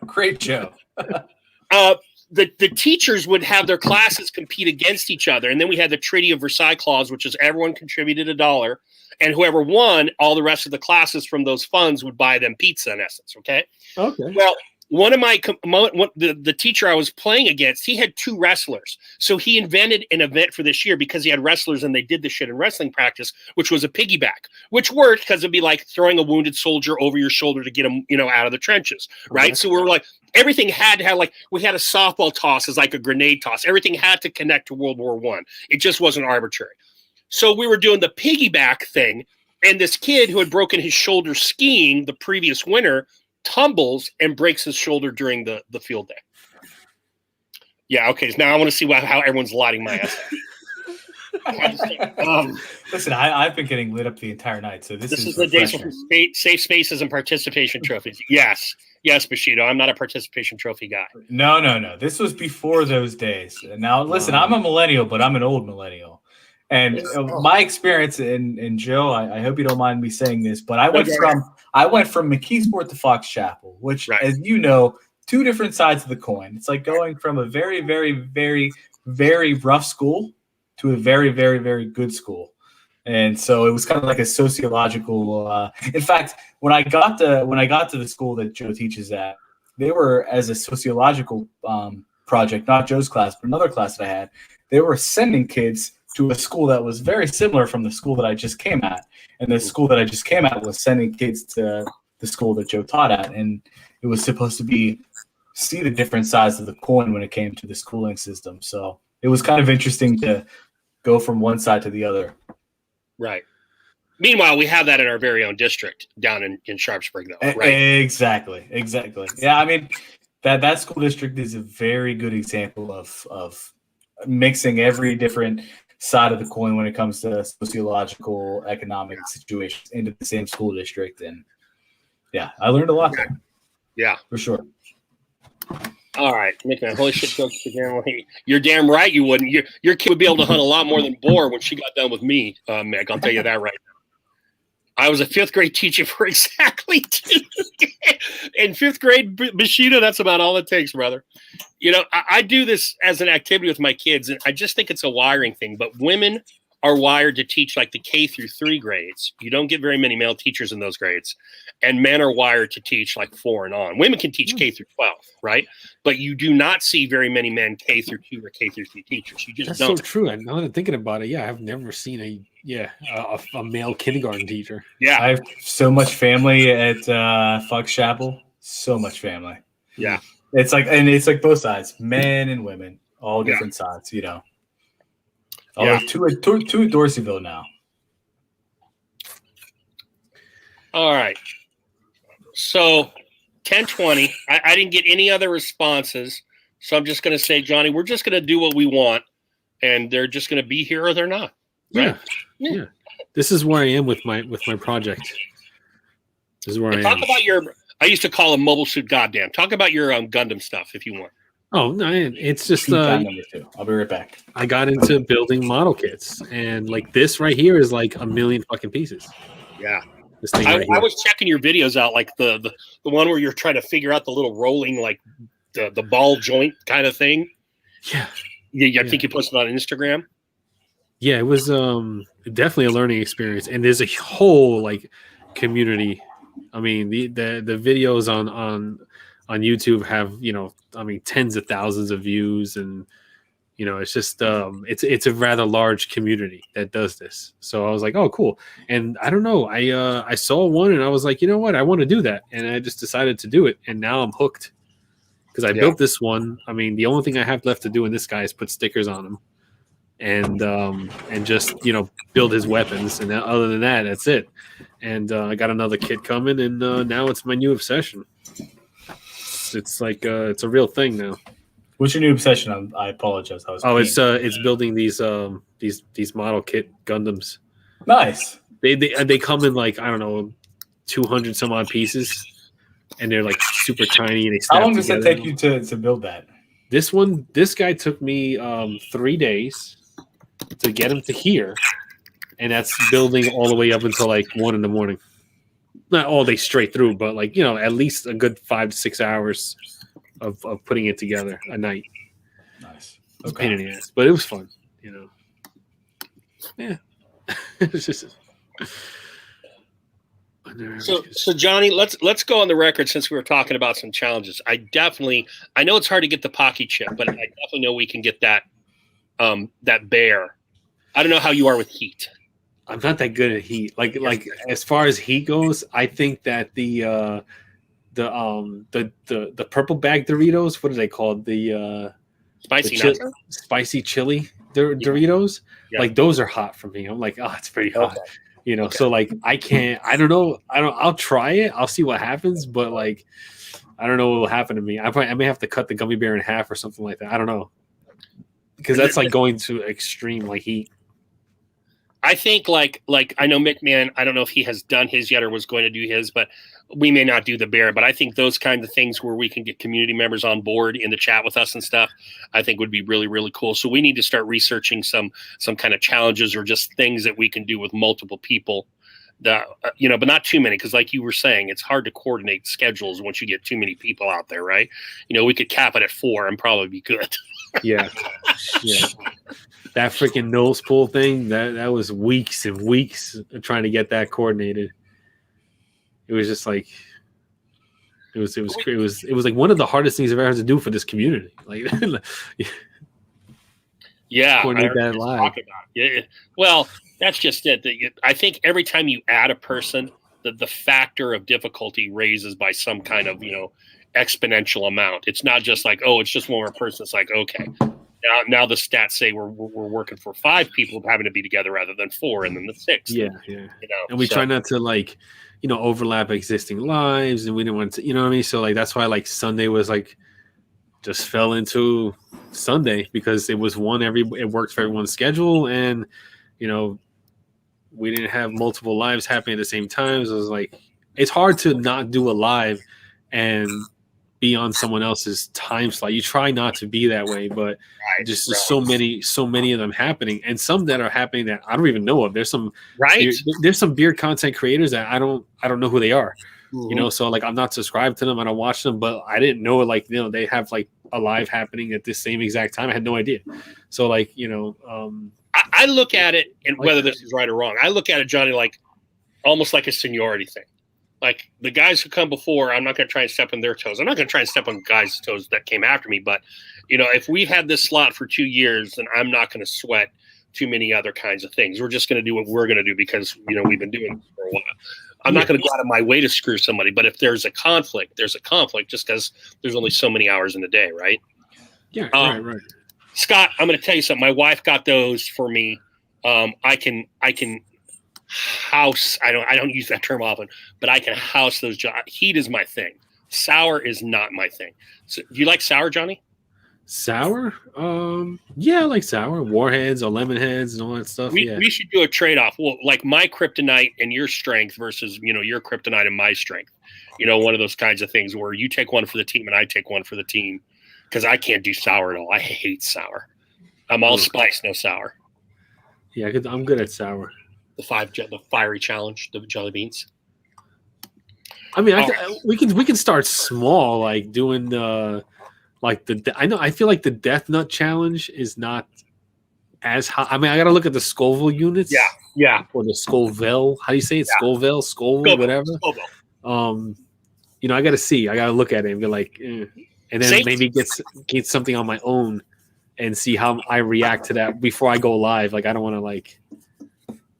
The teachers would have their classes compete against each other, and then we had the Treaty of Versailles clause, which is everyone contributed $1, and whoever won, all the rest of the classes from those funds would buy them pizza. In essence, okay. Well, one of the teacher I was playing against, he had 2 wrestlers. So he invented an event for this year because he had wrestlers and they did this shit in wrestling practice, which was a piggyback, which worked because it'd be like throwing a wounded soldier over your shoulder to get him, out of the trenches. Right. Okay. So we were like, everything had to have, like, we had a softball toss as like a grenade toss. Everything had to connect to World War I. It just wasn't arbitrary. So we were doing the piggyback thing. And this kid who had broken his shoulder skiing the previous winter tumbles and breaks his shoulder during the field day. Yeah, okay. So now I want to see how everyone's lighting my ass. Listen, I've been getting lit up the entire night, so this is the days for safe spaces and participation trophies. Yes, Bushido. I'm not a participation trophy guy. No. This was before those days. Now, listen, I'm a millennial, but I'm an old millennial. And my experience, and Joe, I hope you don't mind me saying this, but I went from McKeesport to Fox Chapel, which, as you know, 2 different sides of the coin. It's like going from a very, very, very, very rough school to a very, very, very good school. And so it was kind of like a sociological. In fact, when I got to the school that Joe teaches at, they were, as a sociological project, not Joe's class, but another class that I had, they were sending kids to a school that was very similar from the school that I just came at. And the school that I just came at was sending kids to the school that Joe taught at. And it was supposed to see the different sides of the coin when it came to the schooling system. So it was kind of interesting to go from one side to the other. Right. Meanwhile, we have that in our very own district down in Sharpsburg, though. Right. Exactly. Yeah, I mean, that school district is a very good example of mixing every different side of the coin when it comes to sociological, economic situations into the same school district. And yeah, I learned a lot there. Yeah, For sure. all right, making a holy shit jokes again. You're damn right you wouldn't. Your kid would be able to hunt a lot more than boar when she got done with me, Mick. I'll tell you that right now. I was a 5th grade teacher for exactly 2 in 5th grade, Bushido. That's about all it takes, brother. You know, I do this as an activity with my kids, and I just think it's a wiring thing. But women are wired to teach like the K through 3 grades. You don't get very many male teachers in those grades. And men are wired to teach like 4 and on. Women can teach K through 12, right? But you do not see very many men K through 2 or K through 3 teachers. You just That's don't. so true. And now that I'm thinking about it, yeah, I've never seen a male kindergarten teacher. Yeah. I have so much family at Fox Chapel. So much family. Yeah. It's like both sides, men and women, all different sides, you know. Oh, Yeah. two at Dorseyville now. All right. So 10:20. I didn't get any other responses. So I'm just going to say, Johnny, we're just going to do what we want. And they're just going to be here or they're not. Right? Yeah. This is where I am with my project. This is where And I talk am. about I used to call them Mobile Suit Goddamn. Talk about your Gundam stuff if you want. Oh no, it's just Number 2. I'll be right back. I got into building model kits, and like this right here is like a million fucking pieces. Yeah. This thing I right here. was checking your videos out, like the one where you're trying to figure out the little rolling, like the ball joint kind of thing. Yeah. I think you posted on Instagram. Yeah, it was definitely a learning experience, and there's a whole like community. I mean, the videos on YouTube have, you know, I mean, tens of thousands of views, and you know, it's just it's a rather large community that does this. So I was like, oh, cool. And I don't know, I saw one and I was like, you know what, I want to do that, and I just decided to do it, and now I'm hooked because I built this one. I mean, the only thing I have left to do in this guy is put stickers on him, and just, you know, build his weapons, and other than that, that's it. And I got another kit coming, and now it's my new obsession. It's like it's a real thing now. What's your new obsession? I apologize. It's building these model kit Gundams. Nice. They come in like, I don't know, 200 some odd pieces, and they're like super tiny. And they How long does it take you to build that? This guy took me 3 days to get him to here, and that's building all the way up until like 1 a.m. Not all day straight through, but like, you know, at least a good 5 to 6 hours of putting it together a night. Nice. It's a pain in the ass, but it was fun, you know. Yeah. It's just So Johnny, let's go on the record, since we were talking about some challenges. I know it's hard to get the Pocky chip, but I definitely know we can get that bear. I don't know how you are with heat. I'm not that good at heat. Like as far as heat goes, I think that the purple bag Doritos, what are they called? The spicy chili Doritos. Yeah. Like those are hot for me. I'm like, oh, it's pretty hot. Okay. You know, so like I don't know. I'll try it. I'll see what happens, but like I don't know what will happen to me. I may have to cut the gummy bear in half or something like that. I don't know. Because that's like going to extreme like heat. I think like I know McMahon, I don't know if he has done his yet or was going to do his, but we may not do the bear. But I think those kinds of things where we can get community members on board in the chat with us and stuff, I think would be really, really cool. So we need to start researching some kind of challenges or just things that we can do with multiple people that, you know, but not too many. Because like you were saying, it's hard to coordinate schedules once you get too many people out there, right? You know, we could cap it at 4 and probably be good. Yeah. That freaking nose pull thing, that was weeks and weeks of trying to get that coordinated. It was just like it was like one of the hardest things I've ever had to do for this community. Like yeah, coordinate that live. Yeah. Well, that's just it. I think every time you add a person, the factor of difficulty raises by some kind of, you know, exponential amount. It's not just like, oh, it's just one more person. It's like, okay. Now the stats say we're working for 5 people having to be together rather than 4, and then the 6th. Yeah. You know, and we try not to like, you know, overlap existing lives, and we didn't want to, you know what I mean? So like that's why like Sunday was like just fell into Sunday because it was it worked for everyone's schedule, and you know, we didn't have multiple lives happening at the same time. So it was like it's hard to not do a live and be on someone else's time slot. You try not to be that way, but just there's so many of them happening, and some that are happening that I don't even know of. There's some there's some beer content creators that I don't know who they are. You know, so like I'm not subscribed to them, I don't watch them, but I didn't know like, you know, they have like a live happening at this same exact time. I had no idea. So like, you know, I look at it, and whether this is right or wrong, I look at it, Johnny, like almost like a seniority thing. Like the guys who come before, I'm not going to try and step on their toes. I'm not going to try and step on guys' toes that came after me. But, you know, if we've had this slot for 2 years, then I'm not going to sweat too many other kinds of things. We're just going to do what we're going to do because, you know, we've been doing this for a while. I'm not going to go out of my way to screw somebody. But if there's a conflict, there's a conflict just because there's only so many hours in a day, right? Yeah, right. Scott, I'm going to tell you something. My wife got those for me. I can house. I don't use that term often, but I can house those. Heat is my thing. Sour is not my thing. So, do you like sour, Johnny? Sour? Yeah, I like sour. Warheads or lemon heads and all that stuff. We should do a trade-off. Well, like my kryptonite and your strength versus, you know, your kryptonite and my strength. You know, one of those kinds of things where you take one for the team and I take one for the team, because I can't do sour at all. I hate sour. I'm all spice, no sour. Yeah, I'm good at sour. The fiery challenge, the jelly beans. I mean, we can start small, like doing I feel like the Death Nut challenge is not as high. I mean, I got to look at the Scoville units. Yeah. Or the Scoville. How do you say it? Yeah. Scoville, whatever. Scoville. You know, I got to see. I got to look at it and be like, and then maybe get something on my own and see how I react to that before I go live. Like, I don't want to like.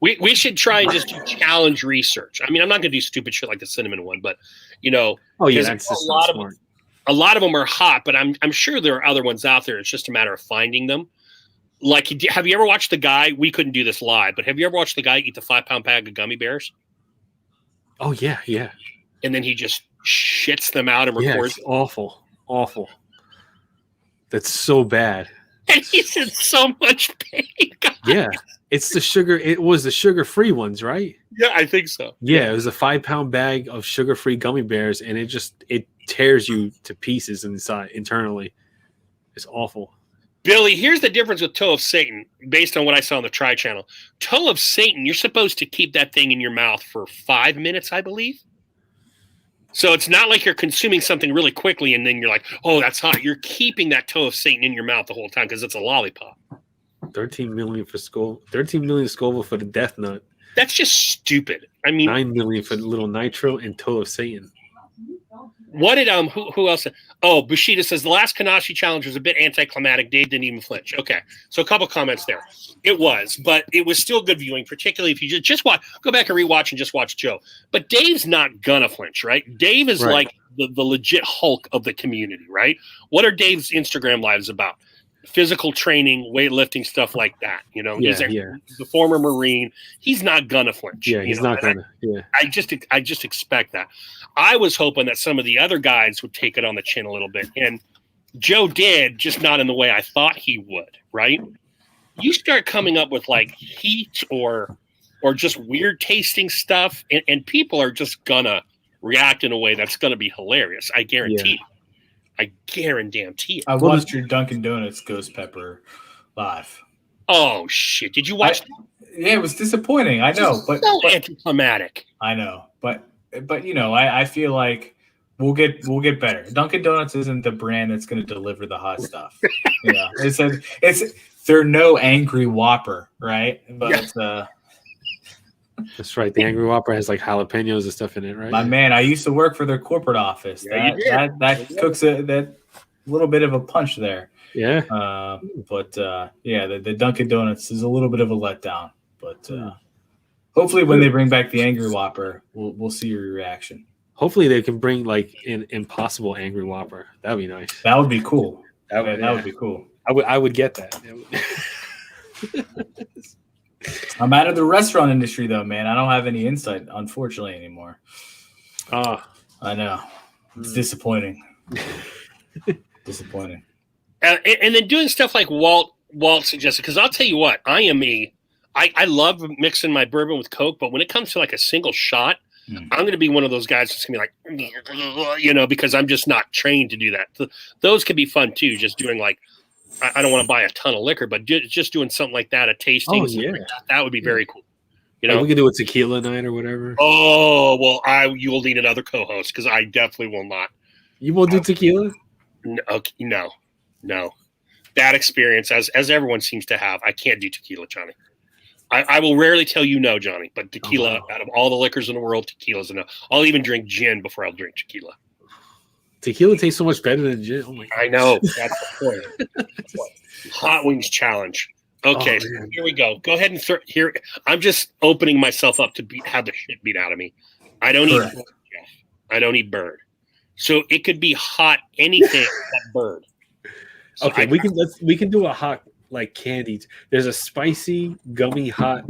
We should try and just do challenge research. I mean, I'm not going to do stupid shit like the cinnamon one, but you know, that's just smart. A lot of them are hot, but I'm sure there are other ones out there. It's just a matter of finding them. Like, have you ever watched the guy? We couldn't do this live, but have you ever watched the guy eat the 5-pound bag of gummy bears? Oh yeah. And then he just shits them out and records. Yeah, it's awful. That's so bad. And he's in so much pain. God. Yeah, it's the sugar. It was the sugar-free ones, right? Yeah, I think so. Yeah, it was a 5-pound bag of sugar-free gummy bears, and it tears you to pieces inside internally. It's awful. Billy, here's the difference with Toe of Satan, based on what I saw on the Tri Channel. Toe of Satan, you're supposed to keep that thing in your mouth for 5 minutes, I believe. So it's not like you're consuming something really quickly and then you're like, oh, that's hot. You're keeping that Toe of Satan in your mouth the whole time because it's a lollipop. 13 million for Scoville. 13 million Scoville for the Death Nut. That's just stupid. I mean, 9 million for the little Nitro and Toe of Satan. What did who else? Oh, Bushido says the last Kanashi challenge was a bit anticlimactic. Dave didn't even flinch. Okay, so a couple comments there. It was, but it was still good viewing, particularly if you just watch, go back and rewatch and just watch Joe. But Dave's not gonna flinch, right? Dave is like the legit Hulk of the community, right? What are Dave's Instagram lives about? Physical training, weightlifting, stuff like that. You know, he's the former Marine. He's not gonna flinch. Yeah, he's not gonna. I just expect that. I was hoping that some of the other guys would take it on the chin a little bit, and Joe did, just not in the way I thought he would. Right? You start coming up with like heat or just weird tasting stuff, and people are just gonna react in a way that's gonna be hilarious. I guarantee. Yeah. I guarantee it. I watched your Dunkin' Donuts Ghost Pepper live. Oh shit! Did you watch? Yeah, it was disappointing. I know, but anticlimactic. I know, but you know, I feel like we'll get better. Dunkin' Donuts isn't the brand that's going to deliver the hot stuff. Yeah, they're no Angry Whopper, right? But that's right. The Angry Whopper has like jalapenos and stuff in it, right? My man, I used to work for their corporate office. Yeah, that cooks that little bit of a punch there. Yeah. The Dunkin' Donuts is a little bit of a letdown. But hopefully when they bring back the Angry Whopper, we'll see your reaction. Hopefully they can bring like an Impossible Angry Whopper. That'd be nice. That would be cool. That would be cool. I would get that. I'm out of the restaurant industry though, man. I don't have any insight, unfortunately, anymore. I know. It's disappointing. Disappointing. And then doing stuff like Walt suggested, because I'll tell you what, I love mixing my bourbon with Coke, but when it comes to like a single shot, I'm going to be one of those guys that's going to be like, because I'm just not trained to do that. Those could be fun too. Just doing like, I don't want to buy a ton of liquor, but just doing something like that, a tasting, like that would be very cool. Like we could do a tequila night or whatever. Oh, well, you will need another co-host because I definitely will not. You won't do tequila? No. Bad experience, as everyone seems to have. I can't do tequila, Johnny. I will rarely tell you no, Johnny, but tequila, out of all the liquors in the world, tequila's enough. I'll even drink gin before I'll drink tequila. Tequila tastes so much better than gin. Oh my God. I know. That's the point. Hot Wings Challenge. Okay, so here we go. Go ahead and here. I'm just opening myself up to have the shit beat out of me. I don't eat bird, Jeff. I don't eat bird. So it could be hot anything but bird. So okay, we can do a hot like candy. There's a spicy gummy hot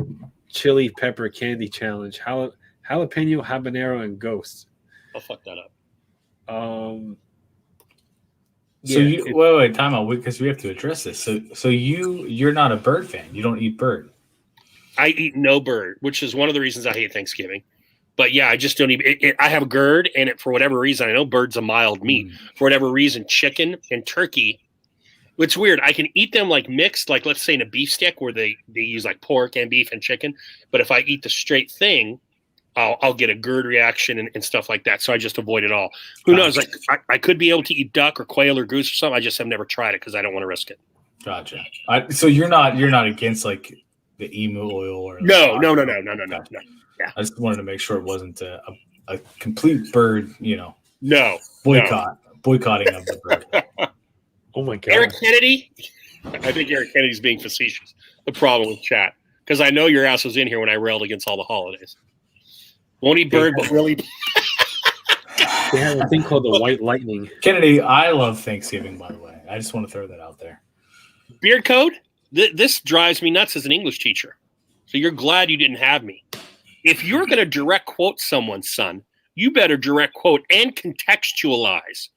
chili pepper candy challenge. Jalapeno, habanero, and ghost. I'll fuck that up. So wait, time out, because we have to address this. So you're not a bird fan. You don't eat bird. I eat no bird, which is one of the reasons I hate Thanksgiving. But yeah, I just don't eat it. I have GERD, and for whatever reason, I know bird's a mild meat. For whatever reason, chicken and turkey. It's weird. I can eat them like mixed, like let's say in a beef stick where they use like pork and beef and chicken. But if I eat the straight thing, I'll get a GERD reaction and stuff like that. So I just avoid it all. Who knows? Like I could be able to eat duck or quail or goose or something. I just have never tried it because I don't want to risk it. Gotcha. So you're not against like the emu oil or no. Yeah. I just wanted to make sure it wasn't a complete bird, No. boycotting of the bird. Oh my God. Eric Kennedy? I think Eric Kennedy's being facetious. The problem with chat. Because I know your ass was in here when I railed against all the holidays. Won't eat bird, but really. They have a thing called the White Lightning. Kennedy, I love Thanksgiving, by the way. I just want to throw that out there. Beard code? This drives me nuts as an English teacher. So you're glad you didn't have me. If you're going to direct quote someone's son, you better direct quote and contextualize.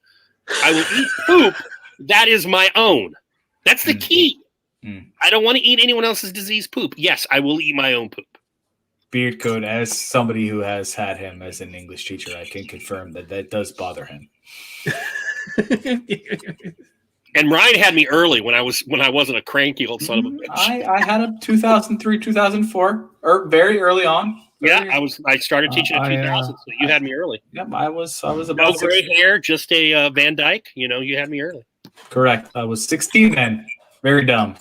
I will eat poop. That is my own. That's the key. I don't want to eat anyone else's disease poop. Yes, I will eat my own poop. Beard code, as somebody who has had him as an English teacher, I can confirm that does bother him. And Ryan had me early when I wasn't a cranky old son of a bitch. I had him 2003, 2004, or very early on. I started teaching in 2000, so you had me early. Yep, I was about no gray hair, just a Van Dyke. You had me early. Correct. I was 16 then. Very dumb.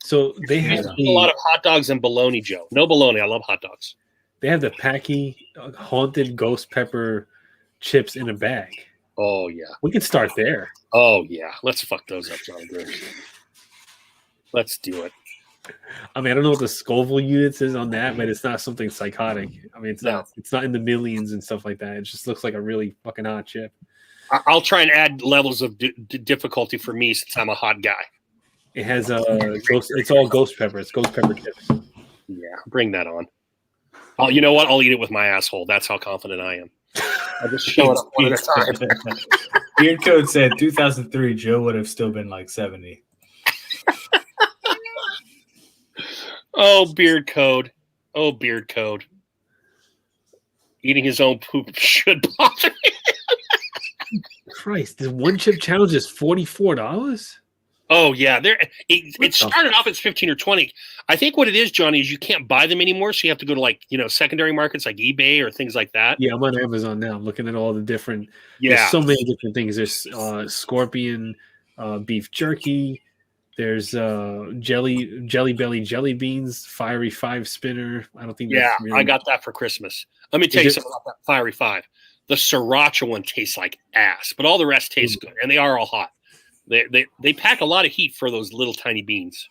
So they have a lot of hot dogs and bologna, Joe. No bologna. I love hot dogs. They have the Packy haunted ghost pepper chips in a bag. Oh yeah, we can start there. Oh yeah, let's fuck those up, John Bruce. Let's do it. I mean, I don't know what the Scoville units is on that, but it's not something psychotic. I mean, it's not in the millions and stuff like that. It just looks like a really fucking hot chip. I'll try and add levels of difficulty for me since I'm a hot guy. It has ghost. It's all ghost pepper. It's ghost pepper chips. Yeah, bring that on. You know what? I'll eat it with my asshole. That's how confident I am. I'll just show it up one at a time. Beard code said 2003. Joe would have still been like 70. Oh, beard code. Oh, beard code. Eating his own poop should bother me. Christ, the one chip challenge is $44. Oh yeah, it started off as 15 or 20. I think what it is, Johnny, is you can't buy them anymore, so you have to go to like secondary markets like eBay or things like that. Yeah, I'm on Amazon now. I'm looking at all the different. Yeah, there's so many different things. There's scorpion beef jerky. There's jelly belly jelly beans, fiery 5 spinner. I don't think. Yeah, really... I got that for Christmas. Let me tell you something about that fiery 5. The sriracha one tastes like ass, but all the rest tastes good, and they are all hot. They pack a lot of heat for those little tiny beans.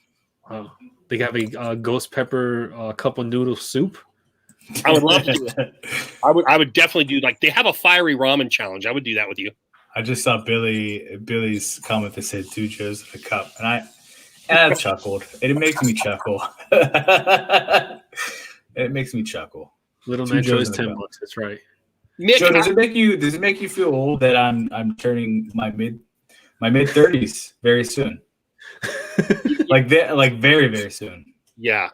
Wow. They got a ghost pepper cup of noodle soup. I would love to do it. I would definitely do, like, they have a fiery ramen challenge. I would do that with you. I just saw Billy's comment that said 2 Joes in a cup, and I chuckled. It makes me chuckle. It makes me chuckle. Little Nacho is $10. That's right. Nick, Joe, does it make you feel old that I'm turning my mid My mid-30s, very soon. like very, very soon. Yeah,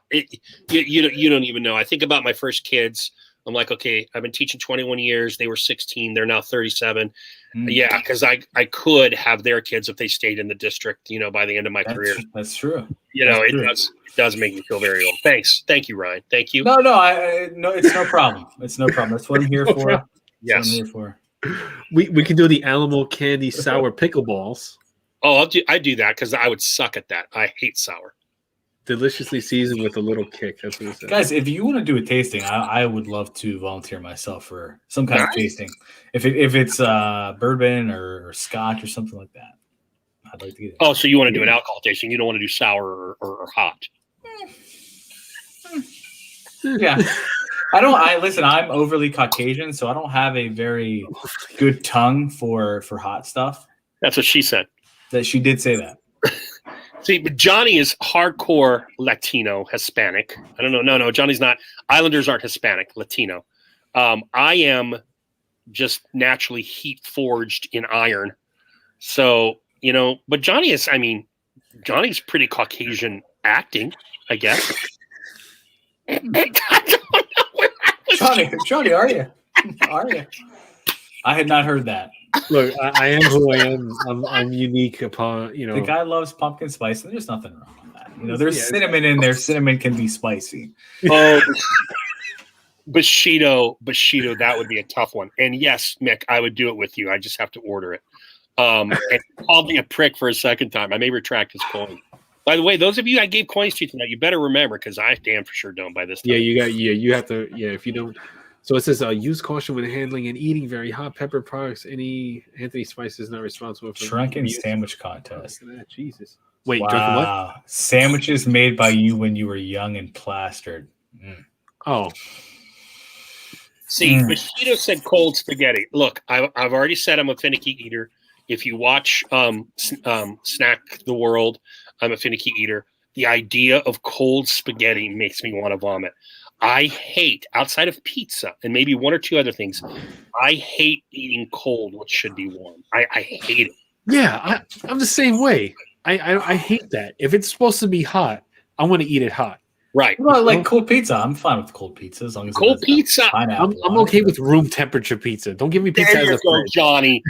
you don't even know. I think about my first kids. I'm like, okay, I've been teaching 21 years. They were 16. They're now 37. Yeah, because I could have their kids if they stayed in the district, by the end of my career. That's true. It does make me feel very old. Thank you, Ryan. Thank you. No, it's no problem. It's no problem. That's what I'm here for. Yes. What I'm here for. We can do the Alamo candy sour pickleballs. Oh, I do that because I would suck at that. I hate sour. Deliciously seasoned with a little kick. That's what it says. Guys, if you want to do a tasting, I would love to volunteer myself for some kind of tasting. If it's bourbon or scotch or something like that, I'd like to get it. Oh, so you want to do an alcohol tasting? You don't want to do sour or hot? Yeah. Listen, I'm overly Caucasian, so I don't have a very good tongue for hot stuff. That's what she said. That she did say that. See, but Johnny is hardcore Latino, Hispanic. I don't know. No, Johnny's not. Islanders aren't Hispanic, Latino. I am just naturally heat forged in iron. So, but Johnny's pretty Caucasian acting, I guess. I don't know where I was. Johnny, are you? Are you? I had not heard that. Look, I am who I am. I'm unique upon, The guy loves pumpkin spice, and there's nothing wrong with that. There's cinnamon in there. Cinnamon can be spicy. Oh, Bushido, that would be a tough one. And yes, Mick, I would do it with you. I just have to order it. And called me a prick for a second time. I may retract his coin. By the way, those of you I gave coins to tonight, you better remember because I damn for sure don't by this time. Yeah, you have to. Yeah, if you don't. So it says, use caution when handling and eating very hot pepper products. Any Anthony Spice is not responsible for Shrunken sandwich contest. Jesus. Wait, wow. What? Sandwiches made by you when you were young and plastered. Oh. See, Bushido said cold spaghetti. Look, I've already said I'm a finicky eater. If you watch Snack the World, I'm a finicky eater. The idea of cold spaghetti makes me want to vomit. I hate, outside of pizza and maybe one or two other things, I hate eating cold what should be warm. I hate it. Yeah, I'm the same way. I hate that. If it's supposed to be hot, I want to eat it hot. Right. Well, like cold pizza. I'm fine with cold pizza as long as cold pizza. I'm okay with room temperature pizza. Don't give me pizza there you go, Johnny.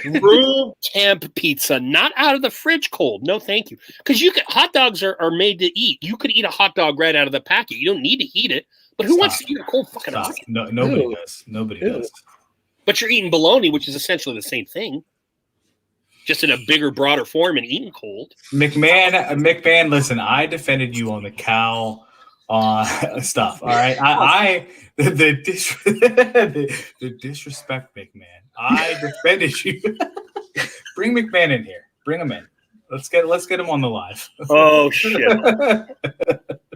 Room temp pizza, not out of the fridge cold. No, thank you. Because hot dogs are made to eat. You could eat a hot dog right out of the packet. You don't need to heat it. But who wants to eat a cold fucking hot dog? No, nobody does. Nobody does. But you're eating bologna, which is essentially the same thing, just in a bigger, broader form and eating cold. McMahon, listen, I defended you on the cow stuff. All right, the disrespect, McMahon. I defended you. Bring McMahon in here. Bring him in. Let's get him on the live. Oh shit.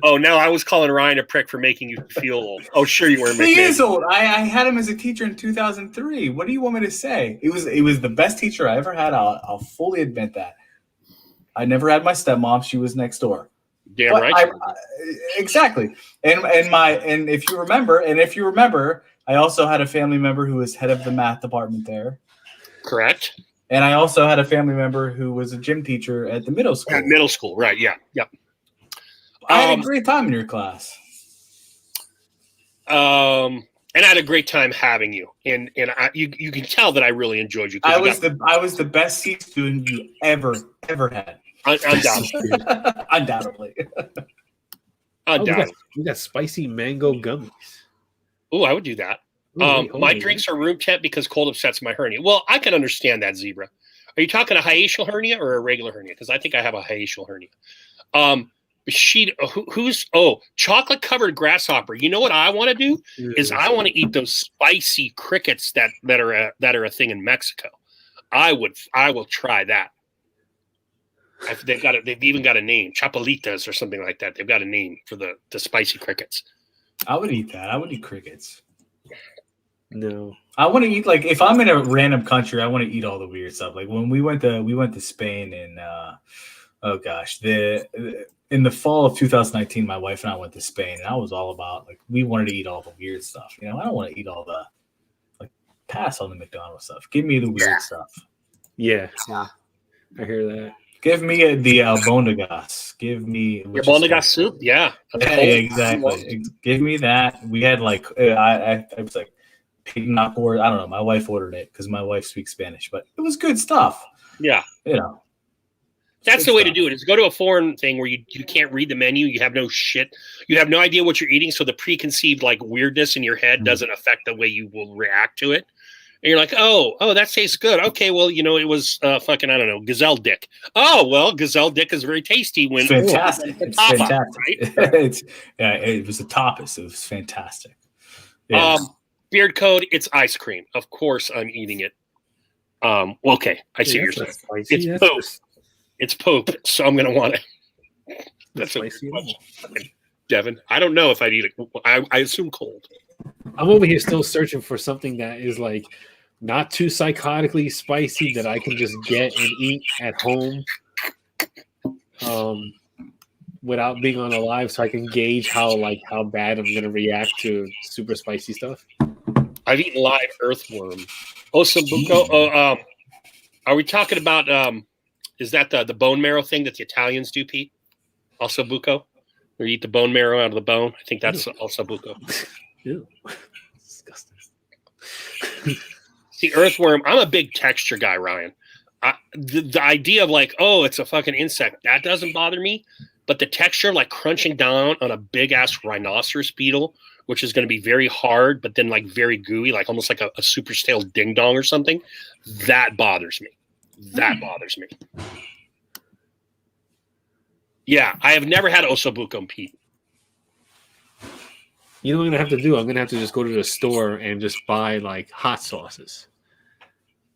Oh, now I was calling Ryan a prick for making you feel old. Oh, sure you were. McMahon. He is old. I had him as a teacher in 2003. What do you want me to say? It was the best teacher I ever had. I'll fully admit that. I never had my stepmom. She was next door. Damn right. Exactly. And if you remember, I also had a family member who was head of the math department there. Correct. And I also had a family member who was a gym teacher at the middle school. At middle school, right? Yeah, yep. I had a great time in your class. And I had a great time having you. And you can tell that I really enjoyed you. I was the best C student you ever had. Undoubtedly. Undoubtedly. We got spicy mango gummies. Oh, I would do that. My drinks are room temp because cold upsets my hernia. Well, I can understand that, Zebra. Are you talking a hiatal hernia or a regular hernia? Because I think I have a hiatal hernia. Chocolate covered grasshopper. You know what I want to do is I want to eat those spicy crickets that are a thing in Mexico. I will try that. They've even got a name, chapalitas or something like that. They've got a name for the spicy crickets. I would eat that. I would eat crickets. No, I want to eat, like, if I'm in a random country, I want to eat all the weird stuff. Like when we went to Spain and in the fall of 2019, my wife and I went to Spain, and I was all about, like, we wanted to eat all the weird stuff. I don't want to eat all the, like, pass on the McDonald's stuff. Give me the weird stuff. Yeah, I hear that. Give me the bondigas. Give me Your bondigas soup? Yeah. Yeah, exactly. Give me that. We had like I was like pig knock or I don't know. My wife ordered it because my wife speaks Spanish, but it was good stuff. Yeah. You know. That's the way to do it. Is go to a foreign thing where you can't read the menu. You have no shit. You have no idea what you're eating. So the preconceived like weirdness in your head doesn't affect the way you will react to it. And you're like, oh, that tastes good. Okay, well, it was fucking, I don't know, gazelle dick. Oh, well, gazelle dick is very tasty when it's fantastic. It's fantastic. Right? It was a tapas. It was fantastic. Yeah. Beard Code, it's ice cream. Of course I'm eating it. Okay, I see what you're saying. It's poop. It's poop, so I'm gonna want it. That's spicy. Devin, I don't know if I'd eat it. I assume cold. I'm over here still searching for something that is like not too psychotically spicy that I can just get and eat at home, without being on a live, so I can gauge how bad I'm gonna react to super spicy stuff. I've eaten live earthworm. Ossobuco. Are we talking about? Is that the bone marrow thing that the Italians do, Pete? Ossobuco, where you eat the bone marrow out of the bone. I think that's ossobuco. Ew. Disgusting. See, earthworm, I'm a big texture guy, Ryan. The idea of like, oh, it's a fucking insect, that doesn't bother me. But the texture, like crunching down on a big ass rhinoceros beetle, which is going to be very hard, but then like very gooey, like almost like a super stale ding dong or something, that bothers me. That bothers me. Yeah, I have never had ossobuco, Pete. You know what I'm gonna have to do? I'm gonna have to just go to the store and just buy like hot sauces,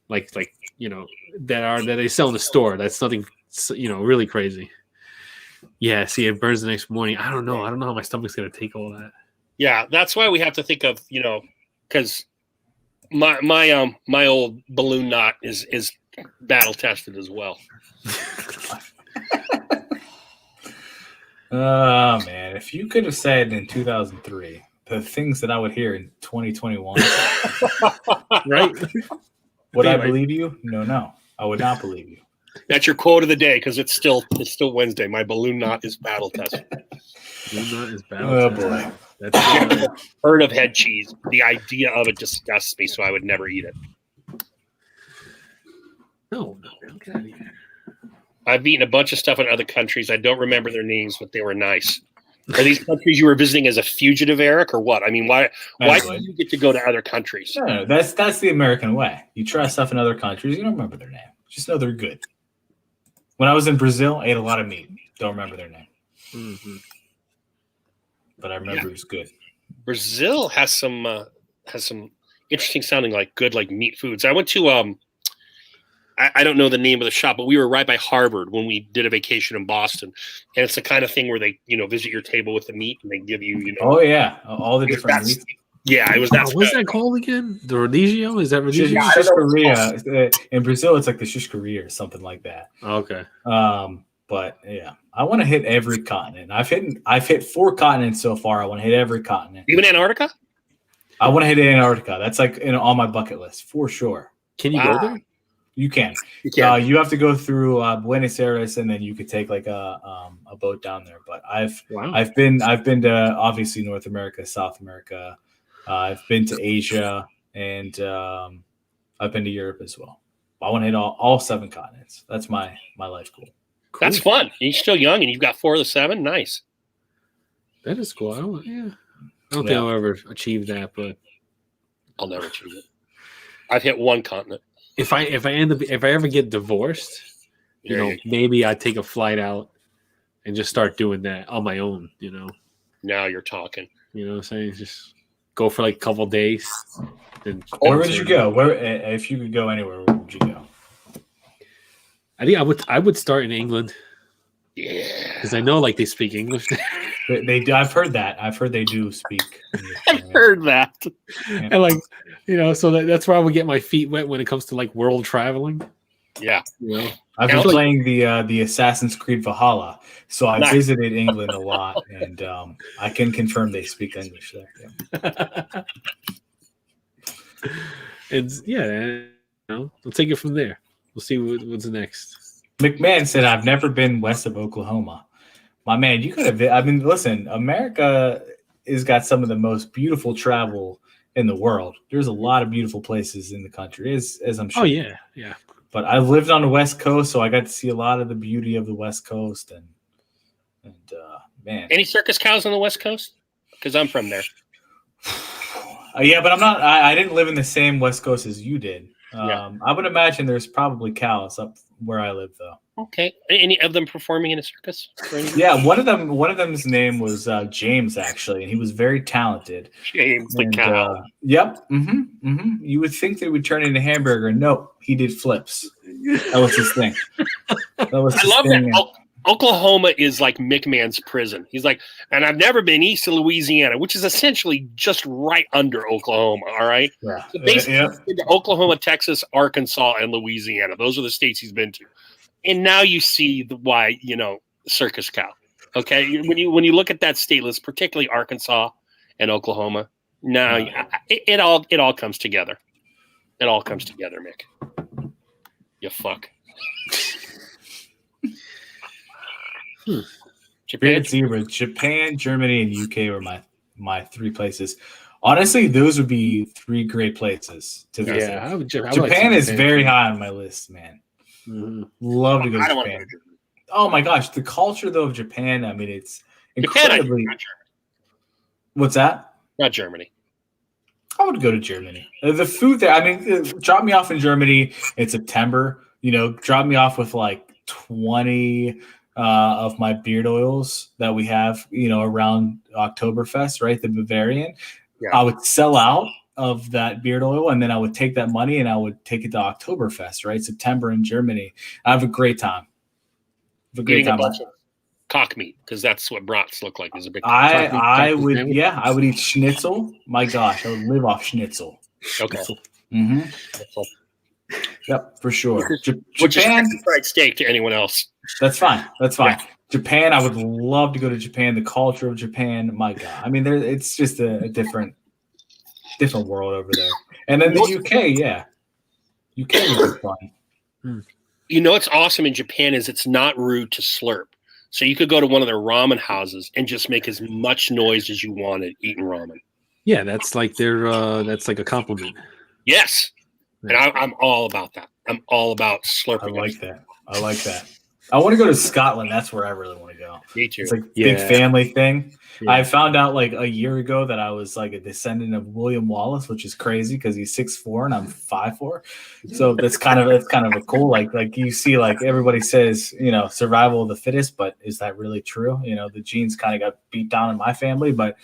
like that they sell in the store. That's nothing, really crazy. Yeah, see, it burns the next morning. I don't know how my stomach's gonna take all that. Yeah, that's why we have to think of because my old balloon knot is battle tested as well. Oh man, if you could have said in 2003 the things that I would hear in 2021, right? Would I believe you? No, I would not believe you. That's your quote of the day because it's still Wednesday. My balloon knot is battle tested. Balloon knot is battle Oh tested. boy, That's heard of head cheese. The idea of it disgusts me, so I would never eat it. No, get out of here. I've eaten a bunch of stuff in other countries. I don't remember their names, but they were nice. Are these countries you were visiting as a fugitive, Eric, or what? I mean, why do you get to go to other countries? No, that's the American way. You try stuff in other countries, you don't remember their name. Just know they're good. When I was in Brazil, I ate a lot of meat. Don't remember their name. Mm-hmm. But I remember it was good. Brazil has some interesting sounding like good like meat foods. I went to I don't know the name of the shop, but we were right by Harvard when we did a vacation in Boston, and it's the kind of thing where they visit your table with the meat and they give you Oh yeah, all the different meats. Yeah, it was that. What's that called again? The rodizio? Is that rodizio? Shishkaria. In Brazil, it's like the shishkaria or something like that. Okay. But yeah, I want to hit every continent. I've hit 4 continents so far. I want to hit every continent. Even Antarctica? I want to hit Antarctica. That's like on my bucket list for sure. Can you go there? You can. You can. You have to go through Buenos Aires, and then you could take like a boat down there. But I've been to obviously North America, South America. I've been to Asia, and I've been to Europe as well. I want to hit all 7 continents. That's my life goal. Cool. That's fun. You're still young, and you've got 4 of the 7. Nice. That is cool. I don't think I'll ever achieve that, but I'll never achieve it. I've hit 1 continent. If I ever get divorced, maybe I take a flight out and just start doing that on my own. Now you're talking. You know what I'm saying? Just go for like a couple days. Where would you go? Where if you could go anywhere, where would you go? I think I would start in England. Yeah, because I know like they speak English. They do. I've heard that. I've heard they do speak English. I've heard that. Yeah. And like so that's where I would get my feet wet when it comes to like world traveling. Yeah, I've been playing the Assassin's Creed Valhalla, so I visited England a lot, and I can confirm they speak English there. Yeah. We'll take it from there. We'll see what's next. McMahon said, "I've never been west of Oklahoma." My man, you could have. I mean, listen, America has got some of the most beautiful travel in the world. There's a lot of beautiful places in the country, as I'm sure. Oh yeah, yeah. But I've lived on the West Coast, so I got to see a lot of the beauty of the West Coast, and man, Any circus cows on the West Coast? Because I'm from there. yeah, but I'm not. I didn't live in the same West Coast as you did. Yeah. I would imagine there's probably cows up where I live, though. Okay. Any of them performing in a circus? Yeah, one of them's name was James, actually, and he was very talented. James the And, cow. yep. You would think they would turn into hamburger. Nope, he did flips. That was his thing. That was I his love thing. that. Oklahoma is like McMahon's prison. He's like, and I've never been east of Louisiana, which is essentially just right under Oklahoma. All right. Yeah. So basically, Yeah. he's been to Oklahoma, Texas, Arkansas, and Louisiana. Those are the states he's been to. And now you see why, circus cow. Okay. When you look at that state list, particularly Arkansas and Oklahoma, now it all comes together. It all comes together, Mick. You fuck. Japan, Zebra, Japan, Germany, and UK were my three places. Honestly, those would be three great places to visit. Yeah, I would Japan is very high on my list, man. Mm-hmm. Love to go I to don't want to Japan. go to Germany. Oh my gosh, the culture though of Japan. I mean, it's Japan, incredibly. not Germany. What's that? Not Germany. I would go to Germany. The food there. I mean, drop me off in Germany in September. Drop me off with like 20 of my beard oils that we have. Around Oktoberfest, right? The Bavarian. Yeah. I would sell out of that beard oil, and then I would take that money and I would take it to Oktoberfest, right? September in Germany. I have a great time. Eating a bunch of cock meat, because that's what brats look like. Is a big. I would eat schnitzel. My gosh, I would live off schnitzel. Okay. Mm-hmm. Yep, for sure. Which is Japan, fried steak to anyone else. that's fine. Yeah. Japan, I would love to go to Japan. The culture of Japan, my God. I mean, it's just a different world over there. And then the UK, yeah. UK would be fun. What's awesome in Japan is it's not rude to slurp. So you could go to one of their ramen houses and just make as much noise as you wanted eating ramen. Yeah, that's like that's like a compliment. Yes. And I'm all about that. I'm all about slurping. I like that. I want to go to Scotland. That's where I really want to go. Me too. It's like a big family thing. Yeah. I found out like a year ago that I was like a descendant of William Wallace, which is crazy because he's 6'4" and I'm 5'4". So that's kind of a cool like you see like everybody says survival of the fittest, but is that really true? The genes kind of got beat down in my family, but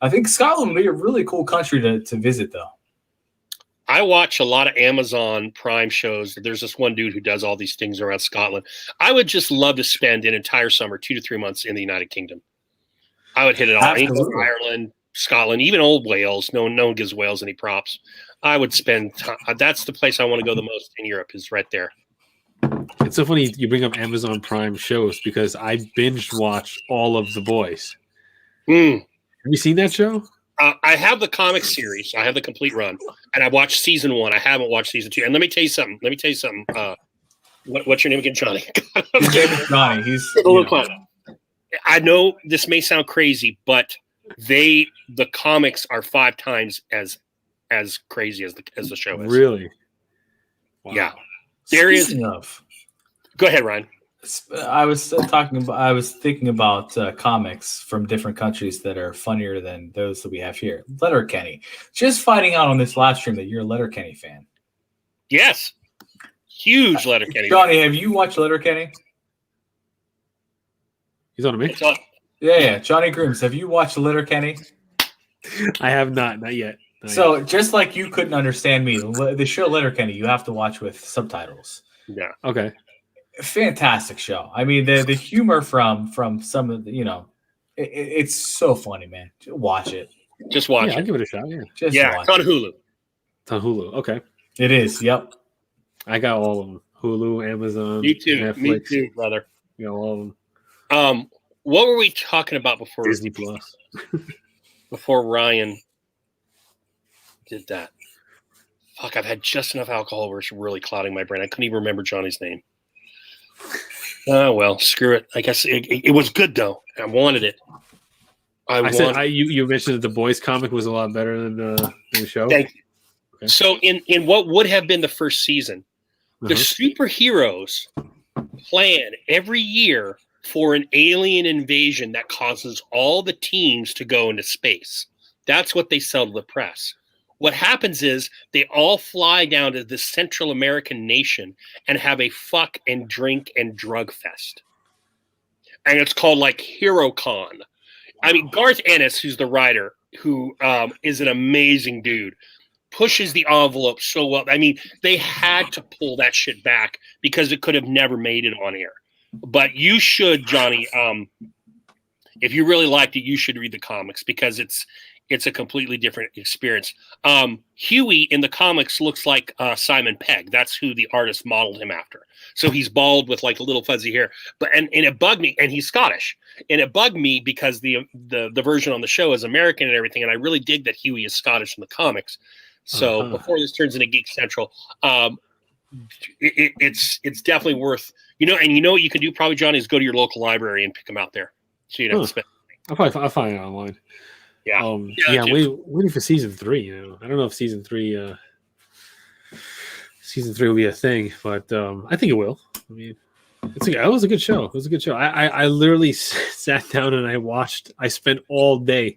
I think Scotland would be a really cool country to visit though. I watch a lot of Amazon Prime shows. There's this one dude who does all these things around Scotland. I would just love to spend an entire summer, 2 to 3 months in the United Kingdom. I would hit it all. England, Ireland, Scotland, even old Wales. No one gives Wales any props. I would spend time. That's the place I want to go the most in Europe, is right there. It's so funny you bring up Amazon Prime shows because I binge watched all of The Boys. Have you seen that show? I have the comic series. I have the complete run, and I watched season 1. I haven't watched season 2. And let me tell you something. What's your name again, Johnny? His name is Johnny. He's I know this may sound crazy, but the comics are 5 times as crazy as the show is. Really? Wow. Yeah. There is. Speaking of, Go ahead, Ryan. I was thinking about comics from different countries that are funnier than those that we have here. Letterkenny. Just finding out on this live stream that you're a Letterkenny fan. Yes. Huge Letterkenny. Johnny, have you watched Letterkenny? He's on a mix? Yeah. Johnny Grooms, have you watched Letterkenny? I have not yet. So just like you couldn't understand me, the show Letterkenny, you have to watch with subtitles. Yeah. Okay. Fantastic show. I mean, the humor from some of the, it's so funny, man. Watch it. Just watch I'll it. give it a shot. Yeah. It's on Hulu. It's on Hulu. Okay. It is. Yep. I got all of them. Hulu, Amazon, Me too. Netflix. Me too, brother. All of them. What were we talking about before Disney Plus. before Ryan did that? Fuck, I've had just enough alcohol where it's really clouding my brain. I couldn't even remember Johnny's name. Oh, well, screw it. I guess it was good, though. I wanted it. You mentioned that the Boys comic was a lot better than the show. Thank you. Okay. So in what would have been the first season, the superheroes plan every year for an alien invasion that causes all the teams to go into space. That's what they sell to the press. What happens is they all fly down to this Central American nation and have a fuck and drink and drug fest. And it's called like HeroCon. I mean, Garth Ennis, who's the writer, who is an amazing dude, pushes the envelope so well. I mean, they had to pull that shit back because it could have never made it on air. But you should, Johnny, if you really liked it, you should read the comics because it's a completely different experience. Huey in the comics looks like Simon Pegg. That's who the artist modeled him after. So he's bald with like a little fuzzy hair. And it bugged me, and he's Scottish. And it bugged me because the version on the show is American and everything, and I really dig that Huey is Scottish in the comics. So before this turns into Geek Central, it's definitely worth, and what you can do probably, Johnny, is go to your local library and pick them out there. So you don't have to spend. I'll find it online. Yeah. I'm waiting for season 3. I don't know if season 3 will be a thing, but I think it will. I mean, it was a good show. It was a good show. I literally sat down and I spent all day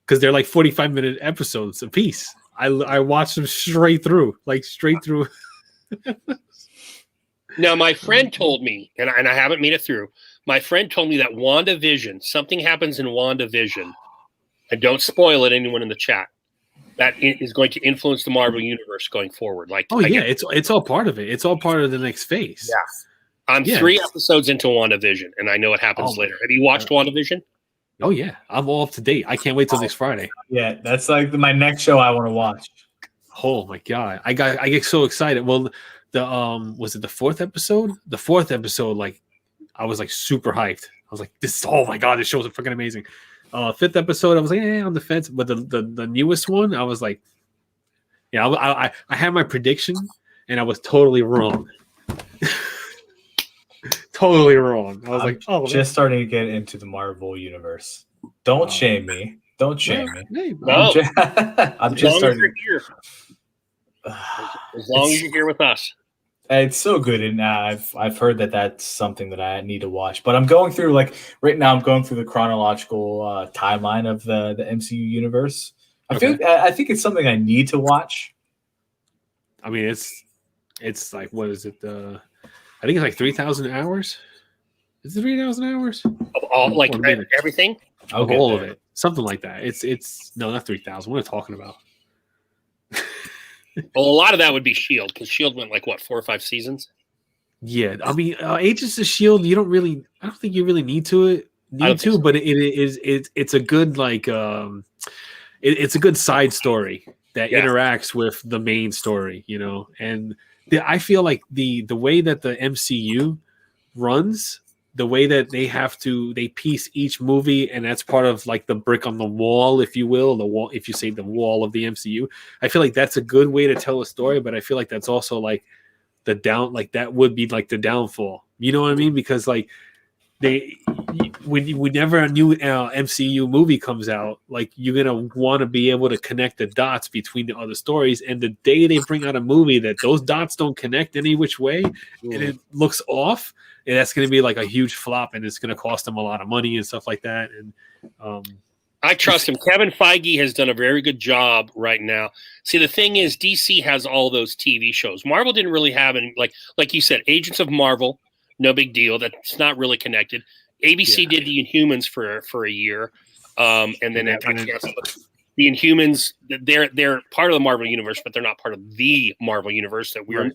because they're like 45-minute episodes a piece. I watched them straight through. Now, my friend told me, and I haven't made it through. My friend told me that WandaVision, something happens in WandaVision, and don't spoil it, anyone in the chat, that is going to influence the Marvel Universe going forward. It's all part of it. It's all part of the next phase. Yeah. I'm 3 episodes into WandaVision, and I know what happens later. Have you watched WandaVision? Oh, yeah. I'm all up to date. I can't wait till next Friday. Yeah, that's like my next show I want to watch. Oh, my God. I get so excited. Well, was it the 4th episode? The 4th episode, like, I was, like, super hyped. I was like, oh, my God, this show's freaking amazing. 5th episode, I was like, on the fence. But the newest one, I was like, I had my prediction, and I was totally wrong. Totally wrong. I was just starting to get into the Marvel universe. Don't shame me. Don't shame me. No. I'm just starting. As long as you're here with us. It's so good, and I've heard that that's something that I need to watch. But I'm going through right now. I'm going through the chronological timeline of the MCU universe. I think it's something I need to watch. I mean, it's like, what is it? I think it's like 3,000 hours. Is it 3,000 hours? Of all, like everything? Of all of it. Something like that. It's no, not 3,000. What are we talking about? Well, a lot of that would be S.H.I.E.L.D. because S.H.I.E.L.D. went like, 4 or 5 seasons? Yeah. I mean, Agents of S.H.I.E.L.D., I don't think you really need to, but it's a good, like, it's a good side story that interacts with the main story, and I feel like the way that the MCU runs, the way that they piece each movie, and that's part of like the brick on the wall, if you will, if you say the wall of the MCU. I feel like that's a good way to tell a story, but I feel like that's also like that would be like the downfall. You know what I mean? Because like whenever a new MCU movie comes out, like you're gonna want to be able to connect the dots between the other stories. And the day they bring out a movie that those dots don't connect any which way, and it looks off, and that's gonna be like a huge flop, and it's gonna cost them a lot of money and stuff like that. And I trust him. Kevin Feige has done a very good job right now. See, the thing is, DC has all those TV shows. Marvel didn't really have any, like you said, Agents of Marvel. No big deal. That's not really connected. ABC did the Inhumans for a year, and then it got canceled. The Inhumans, they're part of the Marvel Universe, but they're not part of the Marvel Universe that we're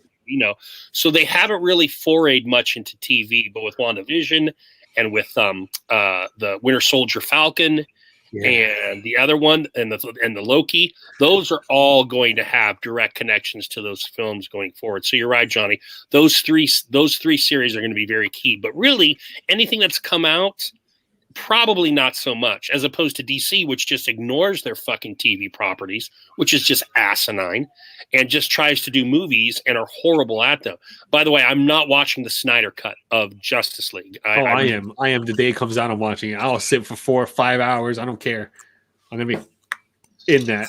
So they haven't really forayed much into TV. But with WandaVision and with the Winter Soldier Falcon and the other one and the Loki, those are all going to have direct connections to those films going forward. So you're right, Johnny. Those three series are going to be very key. But really, anything that's come out probably not so much, as opposed to DC, which just ignores their fucking TV properties, which is just asinine, and just tries to do movies and are horrible at them. By the way, I'm not watching the Snyder cut of Justice League. I am. The day it comes out, I'm watching it. I'll sit for 4 or 5 hours. I don't care. I'm gonna be in that.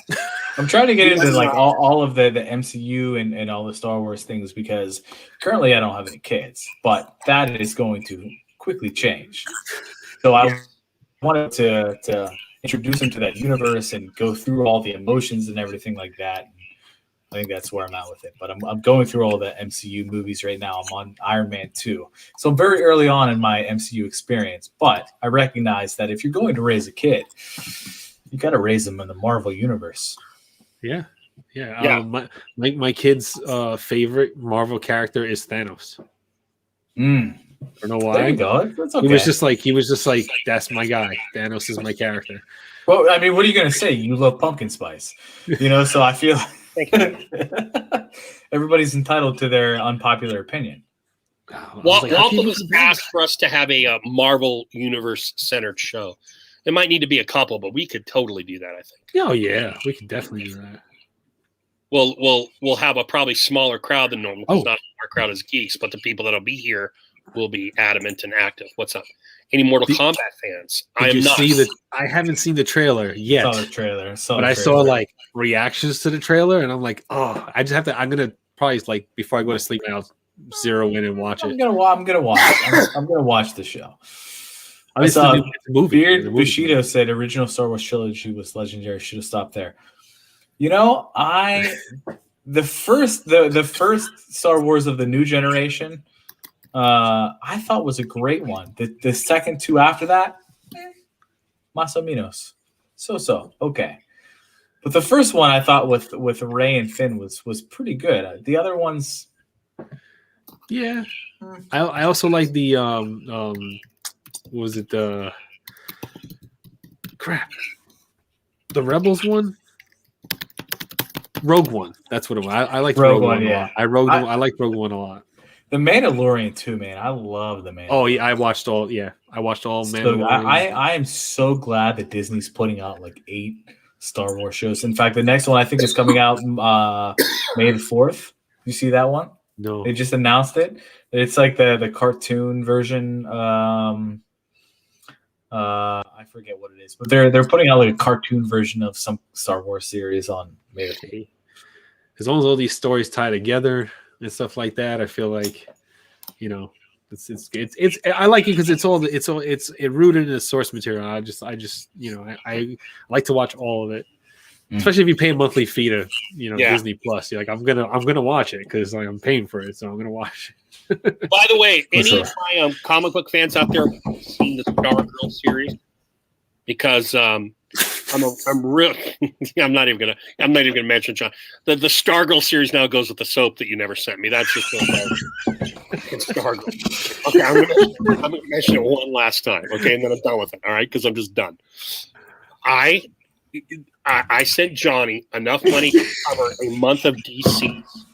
I'm trying to get into like all of the MCU and all the Star Wars things because currently I don't have any kids, but that is going to quickly change. So I wanted to introduce them to that universe and go through all the emotions and everything like that. I think that's where I'm at with it. But I'm going through all the MCU movies right now. I'm on Iron Man 2. So I'm very early on in my MCU experience. But I recognize that if you're going to raise a kid, you got to raise them in the Marvel universe. Yeah. My kid's favorite Marvel character is Thanos. I don't know why. There you go. That's okay. He was just like, that's my guy. Thanos is my character. Well, I mean, what are you going to say? You love pumpkin spice, so I feel everybody's entitled to their unpopular opinion. Walt was asked for us to have a Marvel Universe centered show. It might need to be a couple, but we could totally do that, I think. Oh yeah, we could definitely do that. We'll have a probably smaller crowd than normal. Not our crowd is geeks, but the people that'll be here will be adamant and active. What's up? Any Mortal Kombat fans? I haven't seen the trailer yet. Saw the trailer. I saw like reactions to the trailer, and I'm like, oh, I just have to. I'm gonna probably like before I go to sleep, I'll zero in and watch it. I'm gonna watch. I'm gonna watch the show. It's a movie. Beard Bushido said original Star Wars trilogy was legendary. Should have stopped there. The first Star Wars of the new generation, I thought was a great one. The second two after that, más o menos, so okay. But the first one I thought with Rey and Finn was pretty good. The other ones, yeah. I also like the what was it the Rebels one. Rogue One. That's what it was. I like Rogue One. Yeah, I like Rogue One a lot. The Mandalorian too, man. I love the Mandalorian. Oh yeah, I watched all Mandalorian. I am so glad that Disney's putting out like 8 Star Wars shows. In fact, the next one I think is coming out May the 4th. You see that one? No. They just announced it. It's like the cartoon version. I forget what it is, but they're putting out like a cartoon version of some Star Wars series on May the 4th. As long as all these stories tie together and stuff like that, I feel like, it's I like it because it's rooted in the source material. I like to watch all of it, especially if you pay a monthly fee to Disney Plus. You're like, I'm gonna watch it because I'm paying for it, so I'm gonna watch it. By the way, any of my comic book fans out there have seen the Stargirl series? Because I'm really I'm not even gonna mention John. The Stargirl series now goes with the soap that you never sent me. That's just so it's Stargirl. Okay, I'm gonna mention it one last time. Okay, and then I'm done with it. All right, because I'm just done. I sent Johnny enough money to cover a month of DC's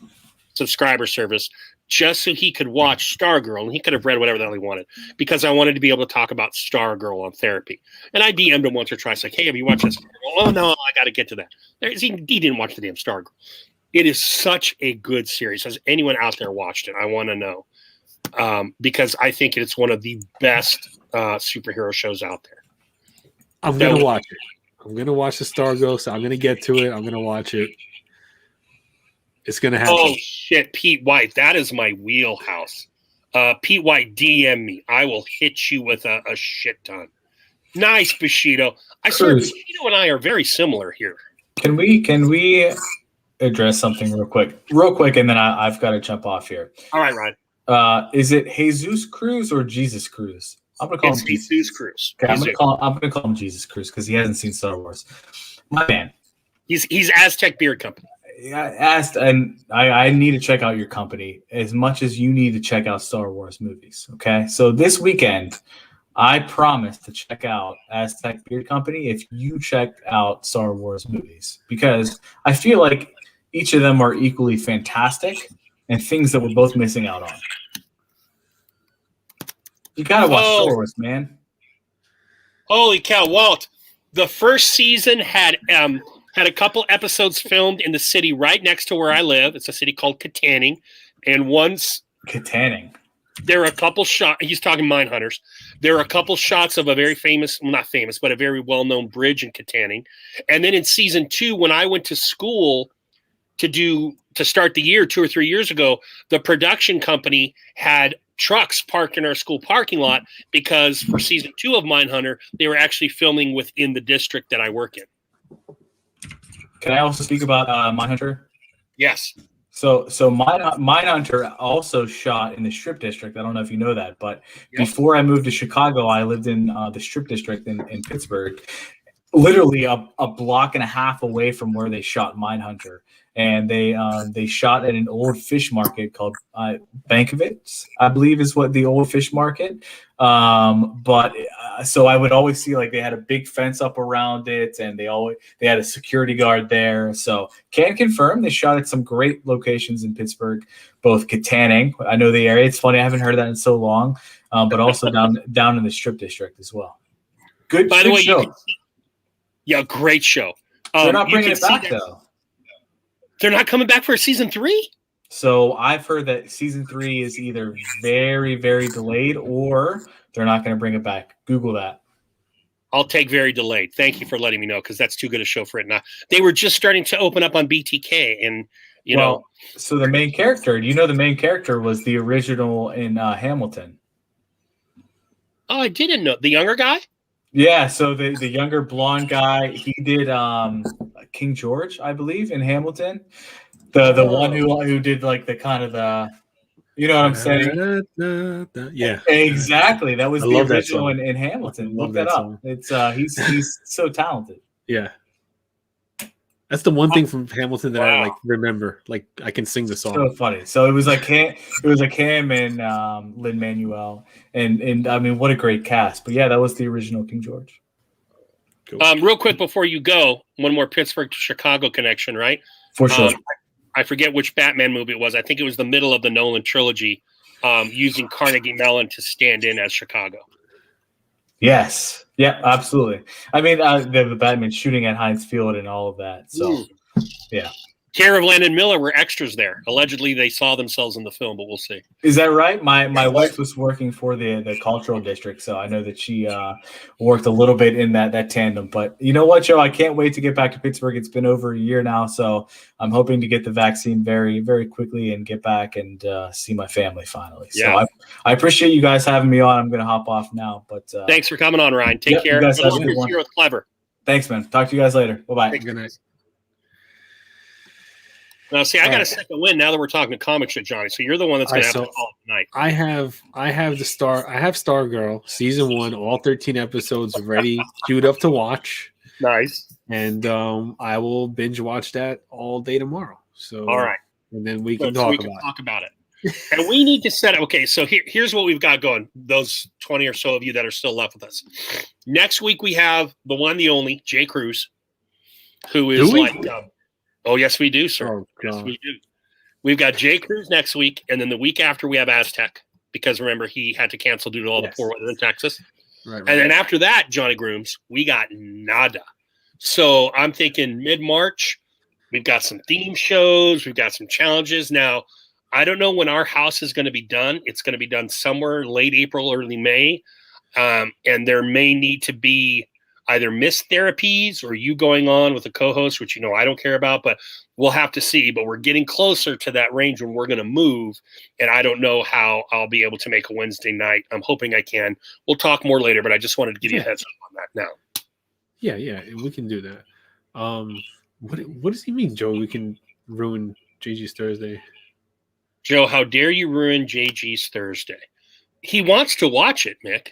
subscriber service just so he could watch Stargirl, and he could have read whatever the hell he wanted, because I wanted to be able to talk about Stargirl on therapy. And I DM'd him once or twice, like, hey, have you watched this? Oh, no, I got to get to that. He didn't watch the damn Stargirl. It is such a good series. Has anyone out there watched it? I want to know. Because I think it's one of the best superhero shows out there. I'm going to watch it. I'm going to watch the Stargirl, so I'm going to get to it. I'm going to watch it. It's going to happen. Oh, shit, Pete White. That is my wheelhouse. Pete White, DM me. I will hit you with a shit ton. Nice, Bushido. I swear, Bushido and I are very similar here. Can we address something real quick, and then I've got to jump off here. All right, Ryan. Is it Jesus Cruz or Jesus Cruz? I'm gonna call him Jesus Cruz. Okay, I'm gonna call him Jesus Cruz because he hasn't seen Star Wars. My man. He's Aztec Beard Company. I need to check out your company as much as you need to check out Star Wars movies. Okay, so this weekend, I promise to check out Aztec Beard Company if you check out Star Wars movies, because I feel like each of them are equally fantastic and things that we're both missing out on. You gotta watch Star Wars, man. Holy cow, Walt! The first season had a couple episodes filmed in the city right next to where I live. It's a city called Katanning, and once Katanning. there are a couple shots. He's talking Mindhunters. There are a couple shots of a very famous, well, not famous, but a very well-known bridge in Katanning. And then in season 2, when I went to school to start the year 2 or 3 years ago, the production company had trucks parked in our school parking lot because for season 2 of Mindhunter, they were actually filming within the district that I work in. Can I also speak about Mindhunter? Yes. So Mindhunter also shot in the Strip District. I don't know if you know that, but before I moved to Chicago, I lived in the Strip District in Pittsburgh, literally a block and a half away from where they shot Mindhunter. And they shot at an old fish market called Bankovitz, I believe is what the old fish market. So I would always see like they had a big fence up around it, and they had a security guard there. So can confirm they shot at some great locations in Pittsburgh, both Katanning. I know the area. It's funny, I haven't heard of that in so long, but also down in the Strip District as well. Good. By the way, show. Great show. They're not bringing it back though. They're not coming back for season 3? So I've heard that season 3 is either very, very delayed or they're not going to bring it back. Google that. I'll take very delayed. Thank you for letting me know, because that's too good a show for it now. They were just starting to open up on BTK, and you know. So the main character, the main character was the original in Hamilton. Oh, I didn't know. The younger guy? Yeah, so the younger blonde guy, he did King George, I believe, in Hamilton. The one who did like the kind of the, you know what I'm saying? Yeah, exactly. That was I the love that original song. in Hamilton. I Look love that that up. song. It's he's so talented. Yeah. That's the one thing from Hamilton that I like remember. Like I can sing the song. So funny. So it was like him and Lin-Manuel, and I mean, what a great cast. But yeah, that was the original King George. Cool. Real quick before you go, one more Pittsburgh to Chicago connection, right? For sure. I forget which Batman movie it was. I think it was the middle of the Nolan trilogy, using Carnegie Mellon to stand in as Chicago. Yes. Yeah, absolutely. I mean, the Batman shooting at Heinz Field and all of that. So, yeah. Care of Landon Miller were extras there. Allegedly, they saw themselves in the film, but we'll see. Is that right? My wife was working for the cultural district, so I know that she worked a little bit in that tandem. But you know what, Joe? I can't wait to get back to Pittsburgh. It's been over a year now, so I'm hoping to get the vaccine very, very quickly and get back and see my family finally. Yeah. So I appreciate you guys having me on. I'm going to hop off now, but Thanks for coming on, Ryan. Take care. You guys have a Good good luck one. here with Clever. Thanks, man. Talk to you guys later. Bye-bye. Good night. Now, see, I got a second win now that we're talking to comic shit, Johnny. So you're the one that's going to have to call it tonight. I have Stargirl season 1, all 13 episodes ready, queued up to watch. Nice. And I will binge watch that all day tomorrow. So all right, and then we can talk about it. And we need to set up. Okay, so here's what we've got going. Those 20 or so of you that are still left with us. Next week we have the one, the only Jay Cruz, who is oh, yes, we do, sir. Oh, yes, we do. We've got Jay Cruz next week, and then the week after we have Aztec, because remember, he had to cancel due to all the poor weather in Texas. Right. And then after that, Johnny Grooms, we got nada. So I'm thinking mid-March, we've got some theme shows, we've got some challenges. Now, I don't know when our house is going to be done. It's going to be done somewhere late April, early May. And there may need to be either missed therapies or you going on with a co-host, which I don't care about, but we'll have to see. But we're getting closer to that range when we're going to move, and I don't know how I'll be able to make a Wednesday night. I'm hoping I can. We'll talk more later, but I just wanted to give you a heads up on that now. Yeah, we can do that. What does he mean, Joe? We can ruin JG's Thursday. Joe, how dare you ruin JG's Thursday? He wants to watch it, Mick.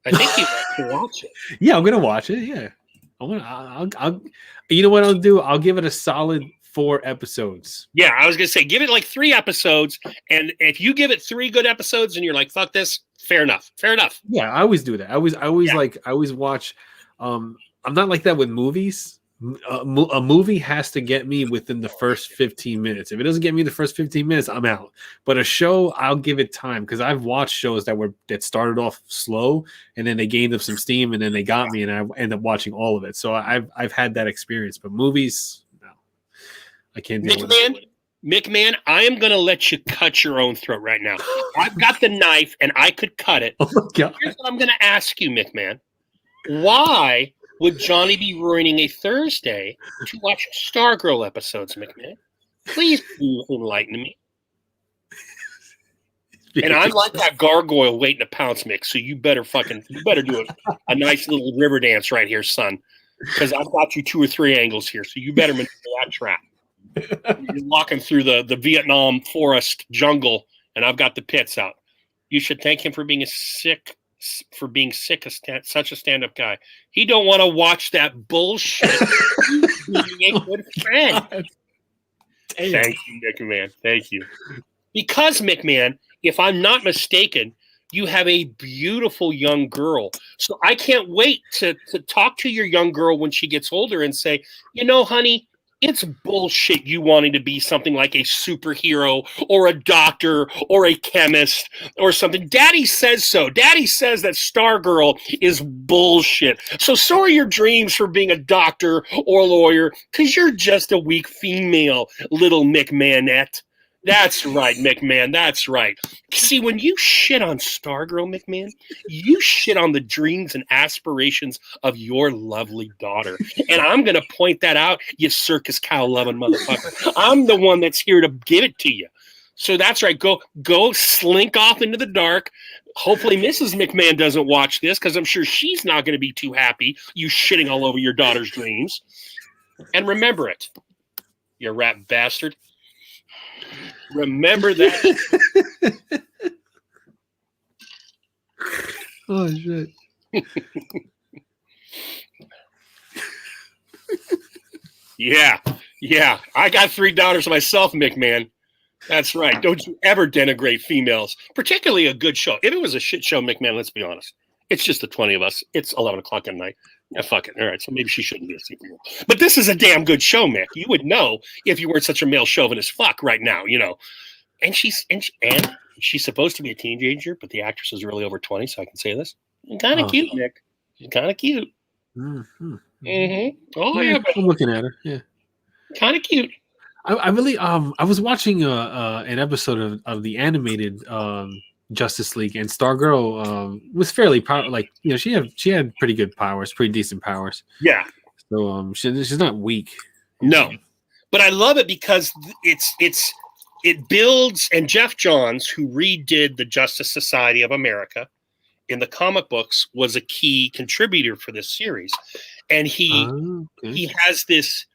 I think he wants to watch it. Yeah, I'm gonna watch it. Yeah, I'll. You know what I'll do? I'll give it a solid 4 episodes. Yeah, I was gonna say give it like 3 episodes, and if you give it 3 good episodes, and you're like, "Fuck this," fair enough. Fair enough. Yeah, I always do that. I always watch. I'm not like that with movies, A movie has to get me within the first 15 minutes. If it doesn't get me the first 15 minutes, I'm out. But a show, I'll give it time because I've watched shows that started off slow and then they gained up some steam and then they got me and I end up watching all of it. So I've had that experience. But movies, no, I can't deal with it. McMahon, I am going to let you cut your own throat right now. I've got the knife and I could cut it. Oh my God. Here's what I'm going to ask you, McMahon. Why would Johnny be ruining a Thursday to watch Stargirl episodes, McMahon? Please enlighten me. And I'm like that gargoyle waiting to pounce, Mick. So you better do a nice little river dance right here, son. Because I've got you 2 or 3 angles here. So you better maneuver that trap. You're walking through the Vietnam forest jungle, and I've got the pits out. You should thank him for being such a stand-up guy. He don't want to watch that bullshit. Being a good friend. Thank you, McMahon. Thank you. Because, McMahon, if I'm not mistaken, you have a beautiful young girl. So I can't wait to talk to your young girl when she gets older and say, you know, honey, it's bullshit you wanting to be something like a superhero or a doctor or a chemist or something. Daddy says so. Daddy says that Stargirl is bullshit. So are your dreams for being a doctor or a lawyer because you're just a weak female, little McMahonette. That's right, McMahon. That's right. See, when you shit on Stargirl, McMahon, you shit on the dreams and aspirations of your lovely daughter. And I'm going to point that out, you circus cow loving motherfucker. I'm the one that's here to give it to you. So that's right. Go slink off into the dark. Hopefully Mrs. McMahon doesn't watch this because I'm sure she's not going to be too happy you shitting all over your daughter's dreams. And remember it, you rat bastard. Remember that. Oh shit. Yeah. I got 3 daughters myself, McMahon. That's right. Don't you ever denigrate females, particularly a good show. If it was a shit show, McMahon, let's be honest. It's just the 20 of us. It's 11 o'clock at night. Yeah, fuck it. All right, so maybe she shouldn't be a superhero. But this is a damn good show, Mick. You would know if you weren't such a male chauvinist fuck right now, you know. And she's supposed to be a teenager, but the actress is really over 20, so I can say this. Kind of cute, Mick. She's kind of cute. Mm-hmm. Mm-hmm. Oh yeah, I'm looking at her. Yeah, kind of cute. I really I was watching an episode of the animated Justice League, and Stargirl was fairly like, you know, she had pretty good powers, pretty decent powers. Yeah. So she's not weak. No, but I love it because it builds, and Jeff Johns, who redid the Justice Society of America in the comic books, was a key contributor for this series, and he has this.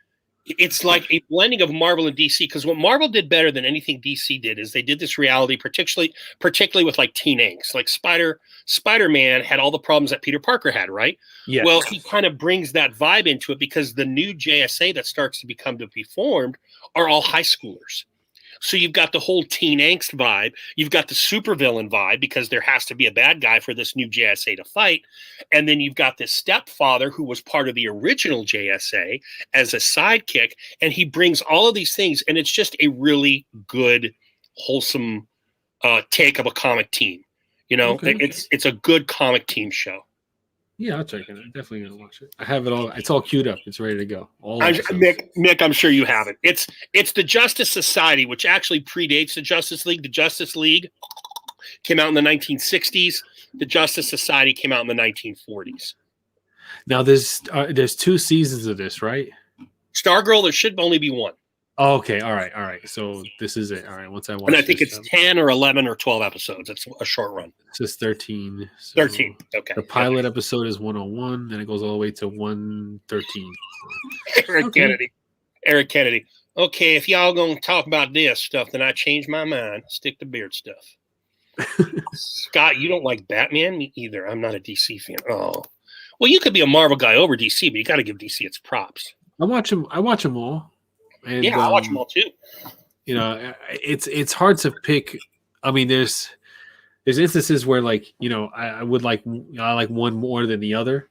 It's like a blending of Marvel and DC, because what Marvel did better than anything DC did is they did this reality, particularly with like teen angst. Like Spider-Man had all the problems that Peter Parker had, right? Yeah. Well, he kind of brings that vibe into it because the new JSA that starts to be formed are all high schoolers. So you've got the whole teen angst vibe. You've got the supervillain vibe because there has to be a bad guy for this new JSA to fight. And then you've got this stepfather who was part of the original JSA as a sidekick. And he brings all of these things. And it's just a really good, wholesome take of a comic team. You know, it's a good comic team show. Yeah, I'll check it. I'm definitely gonna watch it. I have it all. It's all queued up. It's ready to go. Mick, I'm sure you have it. It's the Justice Society, which actually predates the Justice League. The Justice League came out in the 1960s. The Justice Society came out in the 1940s. Now there's 2 seasons of this, right? Stargirl, there should only be 1. Oh, okay, all right. So this is it. All right, once I watch, and I think it's 10 or 11 or 12 episodes. It's a short run. It's just 13. So 13. Okay. The pilot episode is 101, and it goes all the way to 113. Eric Kennedy. Okay, if y'all gonna talk about this stuff, then I change my mind. Stick to beard stuff. Scott, you don't like Batman? Me either. I'm not a DC fan. Oh, well, you could be a Marvel guy over DC, but you got to give DC its props. I watch them all. And, yeah, I watch them all too. You know, it's hard to pick. I mean, there's instances where, like, you know, I like one more than the other.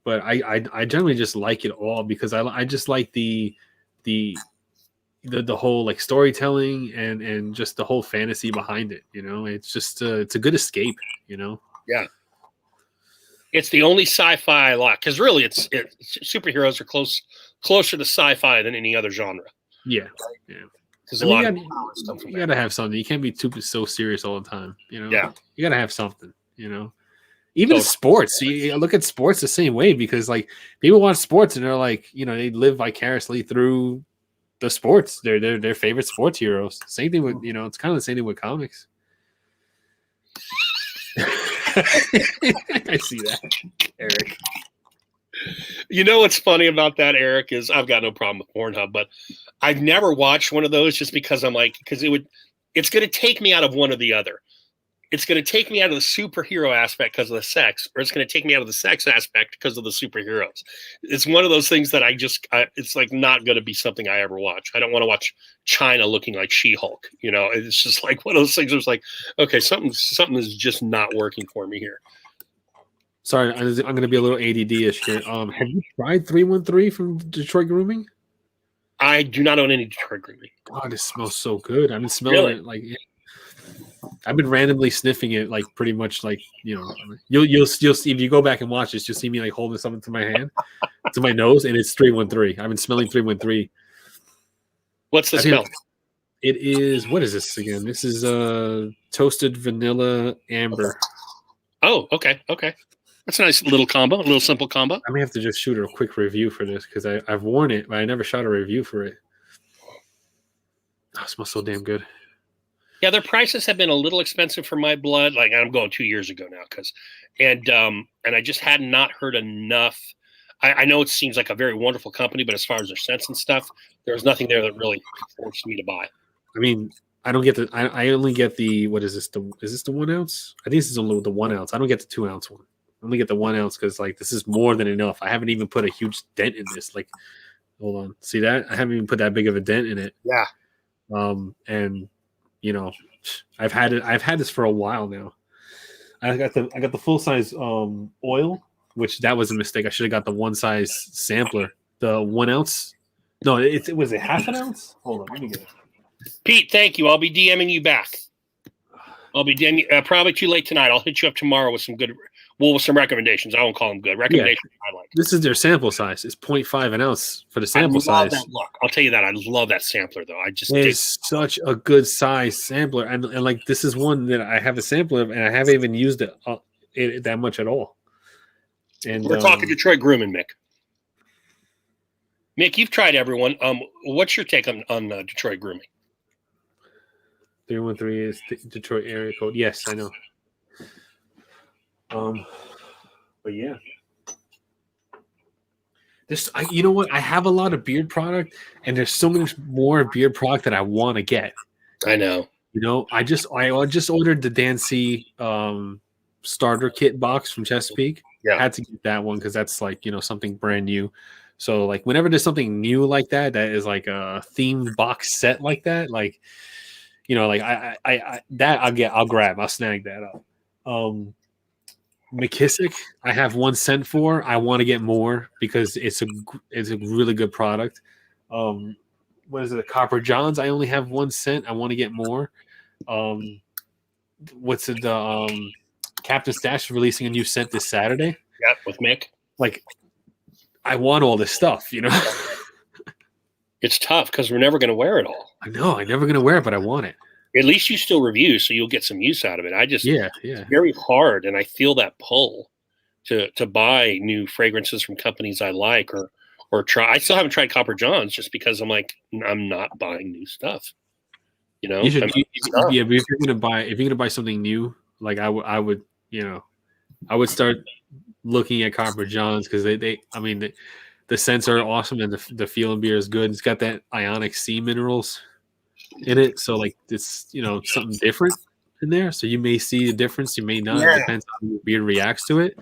but I generally just like it all because I just like the whole like storytelling and just the whole fantasy behind it. You know, it's just it's a good escape. You know. Yeah. It's the only sci-fi I like because really, it's superheroes are closer to sci-fi than any other genre. Yeah, yeah. Because I a mean, lot of powers come from you that. gotta have something. You can't be so serious all the time. You know. Yeah. You gotta have something. You know. Even So- sports, you look at sports the same way because like people watch sports and they're like, you know, they live vicariously through the sports. They're their favorite sports heroes. Same thing with, you know, it's kind of the same thing with comics. I see that, Eric. You know what's funny about that, Eric, is I've got no problem with Pornhub, but I've never watched one of those just because I'm like, it's going to take me out of one or the other. It's going to take me out of the superhero aspect because of the sex, or it's going to take me out of the sex aspect because of the superheroes. It's one of those things that it's like not going to be something I ever watch. I don't want to watch China looking like She-Hulk. You know, it's just like one of those things where it's like, okay, something is just not working for me here. Sorry, I'm going to be a little ADD-ish here. Have you tried 313 from Detroit Grooming? I do not own any Detroit Grooming. God, it smells so good. I've been smelling it like. I've been randomly sniffing it, like pretty much, like, you know, you'll see if you go back and watch this, you'll see me like holding something to my hand, to my nose, and it's 313. I've been smelling 313. What's the smell? It is, what is this again? This is toasted vanilla amber. Oh, okay. That's a nice little combo, a little simple combo. I may have to just shoot a quick review for this because I've worn it, but I never shot a review for it. Oh, it smells so damn good. Yeah, their prices have been a little expensive for my blood. Like I'm going 2 years ago now, and I just had not heard enough. I know it seems like a very wonderful company, but as far as their scents and stuff, there was nothing there that really forced me to buy. I mean, I don't get I only get the, what is this? Is this the 1 ounce? I think this is only the 1 ounce. I don't get the 2 ounce one. I only get the 1 ounce because like this is more than enough. I haven't even put a huge dent in this. Like, hold on, see that? I haven't even put that big of a dent in it. Yeah. And you know, I've had this for a while now. I got the full size oil, which that was a mistake. I should have got the one size sampler. The 1 ounce. No, it was a half an ounce. Hold on, let me get it. Pete, thank you. I'll be DMing you back. I'll be DMing, probably too late tonight. I'll hit you up tomorrow with some good, with some recommendations. I won't call them good recommendations. Yeah. I like. This is their sample size. It's 0.5 an ounce for the sample size. That look. I'll tell you that. I love that sampler though. It's such a good size sampler, and like this is one that I have a sampler of, and I haven't even used it that much at all. And we're talking Detroit Grooming, Mick. Mick, you've tried everyone. What's your take on Detroit Grooming? 313 is Detroit area code. Yes, I know. But yeah, you know what? I have a lot of beard product, and there's so much more beard product that I want to get. I know. You know, I just ordered the Dancy starter kit box from Chesapeake. Yeah, I had to get that one because that's like, you know, something brand new. So like whenever there's something new like that is like a themed box set like that, like, you know, like I'll grab, I'll snag that up. McKissick, I have 1 cent for. I want to get more because it's a really good product. What is it? The Copper Johns, I only have 1 cent. I want to get more. What's it? Captain Stash is releasing a new scent this Saturday. Yeah, with Mick. Like, I want all this stuff, you know. It's tough because we're never going to wear it all. I know, I'm never going to wear it, but I want it. At least you still review, so you'll get some use out of it. Yeah. It's very hard, and I feel that pull to buy new fragrances from companies I like or try. I still haven't tried Copper Johns just because I'm like, I'm not buying new stuff. You know, you should. But if you're gonna buy something new, like I would, you know, I would start looking at Copper Johns because the scents are awesome and the feeling beer is good. It's got that ionic sea minerals in it, so like it's, you know, something different in there. So you may see a difference, you may not. It depends on how your beer reacts to it.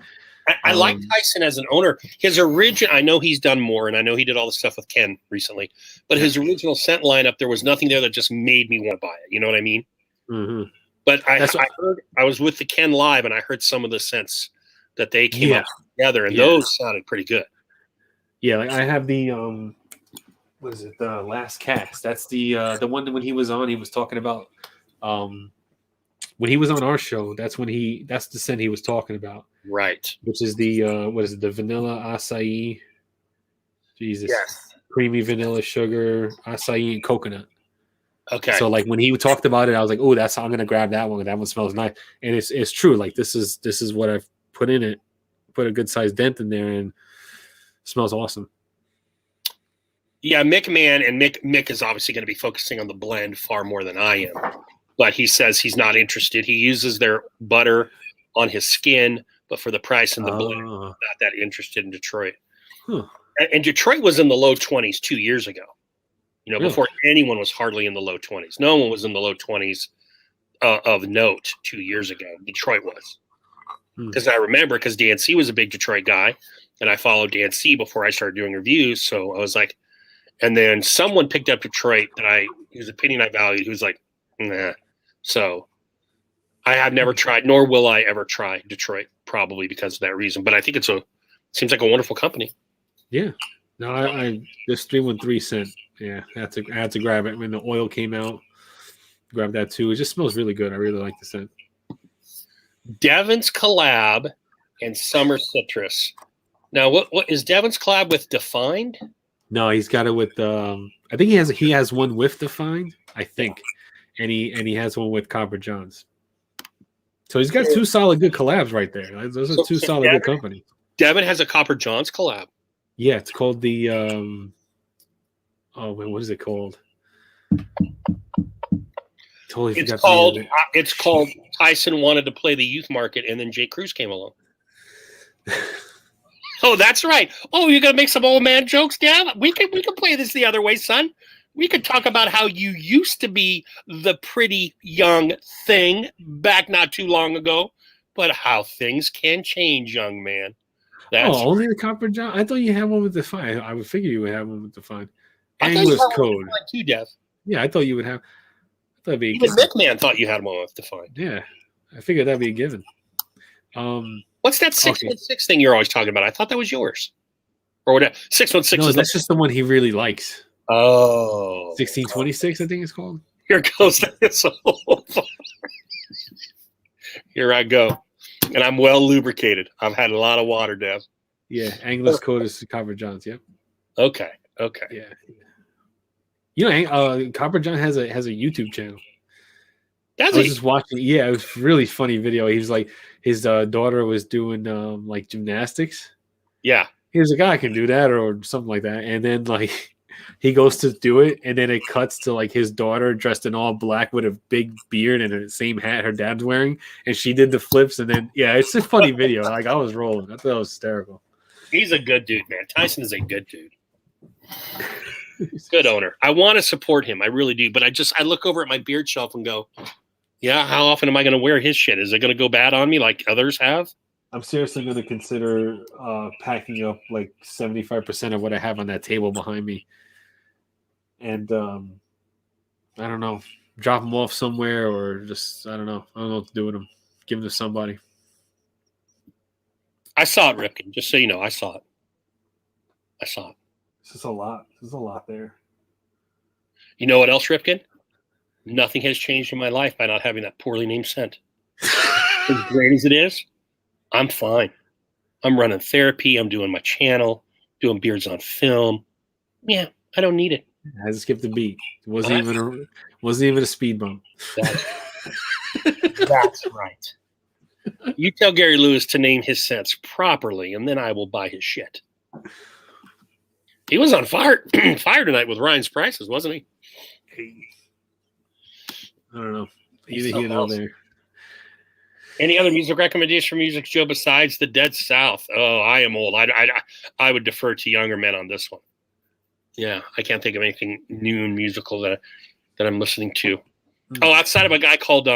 I like Tyson as an owner. His original, I know he's done more, and I know he did all the stuff with Ken recently, but his original scent lineup, there was nothing there that just made me want to buy it. You know what I mean? Mm-hmm. But I was with the Ken Live, and I heard some of the scents that they came up with. together, and Yeah. those sounded pretty good. Yeah, like I have the what is it? The Last Cast. That's the one that when he was on, he was talking about when he was on our show. That's the scent he was talking about, Right. which is the what is it? The vanilla acai. Jesus, Yes. creamy vanilla sugar acai and coconut. Okay. So like when he talked about it, I was like, oh, I'm gonna grab that one. That one smells nice, and it's true. Like this is what I've put in it. Put a good sized dent in there, and it smells awesome. Yeah, Mick Mick is obviously going to be focusing on the blend far more than I am. But he says he's not interested. He uses their butter on his skin, but for the price and the blend, not that interested in Detroit. Huh. And Detroit was in the low 20s 2 years ago. Really? Before anyone was hardly in the low 20s. No one was in the low 20s of note 2 years ago. Detroit was. Because I remember, because Dan C was a big Detroit guy, and I followed Dan C before I started doing reviews. So I was like, and then someone picked up Detroit whose opinion I valued, who's like, nah. So I have never tried, nor will I ever try Detroit, probably because of that reason. But I think seems like a wonderful company. Yeah. No, I this 313 scent. Yeah, I had to grab it when the oil came out. Grab that too. It just smells really good. I really like the scent. Devon's collab and Summer Citrus. Now, what is Devon's collab with Defined? No, he's got it with. I think he has one with Defined. I think, and he has one with Copper Johns. So he's got two solid good collabs right there. Those are two solid good companies. Devon has a Copper Johns collab. Yeah, it's called the. Oh man, what is it called? Totally forgot. It's called Tyson wanted to play the youth market, and then Jay Cruz came along. Oh, that's right. Oh, you're gonna make some old man jokes, Dad? We can play this the other way, son. We could talk about how you used to be the pretty young thing back not too long ago, but how things can change, young man. Only the Copper John. I thought you had one with Define. I would figure you would have one with Define. Angler's Code. Too, Dev. Yeah, I thought you would have. I thought it'd be even McMahon thought you had one with Define. Yeah, I figured that'd be a given. What's that 616 thing you're always talking about? I thought that was yours, or whatever. 616. No, that's just the one he really likes. Oh, 1626, I think it's called. Here goes this. Here I go, and I'm well lubricated. I've had a lot of water, Dev. Yeah, Angler's Code is Copper Johns. Yep. Okay. Yeah. You know, Copper John has a YouTube channel. I was just watching. Yeah, it was a really funny video. He was like, his daughter was doing like gymnastics. Yeah. He was like, I can do that or something like that. And then like he goes to do it, and then it cuts to like his daughter dressed in all black with a big beard and the same hat her dad's wearing, and she did the flips. And then it's a funny video. Like I was rolling. I thought it was hysterical. He's a good dude, man. Tyson is a good dude. Good owner. I want to support him. I really do. But I look over at my beard shelf and go, yeah, how often am I going to wear his shit? Is it going to go bad on me like others have? I'm seriously going to consider packing up like 75% of what I have on that table behind me. And I don't know, drop them off somewhere or just, I don't know what to do with them. Give them to somebody. I saw it, Ripken. Just so you know, I saw it. This is a lot. There's a lot there. You know what else, Ripken? Nothing has changed in my life by not having that poorly named scent. As great as it is, I'm fine. I'm running therapy. I'm doing my channel, doing Beards on Film. Yeah, I don't need it. It hasn't skipped a beat. It wasn't even a speed bump. That's right. You tell Gary Lewis to name his scents properly, and then I will buy his shit. He was on fire tonight with Ryan's Prices, wasn't he? I don't know. Either here or there. Any other music recommendations for Music Joe besides the Dead South? Oh, I am old. I would defer to younger men on this one. Yeah, I can't think of anything new and musical that I'm listening to. Oh, outside of a guy called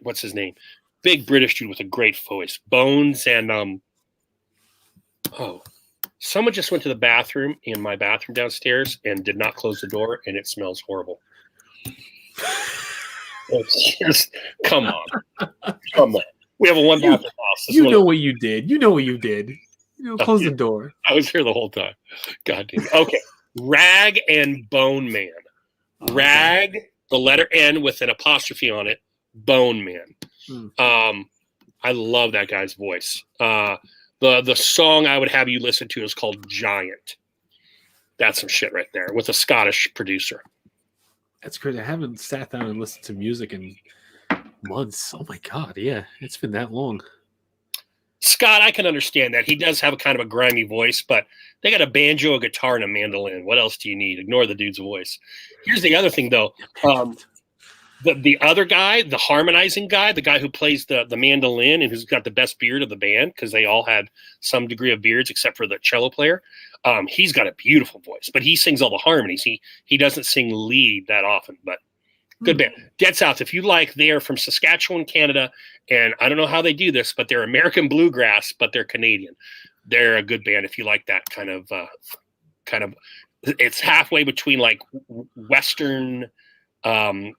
what's his name? Big British dude with a great voice. Bones and someone just went to the bathroom in my bathroom downstairs and did not close the door, and it smells horrible. It's just come on. We have a one bathroom house. You know what you did. Close the door. I was here the whole time. God damn. Okay. Rag and Bone Man. Rag, the letter N with an apostrophe on it. Bone Man. I love that guy's voice. The song I would have you listen to is called Giant. That's some shit right there with a Scottish producer. That's great. I haven't sat down and listened to music in months. Oh my God. Yeah. It's been that long. Scott, I can understand that. He does have a kind of a grimy voice, but they got a banjo, a guitar, and a mandolin. What else do you need? Ignore the dude's voice. Here's the other thing, though. The other guy, the harmonizing guy, the guy who plays the mandolin and who's got the best beard of the band, because they all had some degree of beards except for the cello player, he's got a beautiful voice, but he sings all the harmonies. He doesn't sing lead that often, but good band. Dead South, if you like, they're from Saskatchewan, Canada, and I don't know how they do this, but they're American bluegrass, but they're Canadian. They're a good band if you like that kind of it's halfway between like Western kind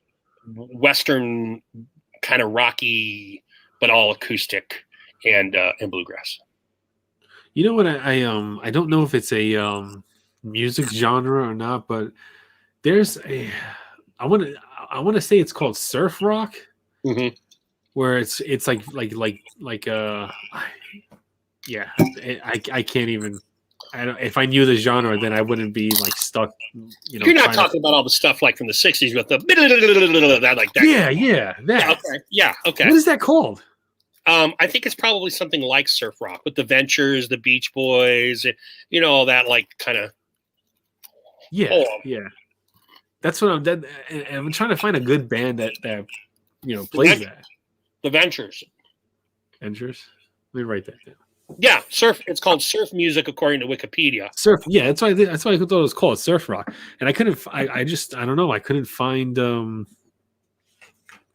of rocky, but all acoustic and bluegrass. You know what? I don't know if it's a music genre or not, but there's a I want to say it's called surf rock, where it's like yeah. I can't even. If I knew the genre, then I wouldn't be like stuck. You're not talking about all the stuff like from the '60s with the that like that. Yeah, that. Yeah, okay. What is that called? I think it's probably something like surf rock with the Ventures, the Beach Boys, all that like kind of. Yeah. That's what I'm trying to find a good band that plays that. The Ventures. Ventures. Let me write that down. Yeah, surf. It's called surf music according to Wikipedia. Surf. Yeah, that's why I thought it was called surf rock, and I couldn't. I don't know. I couldn't find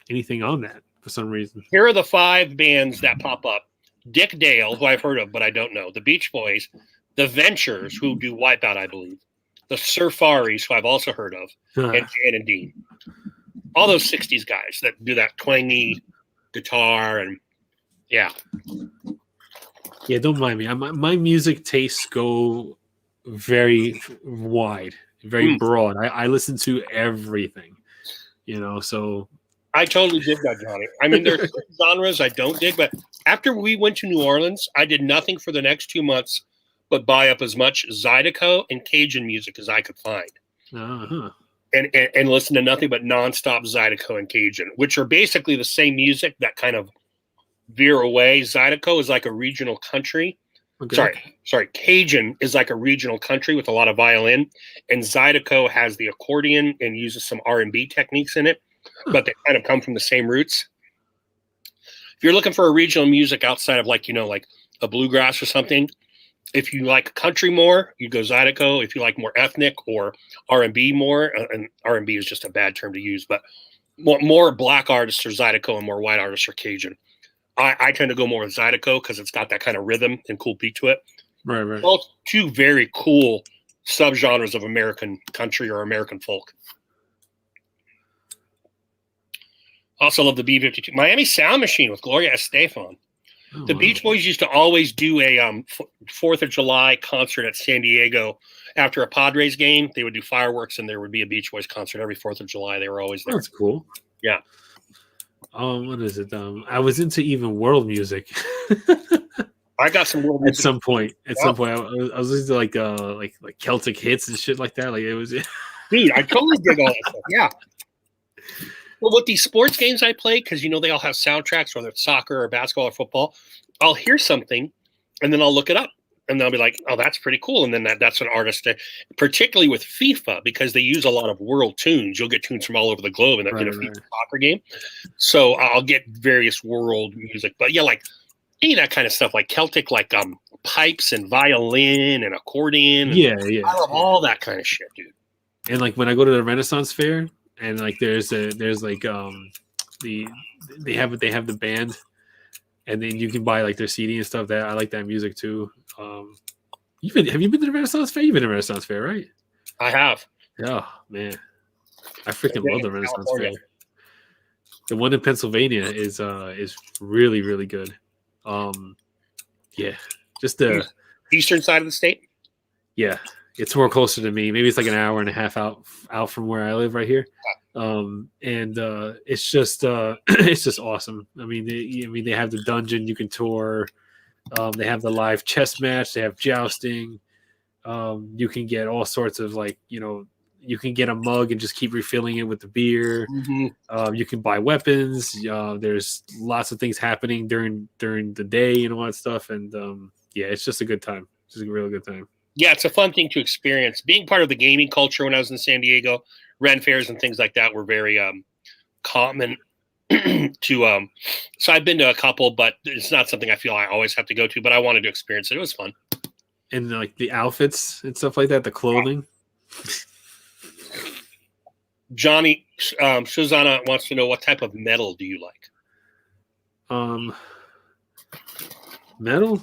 anything on that for some reason. Here are the 5 bands that pop up: Dick Dale, who I've heard of but I don't know; the Beach Boys, the Ventures, who do Wipeout, I believe; the Surfaris, who I've also heard of, and Jan and Dean. All those '60s guys that do that twangy guitar and yeah. Yeah, don't mind me. My music tastes go very wide, very broad. I listen to everything, so. I totally dig that, Johnny. I mean, there's genres I don't dig, but after we went to New Orleans, I did nothing for the next 2 months but buy up as much Zydeco and Cajun music as I could find. And listen to nothing but nonstop Zydeco and Cajun, which are basically the same music that kind of veer away. Zydeco is like a regional country. Okay. Sorry. Cajun is like a regional country with a lot of violin, and Zydeco has the accordion and uses some R&B techniques in it, but they kind of come from the same roots. If you're looking for a regional music outside of like a bluegrass or something, if you like country more, you go Zydeco. If you like more ethnic or R&B more, and R&B is just a bad term to use, but more black artists are Zydeco and more white artists are Cajun. I tend to go more with Zydeco because it's got that kind of rhythm and cool beat to it. Right. Both 2 very cool subgenres of American country or American folk. Also love the B-52. Miami Sound Machine with Gloria Estefan. The Beach Boys used to always do a 4th of July concert at San Diego. After a Padres game, they would do fireworks and there would be a Beach Boys concert every 4th of July. They were always there. That's cool. Yeah. What is it? I was into even world music. I got some world music at some point. I was listening to like Celtic hits and shit like that. Like it was. Dude, I totally dig all that stuff. Yeah. Well, with these sports games I play, because they all have soundtracks, whether it's soccer or basketball or football, I'll hear something and then I'll look it up. And they'll be like, oh, that's pretty cool. And then that's an artist, particularly with FIFA, because they use a lot of world tunes. You'll get tunes from all over the globe in a FIFA soccer game. So I'll get various world music. But yeah, like any of that kind of stuff, like Celtic, like pipes and violin and accordion. Yeah. I love all that kind of shit, dude. And like when I go to the Renaissance Fair and like there's like they have the band. And then you can buy like their CD and stuff. That I like that music too. Have you been to the Renaissance Fair? You've been to the Renaissance Fair, right? I have. Oh man, I freaking love the Renaissance Fair. The one in Pennsylvania is really really good. Yeah, just the Eastern side of the state. Yeah, it's more closer to me. Maybe it's like an hour and a half out from where I live right here. It's just it's just awesome. I mean, they have the dungeon you can tour. They have the live chess match. They have jousting. You can get all sorts of you can get a mug and just keep refilling it with the beer. Mm-hmm. You can buy weapons. There's lots of things happening during the day and all that stuff. And yeah, it's just a good time. It's just a real good time. Yeah, it's a fun thing to experience. Being part of the gaming culture when I was in San Diego, Ren fairs and things like that were very common to. So I've been to a couple, but it's not something I feel I always have to go to. But I wanted to experience it. It was fun. And like the outfits and stuff like that, the clothing. Johnny Shazana wants to know, what type of metal do you like? Metal,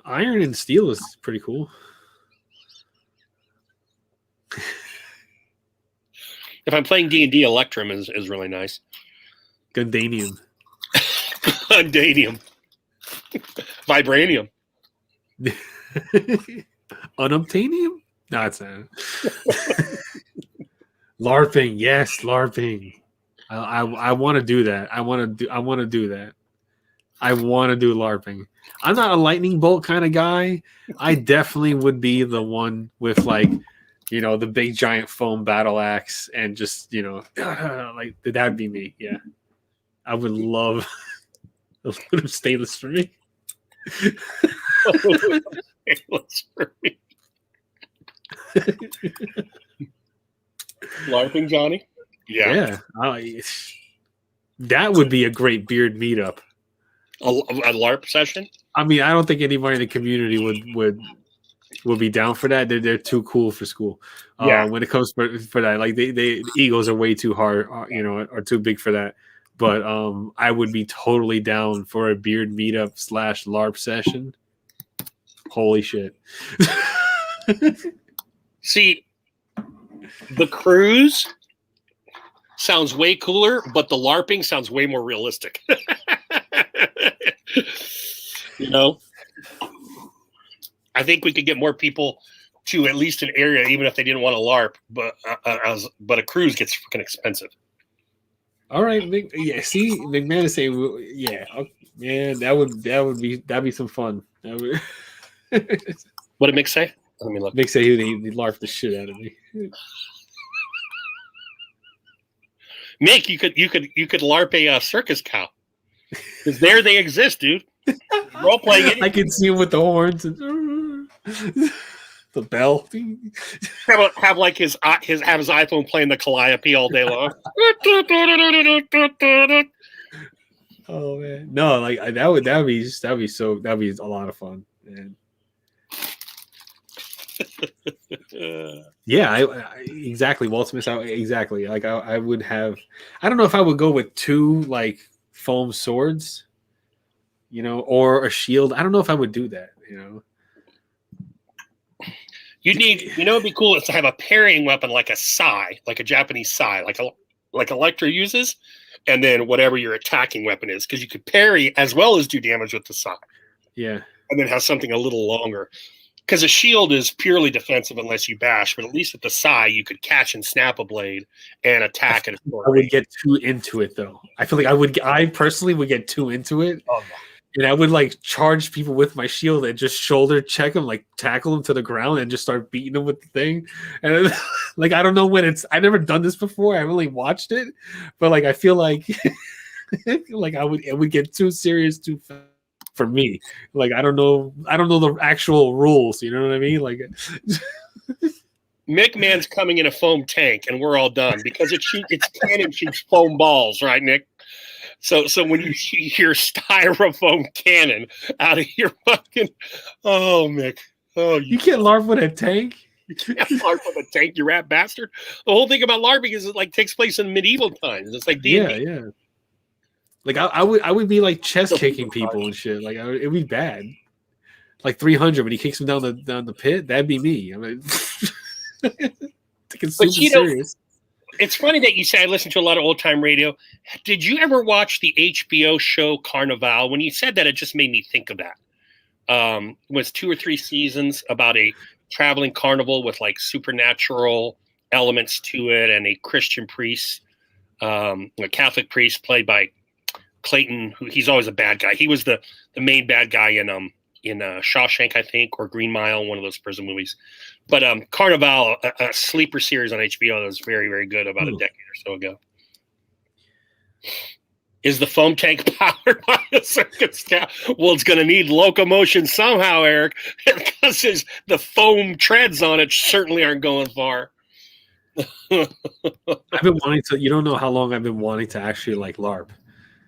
iron and steel is pretty cool. If I'm playing D&D, Electrum is really nice. Gundanium. Gundanium. Vibranium. Unobtainium? No, it's not. LARPing, yes, LARPing. I want to do that. I want to do that. I want to do LARPing. I'm not a lightning bolt kind of guy. I definitely would be the one with the big giant foam battle axe and just like that'd be me. Yeah, I would love a little bit of stainless for me. LARPing, Johnny? Yeah. That would be a great beard meetup. A LARP session? I mean, I don't think anybody in the community would be down for that. They're too cool for school. Yeah. When it comes for that, like the egos are way too hard, or too big for that. But I would be totally down for a beard meetup / LARP session. Holy shit! See, the cruise sounds way cooler, but the LARPing sounds way more realistic. I think we could get more people to at least an area, even if they didn't want to LARP. But a cruise gets freaking expensive. All right, yeah. See, McMahon is saying, yeah, that'd be some fun. What did Mick say? Let me look. Mick said he'd LARP the shit out of me. Mick, you could LARP a circus cow. Because there they exist, dude. Role playing. I can see him with the horns and the bell. Have like his iPhone playing the Calliope all day long. Oh man, no, like that'd be a lot of fun, man. Yeah, I exactly. Walt Smith, exactly. Like I would have. I don't know if I would go with 2 like foam swords, or a shield. I don't know if I would do that. You'd need, it'd be cool is to have a parrying weapon like a sai, like a Japanese sai, like Electra uses, and then whatever your attacking weapon is, because you could parry as well as do damage with the sai. Yeah, and then have something a little longer. Because a shield is purely defensive unless you bash, but at least with the sai, you could catch and snap a blade and attack it. I would get too into it, though. I feel like I personally would get too into it. Oh, no. And I would like charge people with my shield and just shoulder check them, like tackle them to the ground and just start beating them with the thing. And like, I don't know when I've never done this before. I've only watched it, but like, I feel like, like it would get too serious too fast for me. Like, I don't know the actual rules. You know what I mean? Like, McMahon's coming in a foam tank and we're all done because it's cannon shoots foam balls, right, Nick? So when you hear styrofoam cannon out of your fucking, Mick, you can't LARP with a tank. You can't LARP with a tank, you rat bastard. The whole thing about LARPing is it like takes place in medieval times. It's like D&D. Yeah. Like I would be like chest kicking people and shit. Like it'd be bad. Like 300 when he kicks him down the pit, that'd be me. I mean, taking super serious. It's funny that you say I listen to a lot of old time radio. Did you ever watch the HBO show Carnival? When you said that, it just made me think of that. Was 2 or 3 seasons about a traveling carnival with like supernatural elements to it, and a Christian priest, a Catholic priest played by Clayton, who he's always a bad guy. He was the main bad guy in Shawshank, I think, or Green Mile, one of those prison movies. But Carnival, a sleeper series on HBO that was very, very good about a decade or so ago. Is the foam tank powered by a circus cow? Well, it's going to need locomotion somehow, Eric, because the foam treads on it certainly aren't going far. I've been wanting to. You don't know how long I've been wanting to actually like LARP.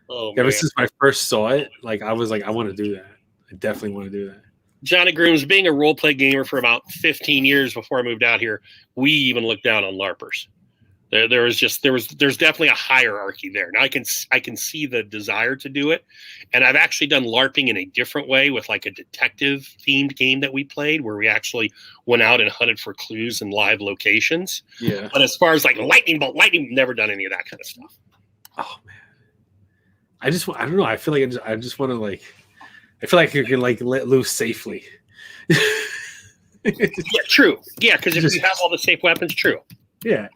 Oh, Ever man. since I first saw it, like I was like, I want to do that. I definitely want to do that. Johnny Grooms, being a role play gamer for about 15 years before I moved out here, we even looked down on LARPers. There's definitely a hierarchy there. Now I can see the desire to do it, and I've actually done LARPing in a different way with like a detective themed game that we played where we actually went out and hunted for clues in live locations. Yeah. But as far as like lightning bolt, never done any of that kind of stuff. Oh man. I don't know. I feel like I just want to like. I feel like you can like let loose safely. Yeah, true. Yeah, because if you have all the safe weapons, true. Yeah.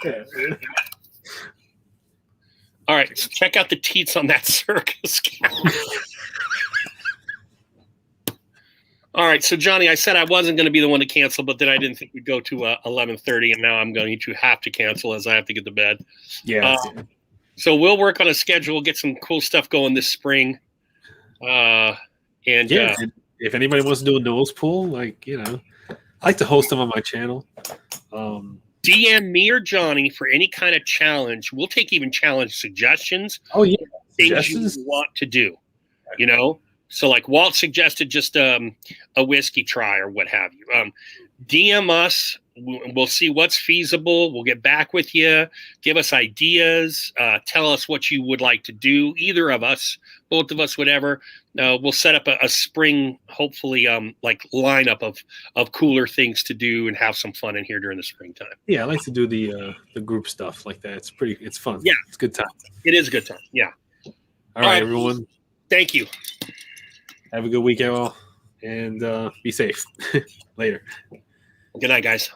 All right, so check out the teats on that circus cow. All right, so Johnny, I said I wasn't going to be the one to cancel, but then I didn't think we'd go to 11:30, and now I'm going to have to cancel as I have to get to bed. Yeah. So we'll work on a schedule, get some cool stuff going this spring. And yeah, if anybody wants to do a nose pool, like I like to host them on my channel. DM me or Johnny for any kind of challenge. We'll take even challenge suggestions. Oh yeah, things you want to do. So like Walt suggested, just a whiskey try or what have you. DM us. We'll see what's feasible. We'll get back with you. Give us ideas. Tell us what you would like to do. Either of us, both of us, whatever. We'll set up a spring, hopefully, like lineup of cooler things to do and have some fun in here during the springtime. Yeah, I like to do the group stuff like that. It's fun. Yeah, it's a good time. It is a good time. Yeah. All right, everyone. Thank you. Have a good weekend, all, and be safe. Later. Good night, guys.